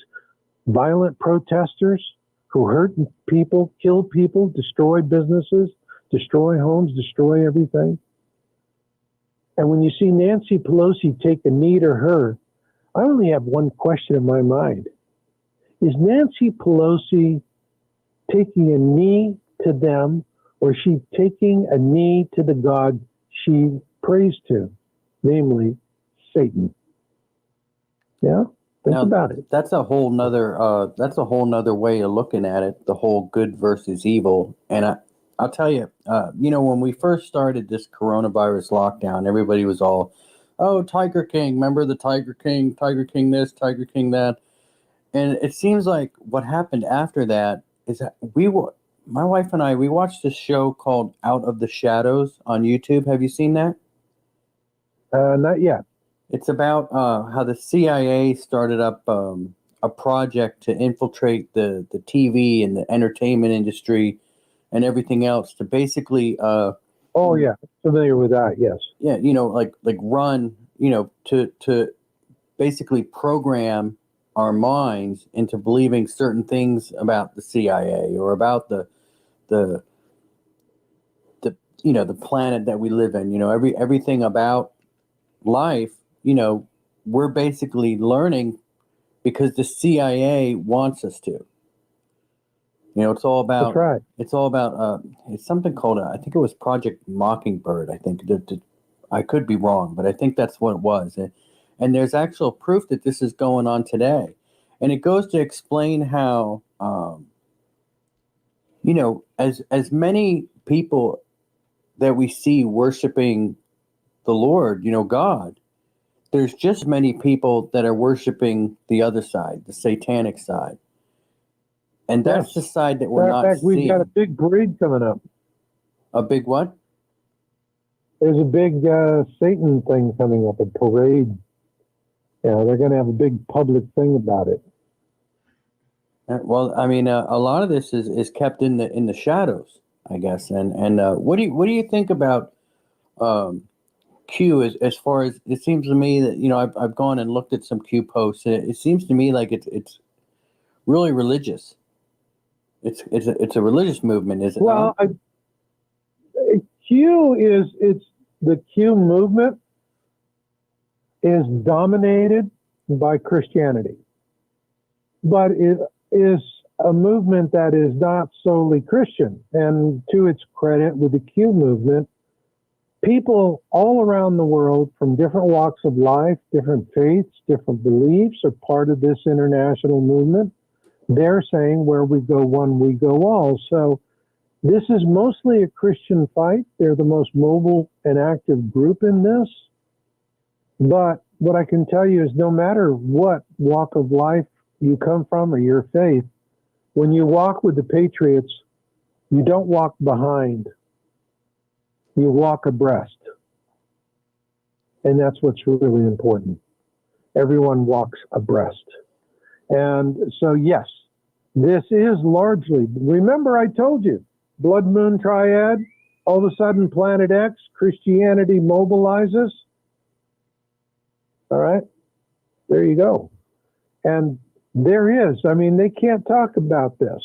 violent protesters who hurt people, kill people, destroy businesses, destroy homes, destroy everything. And when you see Nancy Pelosi take a knee to her, I only have one question in my mind. Is Nancy Pelosi taking a knee to them, or is she taking a knee to the God she prays to, namely Satan? Yeah, think about it. That's a whole nother way of looking at it. The whole good versus evil. And I'll tell you, when we first started this coronavirus lockdown, everybody was all, "Oh, Tiger King! Remember the Tiger King this, Tiger King that." And it seems like what happened after that is that my wife and I, we watched this show called Out of the Shadows on YouTube. Have you seen that? Not yet. It's about how the CIA started up a project to infiltrate the TV and the entertainment industry and everything else to basically oh yeah, familiar with that, yes. Yeah, like run, to basically program our minds into believing certain things about the CIA or about the planet that we live in. Everything about life, we're basically learning because the CIA wants us to. It's all about. That's right. It's all about. It's something called. I think it was Project Mockingbird. I think I could be wrong, but I think that's what it was. And there's actual proof that this is going on today, and it goes to explain how, as many people that we see worshiping the Lord, God, there's just many people that are worshiping the other side, the satanic side. And that's the side that we're not seeing. We've got a big parade coming up. A big what? There's a big Satan thing coming up, a parade. Yeah, they're going to have a big public thing about it. Well, I mean, a lot of this is kept in the shadows, I guess. And what do you think about Q as far as it seems to me that I've gone and looked at some Q posts. It seems to me like it's really religious. It's a religious movement, is it? Well, not? The Q movement is dominated by Christianity, but it is a movement that is not solely Christian. And to its credit, with the Q movement, people all around the world from different walks of life, different faiths, different beliefs are part of this international movement. They're saying where we go one, we go all. So this is mostly a Christian fight. They're the most mobile and active group in this. But what I can tell you is no matter what walk of life you come from or your faith, when you walk with the Patriots, you don't walk behind. You walk abreast. And that's what's really important. Everyone walks abreast. And so, yes, this is largely, remember I told you, blood moon triad, all of a sudden planet X, Christianity mobilizes. All right, there you go. And there is, I mean, they can't talk about this.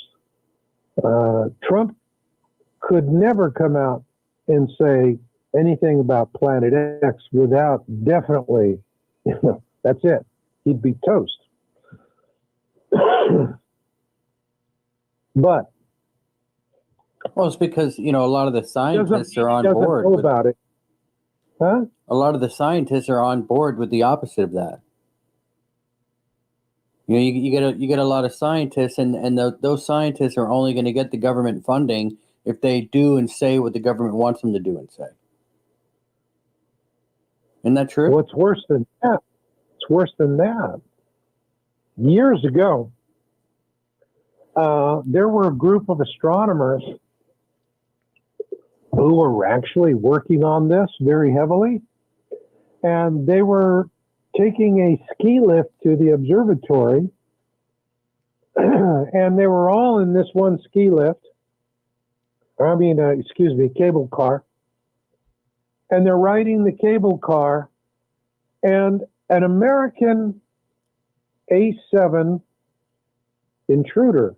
Trump could never come out and say anything about planet X without definitely, that's it. He'd be toast. But well, it's because, you know, a lot of the scientists are on doesn't board know with, about it. Huh? a lot of the scientists are on board with the opposite of that. You know, you get a lot of scientists, and those scientists are only going to get the government funding if they do and say what the government wants them to do and say. Isn't that true? What's worse than that? It's worse than that. Years ago, there were a group of astronomers who were actually working on this very heavily, and they were taking a ski lift to the observatory, and they were all in this one ski lift, cable car, and they're riding the cable car, and an American A7 intruder,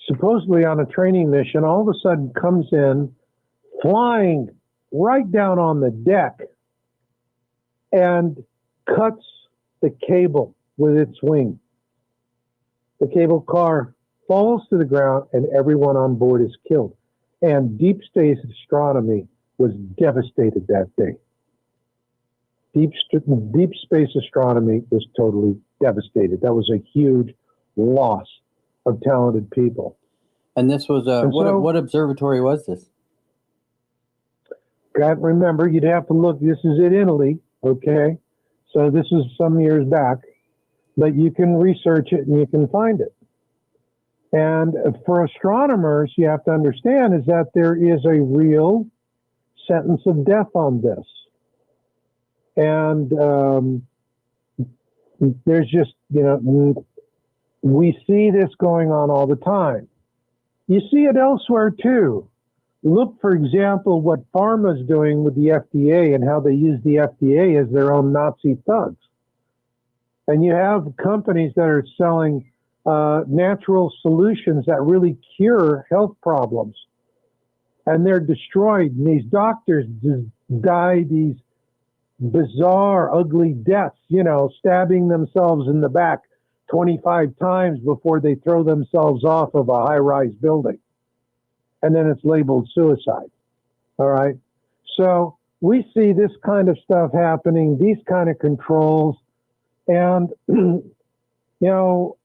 supposedly on a training mission, all of a sudden comes in, flying right down on the deck, and cuts the cable with its wing. The cable car falls to the ground, and everyone on board is killed. And deep space astronomy was devastated that day. Deep space astronomy was totally devastated. That was a huge loss of talented people. And this was what observatory was this? Can't remember. You'd have to look. This is in Italy, okay? So this is some years back, but you can research it and you can find it. And for astronomers, you have to understand is that there is a real sentence of death on this. And there's just, we see this going on all the time. You see it elsewhere too. Look, for example, what pharma's doing with the FDA and how they use the FDA as their own Nazi thugs. And you have companies that are selling natural solutions that really cure health problems. And they're destroyed. And these doctors die these bizarre, ugly deaths, stabbing themselves in the back 25 times before they throw themselves off of a high-rise building. And then it's labeled suicide. All right. So we see this kind of stuff happening, these kind of controls. And,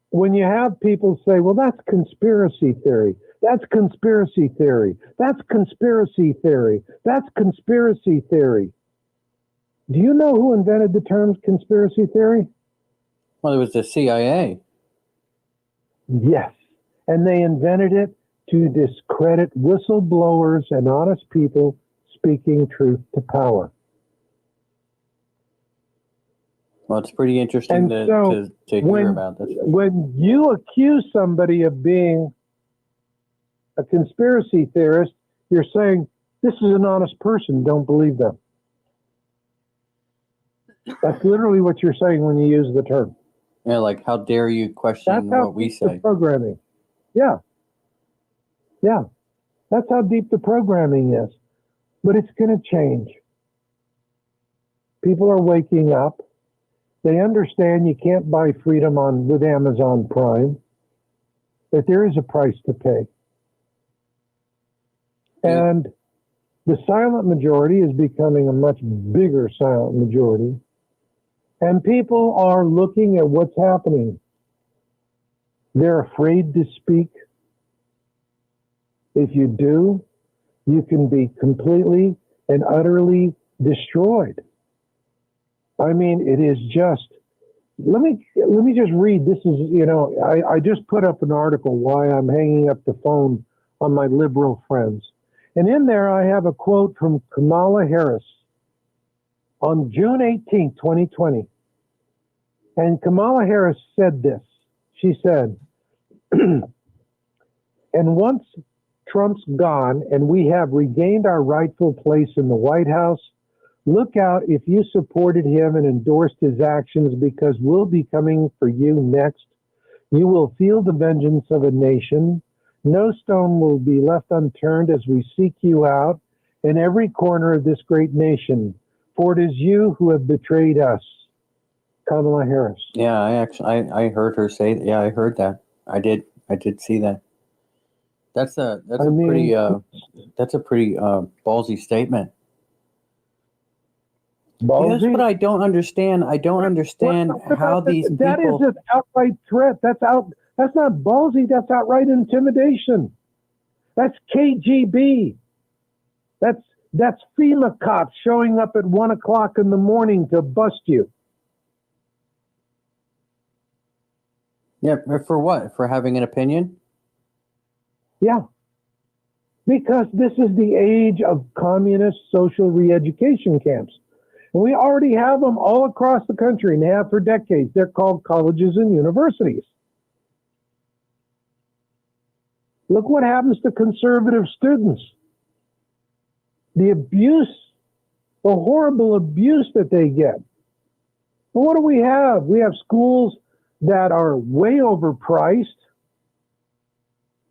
when you have people say, well, that's conspiracy theory, that's conspiracy theory, that's conspiracy theory, that's conspiracy theory. Do you know who invented the term conspiracy theory? Well, it was the CIA. Yes. And they invented it to discredit whistleblowers and honest people speaking truth to power. Well, it's pretty interesting to hear about this. When you accuse somebody of being a conspiracy theorist, you're saying, this is an honest person, don't believe them. That's literally what you're saying when you use the term. Yeah, like, how dare you question what we say? Programming. Yeah. Yeah. That's how deep the programming is. But it's going to change. People are waking up. They understand you can't buy freedom with Amazon Prime, that there is a price to pay. And the silent majority is becoming a much bigger silent majority. And people are looking at what's happening. They're afraid to speak. If you do, you can be completely and utterly destroyed. I mean, it is just, let me just read. This is, I just put up an article why I'm hanging up the phone on my liberal friends. And in there, I have a quote from Kamala Harris. on June 18, 2020. And Kamala Harris said this. She said, and once Trump's gone and we have regained our rightful place in the White House, look out if you supported him and endorsed his actions, because we'll be coming for you next. You will feel the vengeance of a nation. No stone will be left unturned as we seek you out in every corner of this great nation. For it is you who have betrayed us. Kamala Harris. Yeah, I heard her say. Yeah, I heard that. I did see that. That's a pretty ballsy statement. Ballsy? That's what I don't understand. I don't understand how these people. That is an outright threat. That's not ballsy. That's outright intimidation. That's KGB. That's FEMA cops showing up at 1 o'clock in the morning to bust you. Yeah, for what? For having an opinion? Yeah. Because this is the age of communist social re-education camps. And we already have them all across the country and have for decades. They're called colleges and universities. Look what happens to conservative students. The abuse, the horrible abuse that they get. But what do we have? We have schools that are way overpriced,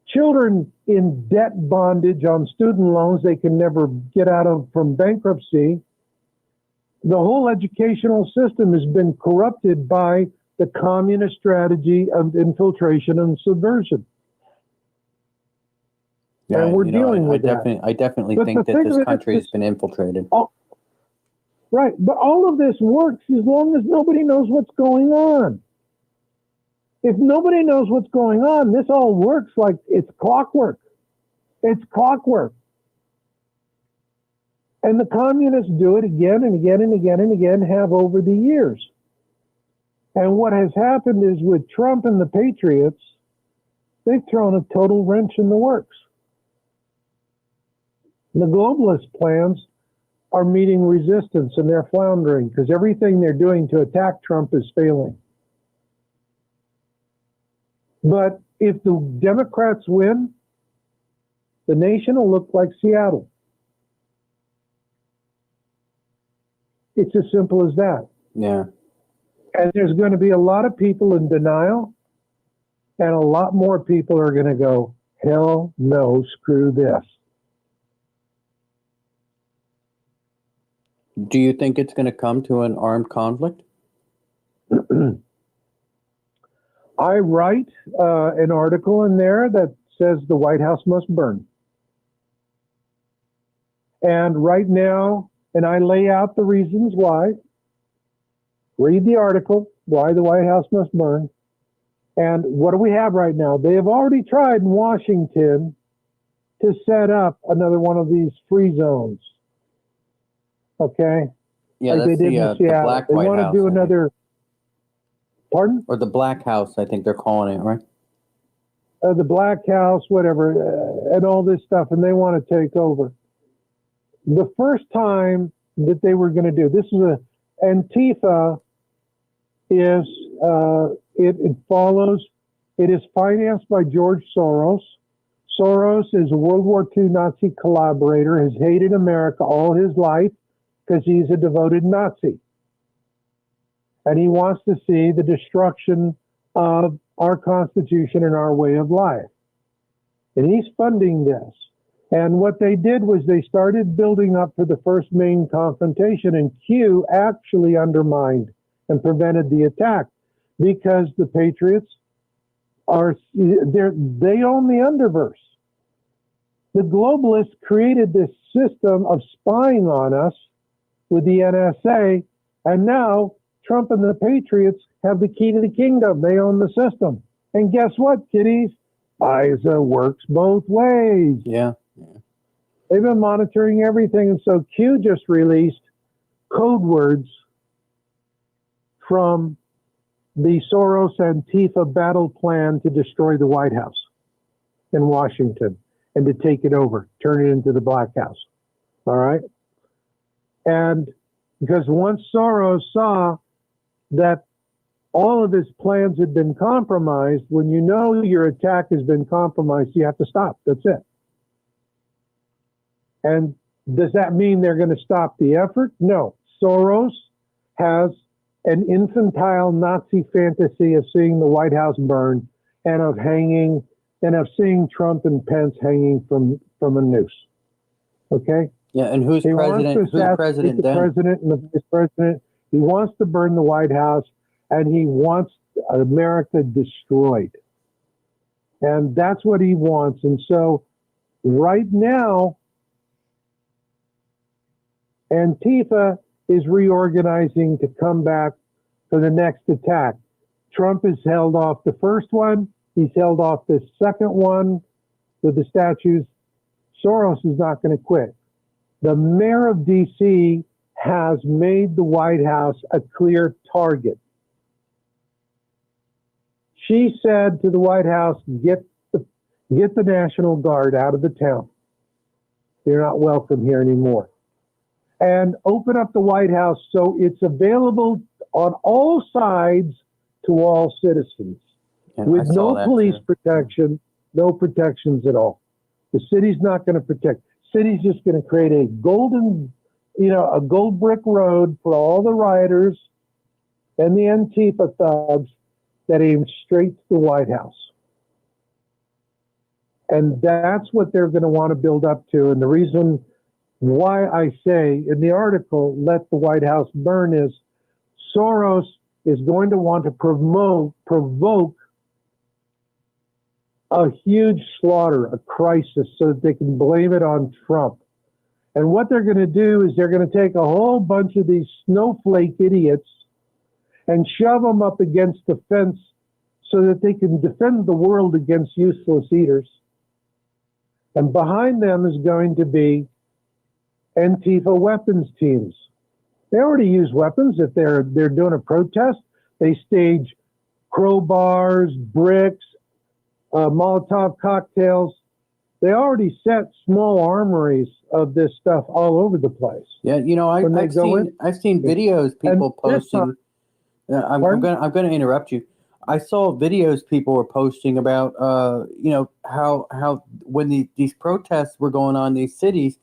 children in debt bondage on student loans they can never get out of from bankruptcy. The whole educational system has been corrupted by the communist strategy of infiltration and subversion. Yeah, and we're dealing with that. I definitely think that this country has been infiltrated. Right, but all of this works as long as nobody knows what's going on. If nobody knows what's going on, this all works like it's clockwork. It's clockwork. And the communists do it again and again and again and again, have over the years. And what has happened is with Trump and the Patriots, they've thrown a total wrench in the works. The globalist plans are meeting resistance and they're floundering because everything they're doing to attack Trump is failing. But if the Democrats win, the nation will look like Seattle. It's as simple as that. Yeah. And there's going to be a lot of people in denial, and a lot more people are going to go, hell no, screw this. Do you think it's going to come to an armed conflict? I write an article in there that says the White House must burn. And right now, and I lay out the reasons why. Read the article, why the White House must burn. And what do we have right now? They have already tried in Washington to set up another one of these free zones. Okay? Yeah, like that's they did in the Seattle. Black They White want House. to do another. Pardon? Or the Black House, I think they're calling it, right? The Black House, whatever, and all this stuff, and they want to take over. The first time that they were going to do this is Antifa is it follows. It is financed by George Soros. Soros is a World War II Nazi collaborator. Has hated America all his life because he's a devoted Nazi. And he wants to see the destruction of our Constitution and our way of life. And he's funding this. And what they did was they started building up for the first main confrontation, and Q actually undermined and prevented the attack because the Patriots they own the underverse. The globalists created this system of spying on us with the NSA, and now Trump and the Patriots have the key to the kingdom. They own the system. And guess what, kiddies? FISA works both ways. Yeah. They've been monitoring everything. And so Q just released code words from the Soros Antifa battle plan to destroy the White House in Washington and to take it over, turn it into the Black House. All right? And Because once Soros saw that all of his plans had been compromised, when you know your attack has been compromised, you have to stop. That's it. And does that mean they're going to stop the effort? No. Soros has an infantile Nazi fantasy of seeing the White House burn and of seeing Trump and Pence hanging from a noose. Okay? Yeah, and who's He president? wants to Who's president the then? president and the vice president. He wants to burn the White House, and he wants America destroyed. And that's what he wants. And so right now, Antifa is reorganizing to come back for the next attack. Trump has held off the first one. He's held off the second one with the statues. Soros is not going to quit. The mayor of D.C. has made the White House a clear target. She said to the White House, get the National Guard out of the town. They're not welcome here anymore. And open up the White House so it's available on all sides to all citizens, with no police protection, no protections at all. The city's not going to protect. City's just going to create a gold brick road for all the rioters and the Antifa thugs that aim straight to the White House. And that's what they're going to want to build up to. And the reason why I say in the article, let the White House burn, is Soros is going to want to provoke a huge slaughter, a crisis, so that they can blame it on Trump. And what they're going to do is they're going to take a whole bunch of these snowflake idiots and shove them up against the fence so that they can defend the world against useless eaters. And behind them is going to be Antifa weapons teams. They already use weapons. If they're doing a protest, they stage crowbars, bricks, Molotov cocktails. They already set small armories of this stuff all over the place. Yeah, I've seen videos people posting. I'm going to interrupt you. I saw videos people were posting about how when these protests were going on in these cities,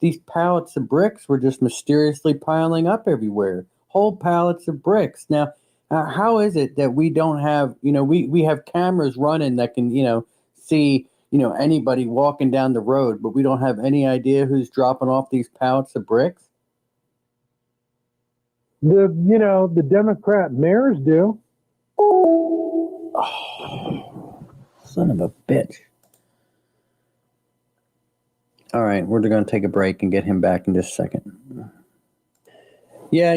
these pallets of bricks were just mysteriously piling up everywhere. Whole pallets of bricks. Now, how is it that we don't have, we have cameras running that can, see, anybody walking down the road, but we don't have any idea who's dropping off these pallets of bricks? The Democrat mayors do. Oh, son of a bitch. All right, we're going to take a break and get him back in just a second. Yeah,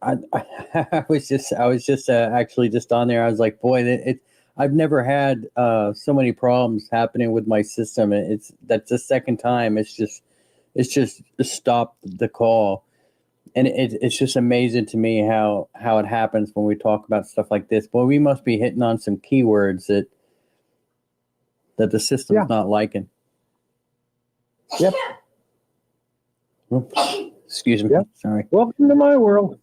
I was just actually just on there. I was like, boy, I've never had so many problems happening with my system. That's the second time. It's just stopped the call, and it's just amazing to me how it happens when we talk about stuff like this. Boy, we must be hitting on some keywords that the system's not liking. Yep. Oops. Excuse me. Yep. Sorry. Welcome to my world.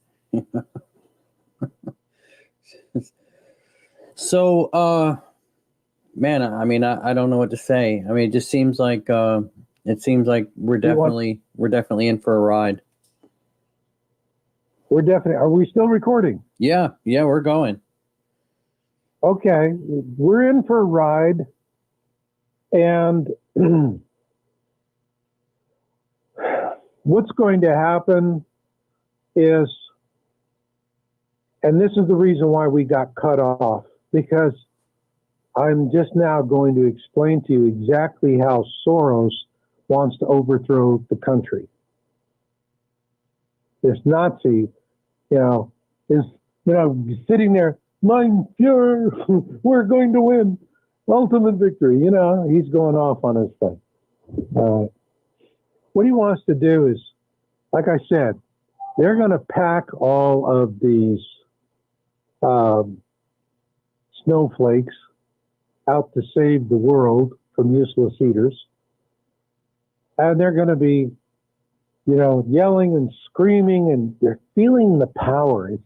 So, man, I mean, I don't know what to say. I mean, it just seems like we're definitely in for a ride. Are we still recording? Yeah, we're going. Okay, we're in for a ride, and what's going to happen is, and this is the reason why we got cut off, because I'm just now going to explain to you exactly how Soros wants to overthrow the country. This Nazi, is sitting there, mein Führer, we're going to win, ultimate victory. He's going off on his thing. What he wants to do is, like I said, they're going to pack all of these snowflakes out to save the world from useless eaters. And they're going to be, yelling and screaming, and they're feeling the power. It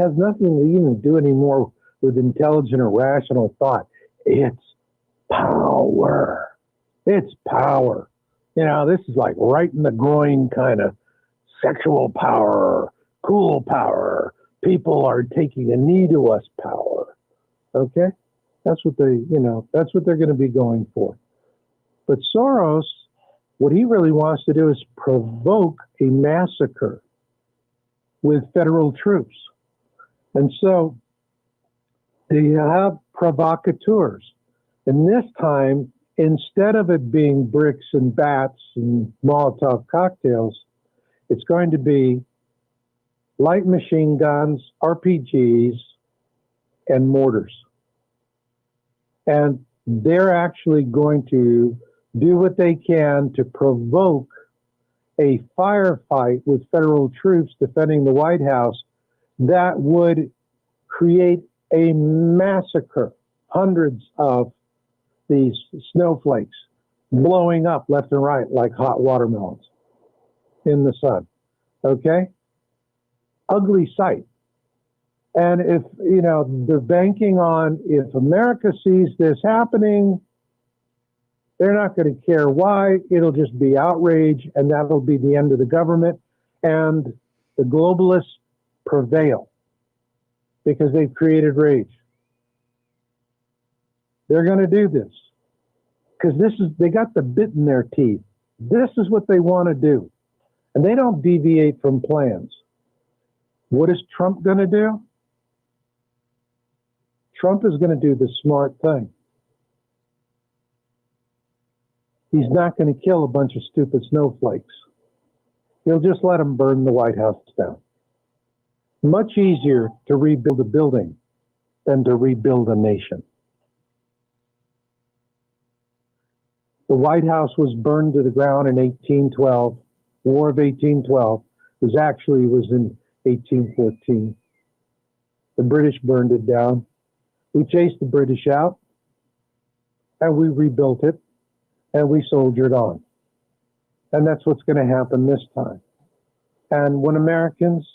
has nothing to even do anymore with intelligent or rational thought. It's power. It's power. This is like right in the groin kind of sexual power, cool power. People are taking a knee to us power. Okay? That's what that's what they're going to be going for. But Soros, what he really wants to do is provoke a massacre with federal troops. And so they have provocateurs. And this time, instead of it being bricks and bats and Molotov cocktails, it's going to be light machine guns, RPGs, and mortars. And they're actually going to do what they can to provoke a firefight with federal troops defending the White House that would create a massacre. Hundreds of these snowflakes blowing up left and right like hot watermelons in the sun. Okay? Ugly sight. And if, they're banking on, if America sees this happening, they're not going to care why. It'll just be outrage, and that'll be the end of the government. And the globalists prevail because they've created rage. They're going to do this because they got the bit in their teeth. This is what they want to do. And they don't deviate from plans. What is Trump going to do? Trump is going to do the smart thing. He's not going to kill a bunch of stupid snowflakes. He'll just let them burn the White House down. Much easier to rebuild a building than to rebuild a nation. The White House was burned to the ground in 1812. War of 1812 was in 1814. The British burned it down. We chased the British out, and we rebuilt it, and we soldiered on. And that's what's going to happen this time. And when Americans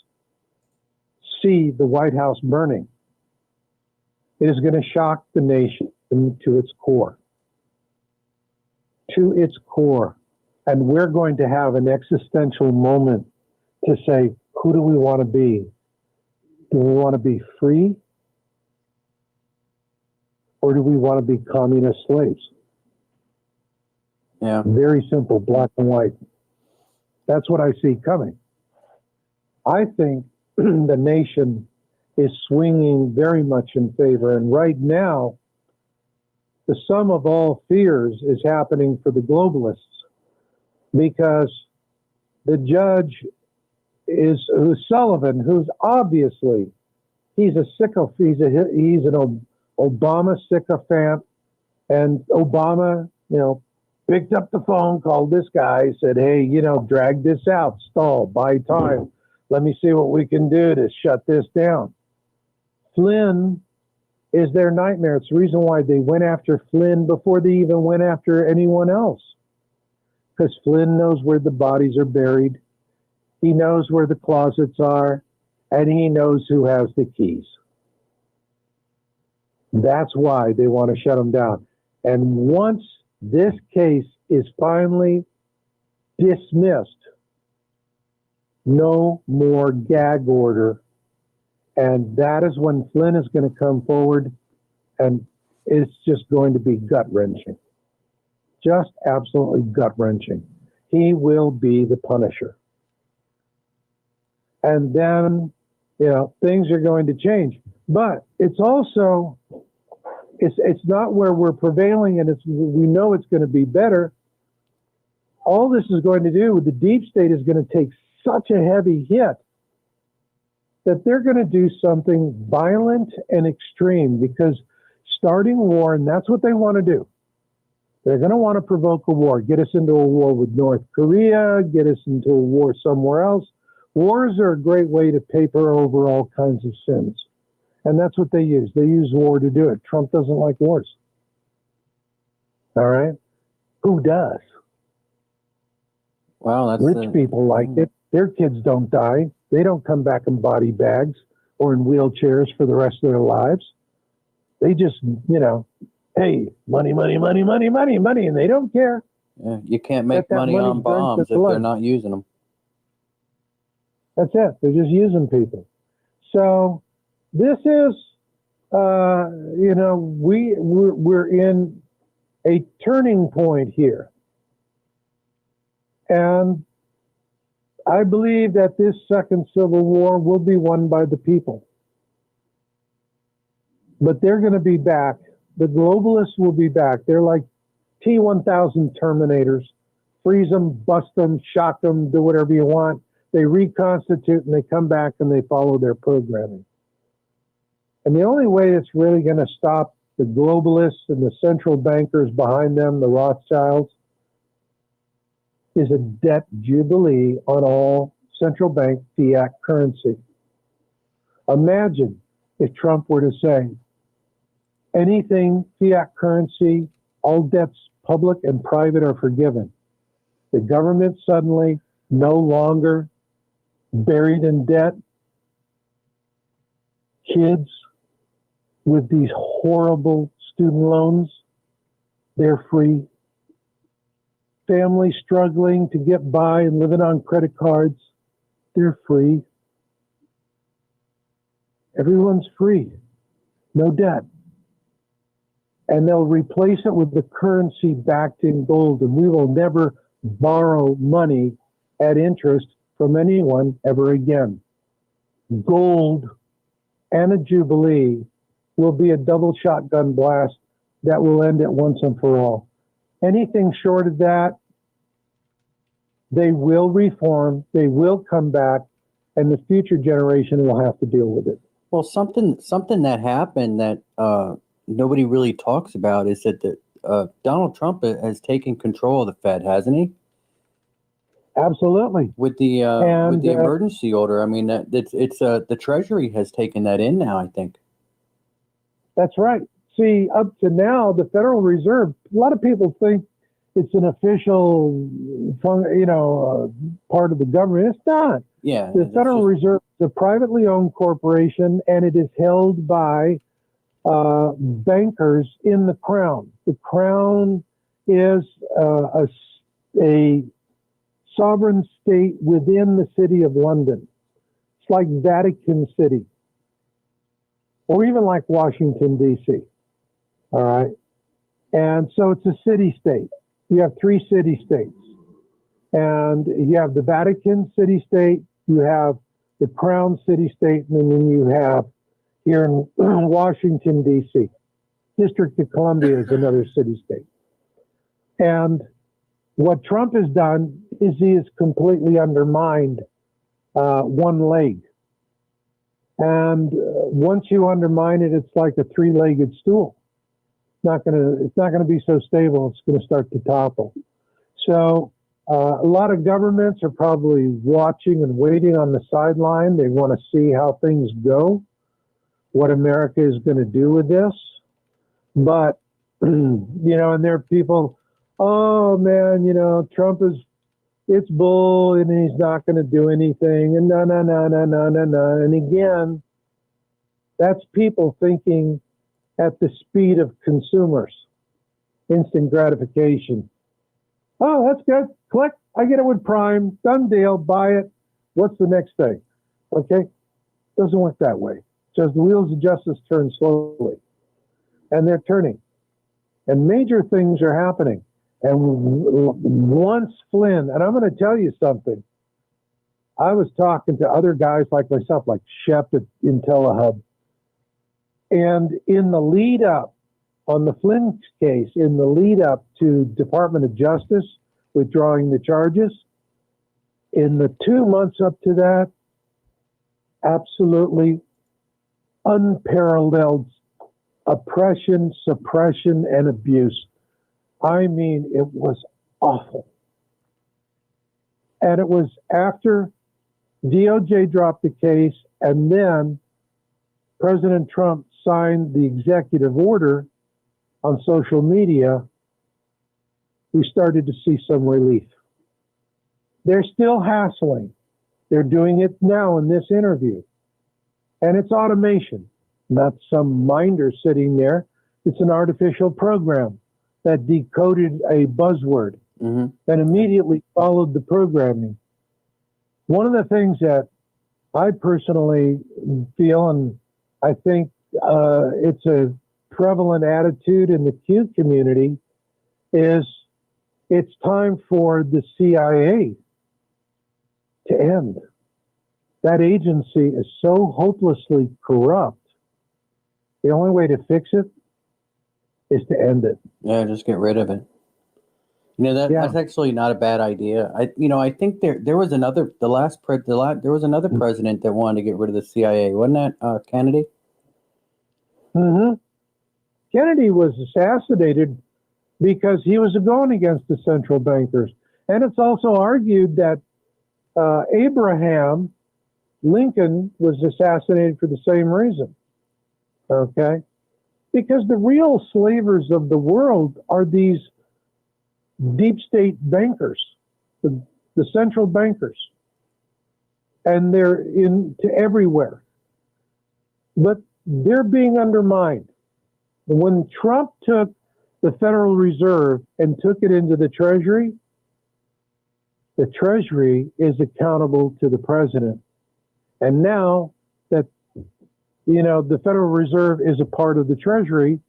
see the White House burning, it is going to shock the nation to its core. To its core. And we're going to have an existential moment to say, who do we want to be? Do we want to be free? Or do we want to be communist slaves? Yeah. Very simple, black and white. That's what I see coming. I think the nation is swinging very much in favor. And right now, the sum of all fears is happening for the globalists because the judge who's Sullivan, who's obviously, he's an Obama sycophant, and Obama, picked up the phone, called this guy, said, hey, drag this out, stall, buy time. Let me see what we can do to shut this down. Flynn is their nightmare. It's the reason why they went after Flynn before they even went after anyone else. Because Flynn knows where the bodies are buried. He knows where the closets are, and he knows who has the keys. That's why they want to shut him down. And once this case is finally dismissed, no more gag order. And that is when Flynn is going to come forward, and it's just going to be gut-wrenching. Just absolutely gut-wrenching. He will be the Punisher. And then, things are going to change. But it's also, it's not where we're prevailing, and we know it's going to be better. All this is going to do with the deep state is going to take such a heavy hit that they're going to do something violent and extreme, because starting war, and that's what they want to do. They're going to want to provoke a war, get us into a war with North Korea, get us into a war somewhere else. Wars are a great way to paper over all kinds of sins. And that's what they use. They use war to do it. Trump doesn't like wars. All right? Who does? Wow, that's Rich people like it. Their kids don't die. They don't come back in body bags or in wheelchairs for the rest of their lives. They just, hey, money, money, money, money, money, money, and they don't care. Yeah, you can't make money on bombs if they're not using them. That's it. They're just using people. So this is, we're in a turning point here. And I believe that this second civil war will be won by the people. But they're going to be back. The globalists will be back. They're like T-1000 Terminators. Freeze them, bust them, shock them, do whatever you want. They reconstitute and they come back and they follow their programming. And the only way that's really going to stop the globalists and the central bankers behind them, the Rothschilds, is a debt jubilee on all central bank fiat currency. Imagine if Trump were to say, anything fiat currency, all debts, public and private, are forgiven. The government suddenly no longer buried in debt. Kids with these horrible student loans, they're free. Families struggling to get by and living on credit cards, they're free. Everyone's free. No debt. And they'll replace it with the currency backed in gold, and we will never borrow money at interest from anyone ever again. Gold and a jubilee will be a double shotgun blast that will end it once and for all. Anything short of that, they will reform, they will come back, and the future generation will have to deal with it. Well, something that happened that nobody really talks about is that Donald Trump has taken control of the Fed, hasn't he? Absolutely. With the emergency order, I mean, the Treasury has taken that in now, I think. That's right. See, up to now, the Federal Reserve, a lot of people think it's an official, part of the government. It's not. Yeah. The Federal Reserve is a privately owned corporation, and it is held by bankers in the Crown. The Crown is a sovereign state within the city of London. It's like Vatican City, or even like Washington, D.C. All right. And so it's a city state. You have 3 city states. And you have the Vatican city state, you have the Crown city state, and then you have here in Washington, D.C. District of Columbia is another city state. And what Trump has done is he has completely undermined one leg. And once you undermine it, it's like a 3-legged stool. It's not gonna be so stable. It's gonna start to topple. So a lot of governments are probably watching and waiting on the sideline. They want to see how things go, what America is going to do with this. But and there are people, oh man, Trump it's bull and he's not going to do anything, and no. And again, that's people thinking at the speed of consumers. Instant gratification. Oh, that's good. Click. I get it with Prime. Done deal. Buy it. What's the next thing? Okay. Doesn't work that way. Just the wheels of justice turn slowly. And they're turning. And major things are happening. And once Flynn, and I'm going to tell you something. I was talking to other guys like myself, like Shep at IntelliHub. And in the lead up, on the Flynn case, in the lead up to Department of Justice withdrawing the charges, in the 2 months up to that, absolutely unparalleled oppression, suppression, and abuse. I mean, it was awful. And it was after DOJ dropped the case, and then President Trump signed the executive order on social media, we started to see some relief. They're still hassling. They're doing it now in this interview. And it's automation, not some minder sitting there. It's an artificial program that decoded a buzzword and immediately followed the programming. One of the things that I personally feel, and I think it's a prevalent attitude in the Q community, is it's time for the CIA to end. That agency is so hopelessly corrupt. The only way to fix it is to end it. Yeah, just get rid of it. That's actually not a bad idea. I think there was another there was another president that wanted to get rid of the CIA, wasn't that Kennedy? Mm-hmm. Kennedy was assassinated because he was going against the central bankers, and it's also argued that Abraham Lincoln was assassinated for the same reason. Okay, because the real slavers of the world are these deep state bankers, the central bankers, and they're into everywhere. But they're being undermined. When Trump took the Federal Reserve and took it into the Treasury is accountable to the president. And now that, the Federal Reserve is a part of the Treasury,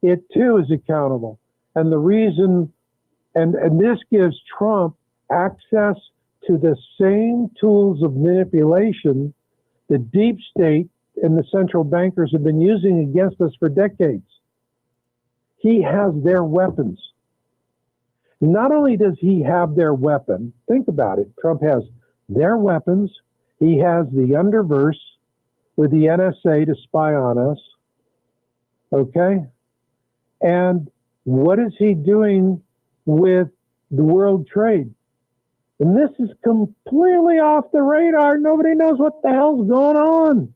it too is accountable. And the reason, and this gives Trump access to the same tools of manipulation the deep state and the central bankers have been using against us for decades. He has their weapons. Not only does he have their weapon, think about it, Trump has their weapons, he has the underverse with the NSA to spy on us, okay? And what is he doing with the world trade? And this is completely off the radar. Nobody knows what the hell's going on.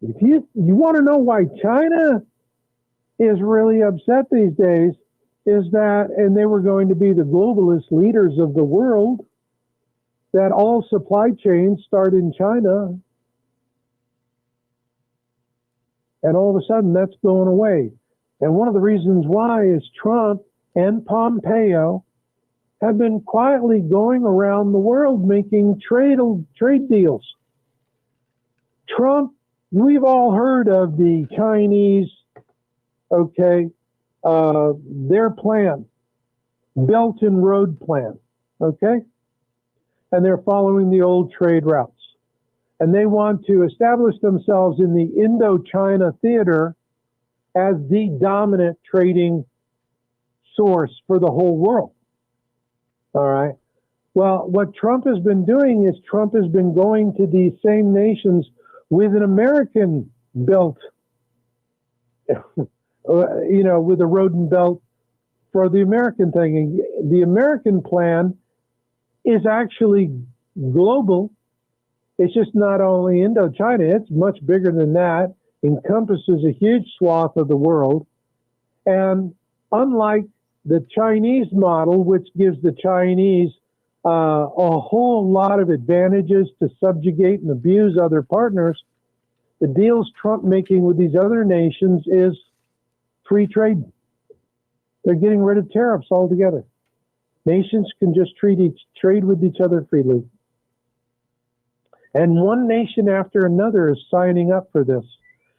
If you want to know why China is really upset these days, is that, and they were going to be the globalist leaders of the world, that all supply chains start in China. And all of a sudden that's going away. And one of the reasons why is Trump and Pompeo have been quietly going around the world making trade deals. Trump, we've all heard of the Chinese, their plan, Belt and Road Plan, okay? And they're following the old trade routes. And they want to establish themselves in the Indochina theater as the dominant trading source for the whole world. All right. Well, what Trump has been doing is Trump has been going to these same nations with an American belt, with a road and belt for the American thing. And the American plan is actually global. It's just not only Indochina, it's much bigger than that, encompasses a huge swath of the world. And unlike the Chinese model, which gives the Chinese a whole lot of advantages to subjugate and abuse other partners, the deals Trump making with these other nations is free trade. They're getting rid of tariffs altogether. Nations can just trade with each other freely. And one nation after another is signing up for this.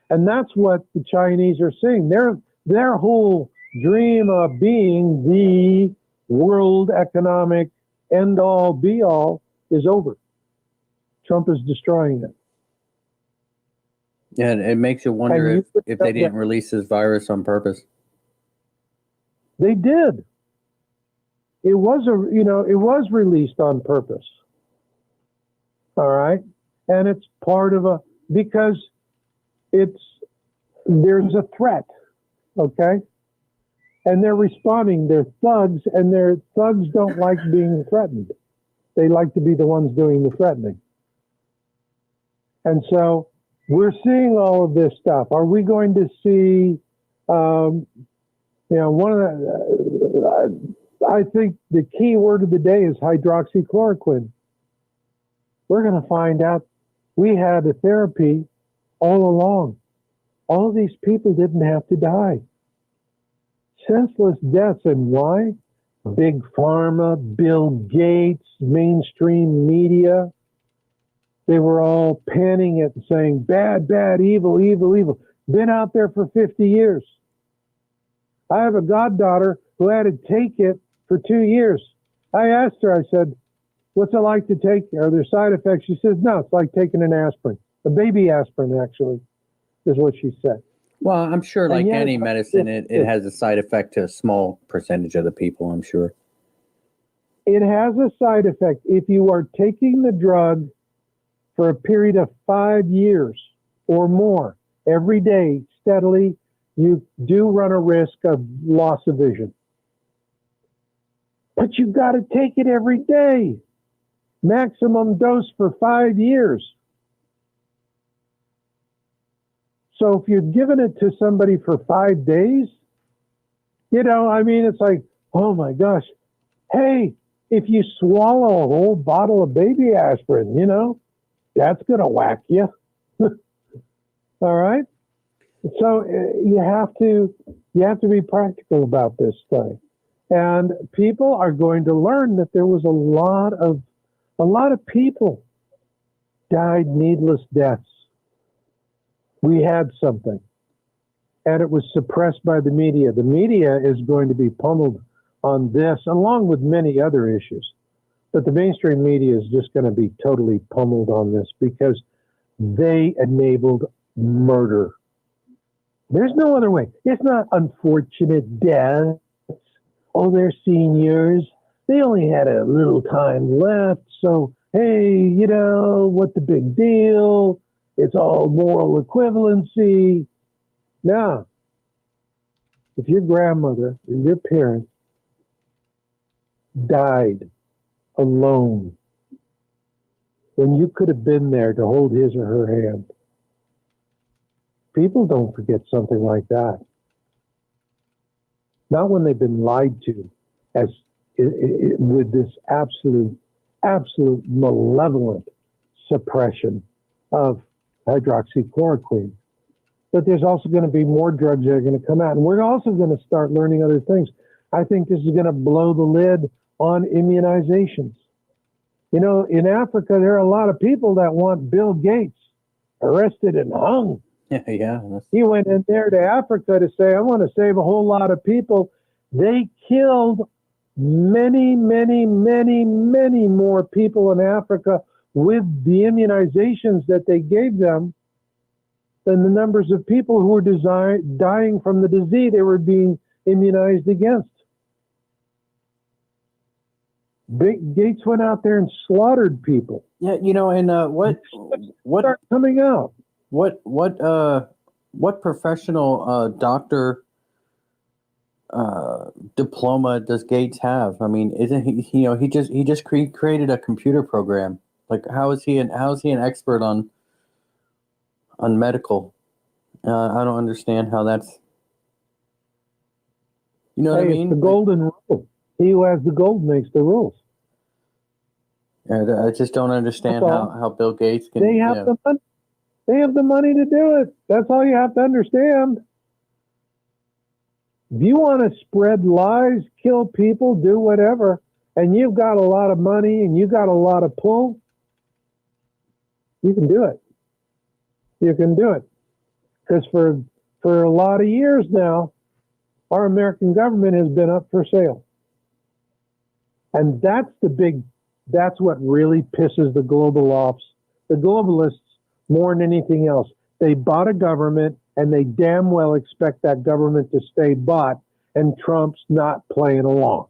And that's what the Chinese are seeing. Their whole dream of being the world economic end-all, be-all is over. Trump is destroying it. Yeah, it makes you wonder if they didn't release this virus on purpose. They did. It was released on purpose. All right. And it's part of because there's a threat. Okay. And they're responding. They're thugs, and their thugs don't like being threatened. They like to be the ones doing the threatening. And so we're seeing all of this stuff. Are we going to see, one of the, I think the key word of the day is hydroxychloroquine. We're going to find out we had a therapy all along. All these people didn't have to die. Senseless deaths. And why? Big pharma, Bill Gates, mainstream media. They were all panning it and saying, bad, bad, evil, evil, evil. Been out there for 50 years. I have a goddaughter who had to take it for 2 years. I asked her, I said, what's it like to take? Are there side effects? She says, no, it's like taking an aspirin. A baby aspirin, actually, is what she said. Well, I'm sure, like yet, any medicine, it has a side effect to a small percentage of the people, I'm sure. It has a side effect. If you are taking the drug for a period of 5 years or more, every day, steadily, you do run a risk of loss of vision. But you've got to take it every day. Maximum dose for 5 years. So if you're giving it to somebody for 5 days, it's like, oh my gosh. Hey, if you swallow a whole bottle of baby aspirin, that's going to whack you. All right. So you have to be practical about this thing. And people are going to learn that there was a lot of people died needless deaths. We had something, and it was suppressed by the media. The media is going to be pummeled on this, along with many other issues. But the mainstream media is just going to be totally pummeled on this because they enabled murder. There's no other way. It's not unfortunate deaths. Oh, they're seniors. They only had a little time left. So, hey, what the big deal? It's all moral equivalency. Now, if your grandmother or your parent died alone when you could have been there to hold his or her hand, people don't forget something like that. Not when they've been lied to with this absolute malevolent suppression of hydroxychloroquine. But there's also going to be more drugs that are going to come out. And we're also going to start learning other things. I think this is going to blow the lid on immunizations. In Africa, there are a lot of people that want Bill Gates arrested and hung. Yeah. He went in there to Africa to say, I want to save a whole lot of people. They killed many, many, many, many more people in Africa with the immunizations that they gave them than the numbers of people who were dying from the disease they were being immunized against. Gates went out there and slaughtered people. Yeah, and what start coming out? What professional doctor diploma does Gates have? I mean, isn't he just created a computer program? Like, how is he an expert on medical? I don't understand how that's. You know what I mean? It's the golden rule. He who has the gold makes the rules. I just don't understand how Bill Gates can. They have the money. They have the money to do it. That's all you have to understand. If you want to spread lies, kill people, do whatever, and you've got a lot of money and you got a lot of pull, you can do it. You can do it. Because for a lot of years now, our American government has been up for sale. And that's what really pisses the globalists more than anything else. They bought a government and they damn well expect that government to stay bought, and Trump's not playing along.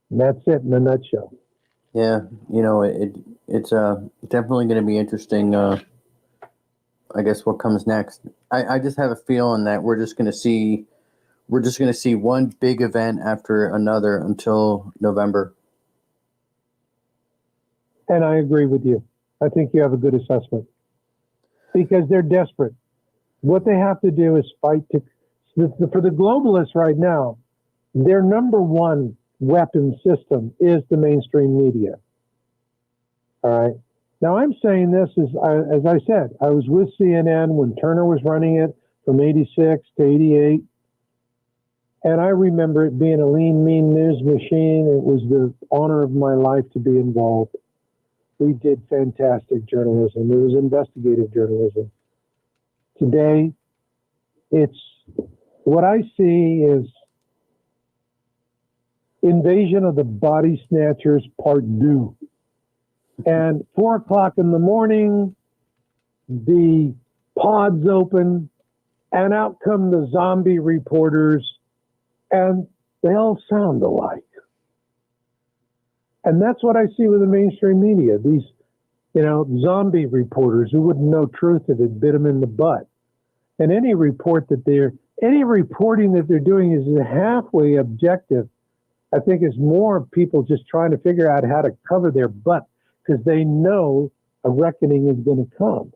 And that's it in a nutshell. Yeah, it's definitely going to be interesting. I guess what comes next. I just have a feeling that we're just going to see one big event after another until November. And I agree with you. I think you have a good assessment. Because they're desperate. What they have to do is fight for the globalists right now. their number one weapon system is the mainstream media. All right. Now I'm saying this as I said, I was with CNN when Turner was running it from 86 to 88. And I remember it being a lean, mean news machine. It was the honor of my life to be involved. We did fantastic journalism. It was investigative journalism. Today, it's what I see is Invasion of the Body Snatchers Part 2. And 4 o'clock in the morning, the pods open, and out come the zombie reporters, and they all sound alike. And that's what I see with the mainstream media. These, zombie reporters who wouldn't know truth if it bit them in the butt. And any reporting that they're doing is halfway objective. I think is more people just trying to figure out how to cover their butt because they know a reckoning is going to come.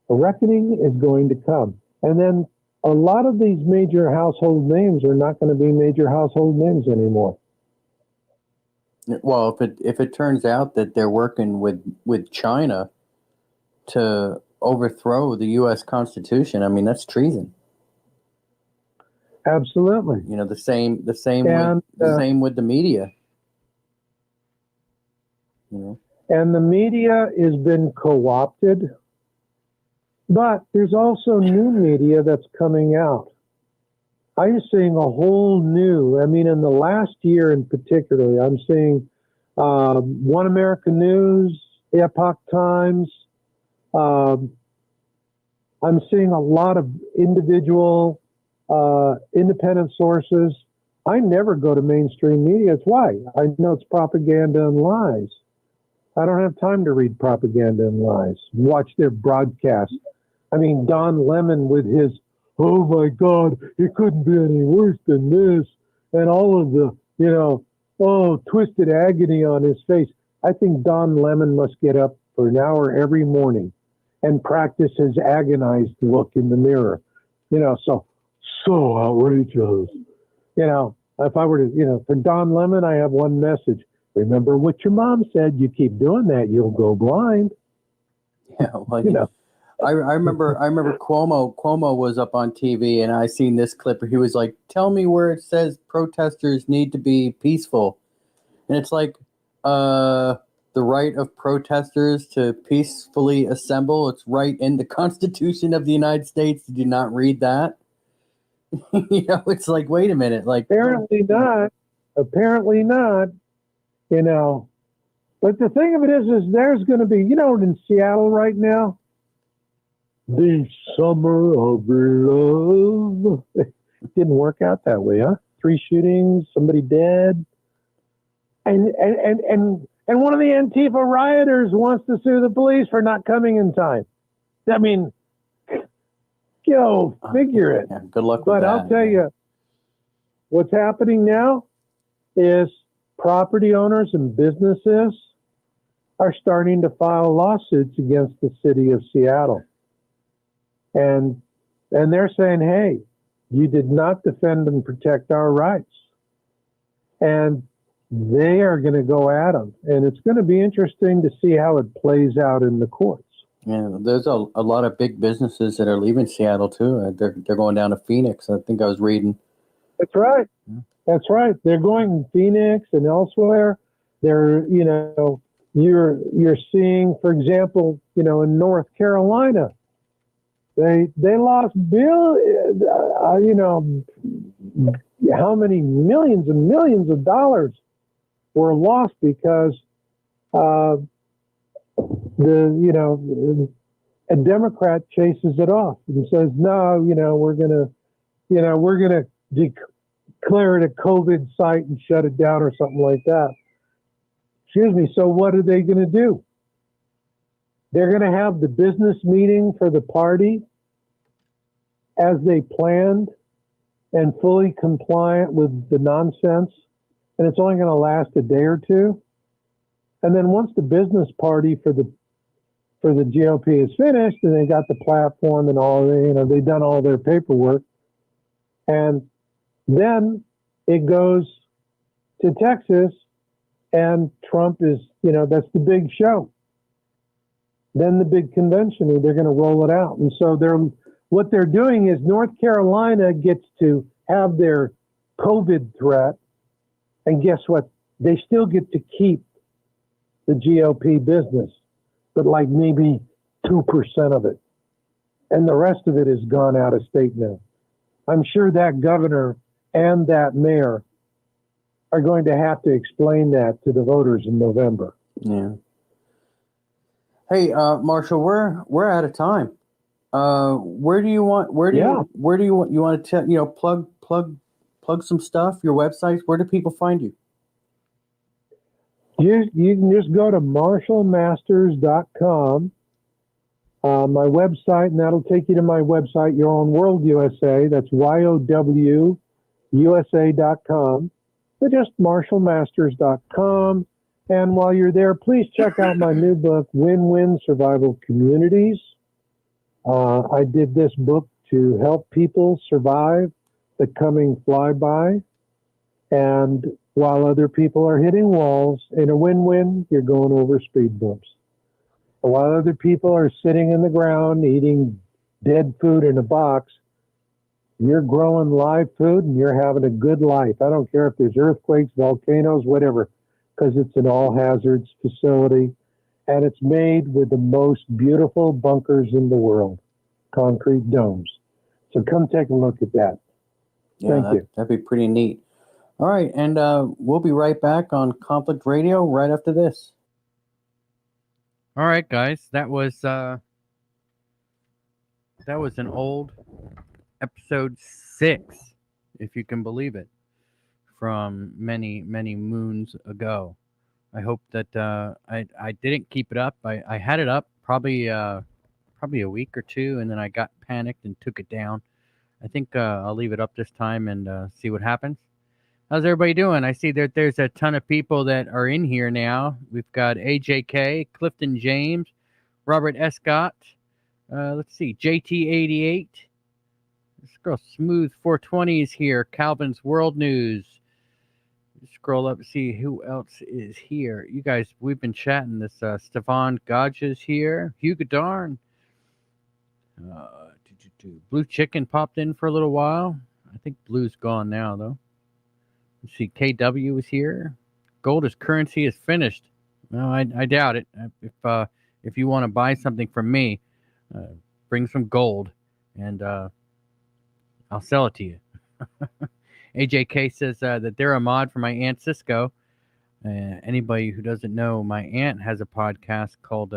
A reckoning is going to come. And then a lot of these major household names are not going to be major household names anymore. Well, if it turns out that they're working with China to overthrow the U.S. Constitution, I mean, that's treason. Absolutely. The same with the media. And the media has been co-opted, but there's also new media that's coming out. I'm seeing a whole new, in the last year in particular, I'm seeing One American News, Epoch Times. I'm seeing a lot of individual, independent sources. I never go to mainstream media. It's why? I know it's propaganda and lies. I don't have time to read propaganda and lies, watch their broadcast. Don Lemon with his, oh my God, it couldn't be any worse than this, and all of the, twisted agony on his face. I think Don Lemon must get up for an hour every morning and practice his agonized look in the mirror. So outrageous. If I were to, for Don Lemon, I have one message. Remember what your mom said, you keep doing that, you'll go blind. Yeah, well, I remember Cuomo was up on TV, and I seen this clip where he was like, tell me where it says protesters need to be peaceful. And it's like the right of protesters to peacefully assemble. It's right in the Constitution of the United States. Did you not read that? It's like, wait a minute. Like, apparently not. But the thing of it is there's going to be, in Seattle right now, the summer of love. It didn't work out that way, huh? 3 shootings, somebody dead. And one of the Antifa rioters wants to sue the police for not coming in time. Figure it. Yeah, good luck with but that. I'll tell you, what's happening now is property owners and businesses are starting to file lawsuits against the city of Seattle. And they're saying, hey, you did not defend and protect our rights. And they are going to go at them. And it's going to be interesting to see how it plays out in the courts. Yeah, there's a lot of big businesses that are leaving Seattle, too. They're going down to Phoenix. I think I was reading. That's right. Yeah. That's right. They're going to Phoenix and elsewhere. They're, you're seeing, for example, in North Carolina, they lost how many millions and millions of dollars were lost because a Democrat chases it off and says, no, we're gonna declare it a COVID site and shut it down or something like that. Excuse me. So what are they going to do? They're going to have the business meeting for the party as they planned and fully compliant with the nonsense. And it's only going to last a day or two. And then once the business party for the GOP is finished and they got the platform and all, they've done all their paperwork, And then it goes to Texas, and Trump is, that's the big show. Then the big convention, and they're going to roll it out. And so what they're doing is North Carolina gets to have their COVID threat, and guess what? They still get to keep the GOP business, but like maybe 2% of it. And the rest of it has gone out of state now. I'm sure that governor and that mayor are going to have to explain that to the voters in November. Yeah. Hey, Marshall, we're out of time. Where do you want to plug some stuff, your websites? Where do people find you? You can just go to marshallmasters.com, my website, and that'll take you to my website, Your Own World USA. That's YOWUSA.com. But just marshallmasters.com. And while you're there, please check out my new book, Win-Win Survival Communities. I did this book to help people survive the coming flyby. And while other people are hitting walls, in a win-win, you're going over speed bumps. And while other people are sitting in the ground eating dead food in a box, you're growing live food and you're having a good life. I don't care if there's earthquakes, volcanoes, whatever, because it's an all hazards facility. And it's made with the most beautiful bunkers in the world, concrete domes. So come take a look at that. Yeah, Thank you. That'd be pretty neat. All right, and we'll be right back on Conflict Radio right after this. All right, guys, that was an old episode 6, if you can believe it, from many moons ago. I hope that I didn't keep it up. I had it up probably a week or two, and then I got panicked and took it down. I think I'll leave it up this time and see what happens. How's everybody doing? I see that there's a ton of people that are in here now. We've got AJK, Clifton James, Robert Escott. Let's see, JT88. This girl Smooth 420 is here. Calvin's World News. Scroll up and see who else is here. You guys, we've been chatting. This Stefan Gaj is here. Hugo Darn. Blue Chicken popped in for a little while. I think Blue's gone now, though. Let's see, KW is here. Gold as currency is finished. No, I doubt it. If you want to buy something from me, bring some gold, and I'll sell it to you. AJK says that they're a mod for my Aunt Cisco. Anybody who doesn't know, my aunt has a podcast called,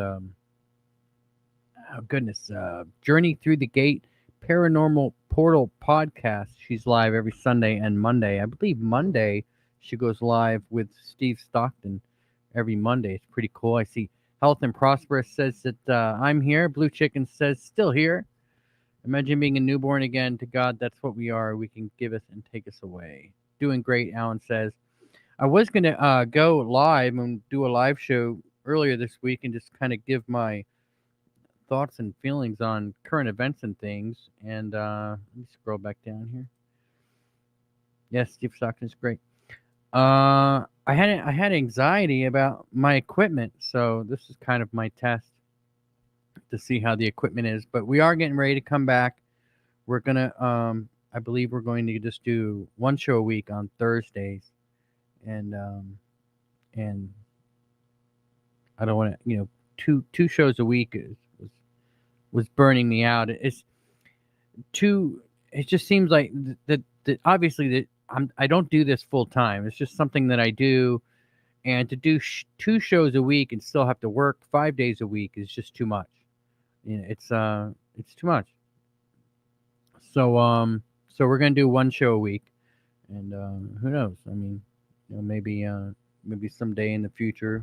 Journey Through the Gate Paranormal Portal Podcast. She's live every Sunday and Monday. I believe Monday she goes live with Steve Stockton every Monday. It's pretty cool. I see Health and Prosperous says that I'm here. Blue Chicken says still here. Imagine being a newborn again. To God, that's what we are. We can give us and take us away. Doing great, Alan says. I was going to go live and do a live show earlier this week and just kind of give my thoughts and feelings on current events and things. And let me scroll back down here. Yes, Steve Stockton is great. I had anxiety about my equipment, so this is kind of my test to see how the equipment is. But we are getting ready to come back. We're gonna, I believe we're going to just do one show a week on Thursdays, and I don't want to, two shows a week was burning me out. It just seems like that obviously that I don't do this full time. It's just something that I do, and to do 2 shows a week and still have to work 5 days a week is just too much. It's too much. So we're gonna do 1 show a week, and who knows? I mean, maybe someday in the future,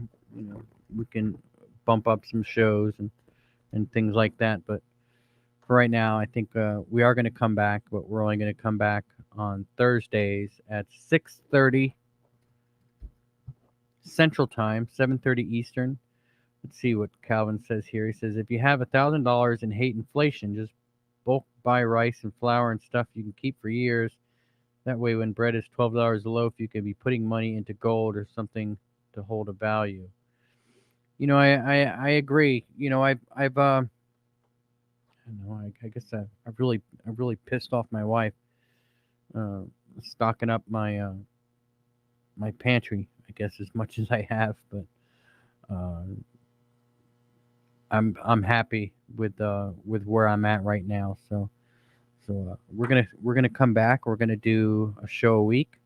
we can bump up some shows and things like that. But for right now, I think we are going to come back, but we're only going to come back on Thursdays at 6:30 Central Time, 7:30 Eastern. Let's see what Calvin says here. He says, if you have $1,000 and hate inflation, just bulk buy rice and flour and stuff you can keep for years. That way, when bread is $12 a loaf, you can be putting money into gold or something to hold a value. I agree. I guess I've really pissed off my wife, stocking up my my pantry, I guess, as much as I have, but I'm happy with where I'm at right now. So we're gonna come back. We're gonna do a show a week,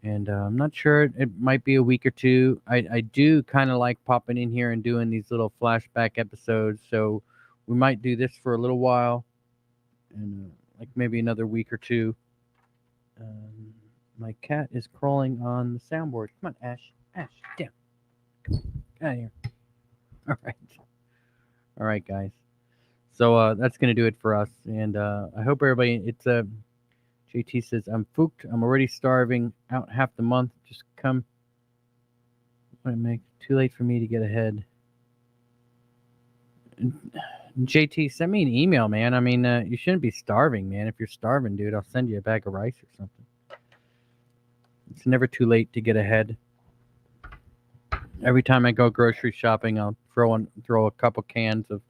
and I'm not sure, it might be a week or two. I do kind of like popping in here and doing these little flashback episodes. So we might do this for a little while, and like maybe another week or two. My cat is crawling on the soundboard. Come on, Ash. Ash, down. Come on, get out of here. All right, guys. So that's gonna do it for us, and I hope everybody. It's JT says, I'm fooked. I'm already starving. Out half the month. Just come. Too late for me to get ahead. JT, send me an email, man. I mean, you shouldn't be starving, man. If you're starving, dude, I'll send you a bag of rice or something. It's never too late to get ahead. Every time I go grocery shopping, I'll throw a couple cans of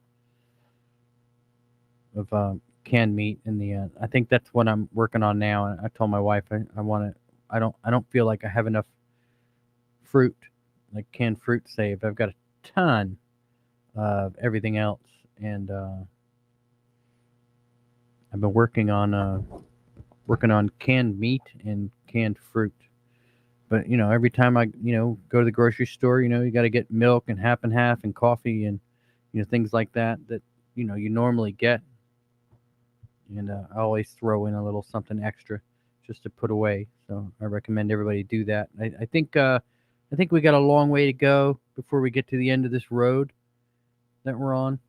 canned meat in the. I think that's what I'm working on now. And I told my wife I want to. I don't feel like I have enough fruit, like canned fruit saved. I've got a ton of everything else, and I've been working on canned meat and canned fruit. But every time I go to the grocery store, you got to get milk and half and coffee and things like that you normally get. And I always throw in a little something extra just to put away. So I recommend everybody do that. I think we got a long way to go before we get to the end of this road that we're on.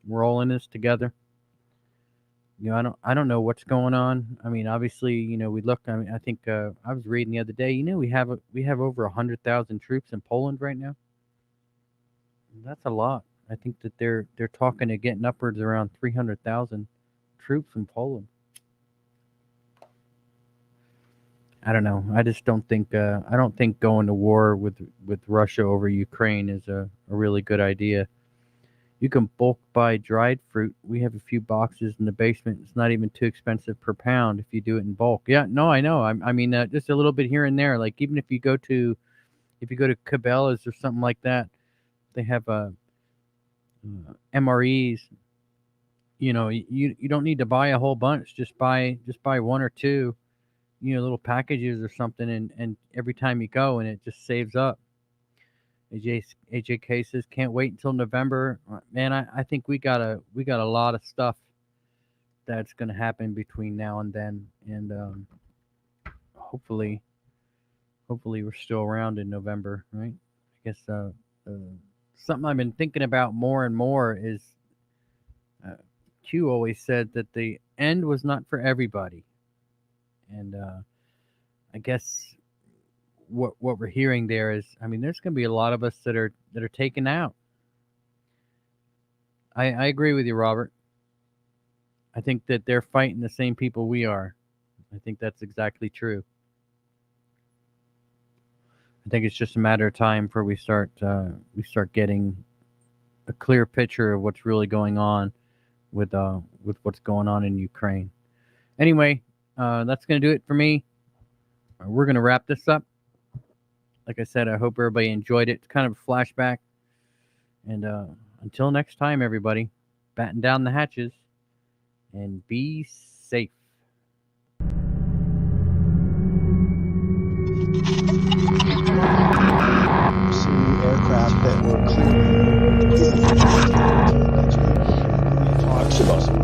We're all in this together. I don't know what's going on. I mean, obviously, we look. I mean, I think I was reading the other day. We have over 100,000 troops in Poland right now. That's a lot. I think that they're talking to getting upwards around 300,000 troops in Poland. I don't know. I just don't think going to war with Russia over Ukraine is a really good idea. You can bulk buy dried fruit. We have a few boxes in the basement. It's not even too expensive per pound if you do it in bulk. Yeah, no, I know. I mean, just a little bit here and there. Like even if you go to Cabela's or something like that, they have MREs. You don't need to buy a whole bunch. Just buy one or two, little packages or something, and every time you go, and it just saves up. AJK says, can't wait until November. Man, I think we got a lot of stuff that's going to happen between now and then, and hopefully we're still around in November, right? I guess something I've been thinking about more and more is Q always said that the end was not for everybody, and I guess what we're hearing there is, I mean, there's going to be a lot of us that are taken out. I agree with you, Robert. I think that they're fighting the same people we are. I think that's exactly true. I think it's just a matter of time before we start getting a clear picture of what's really going on with what's going on in Ukraine. Anyway, that's going to do it for me. We're going to wrap this up. Like I said, I hope everybody enjoyed it. It's kind of a flashback. And until next time, everybody, batten down the hatches and be safe. See aircraft that were clearing. He talks about some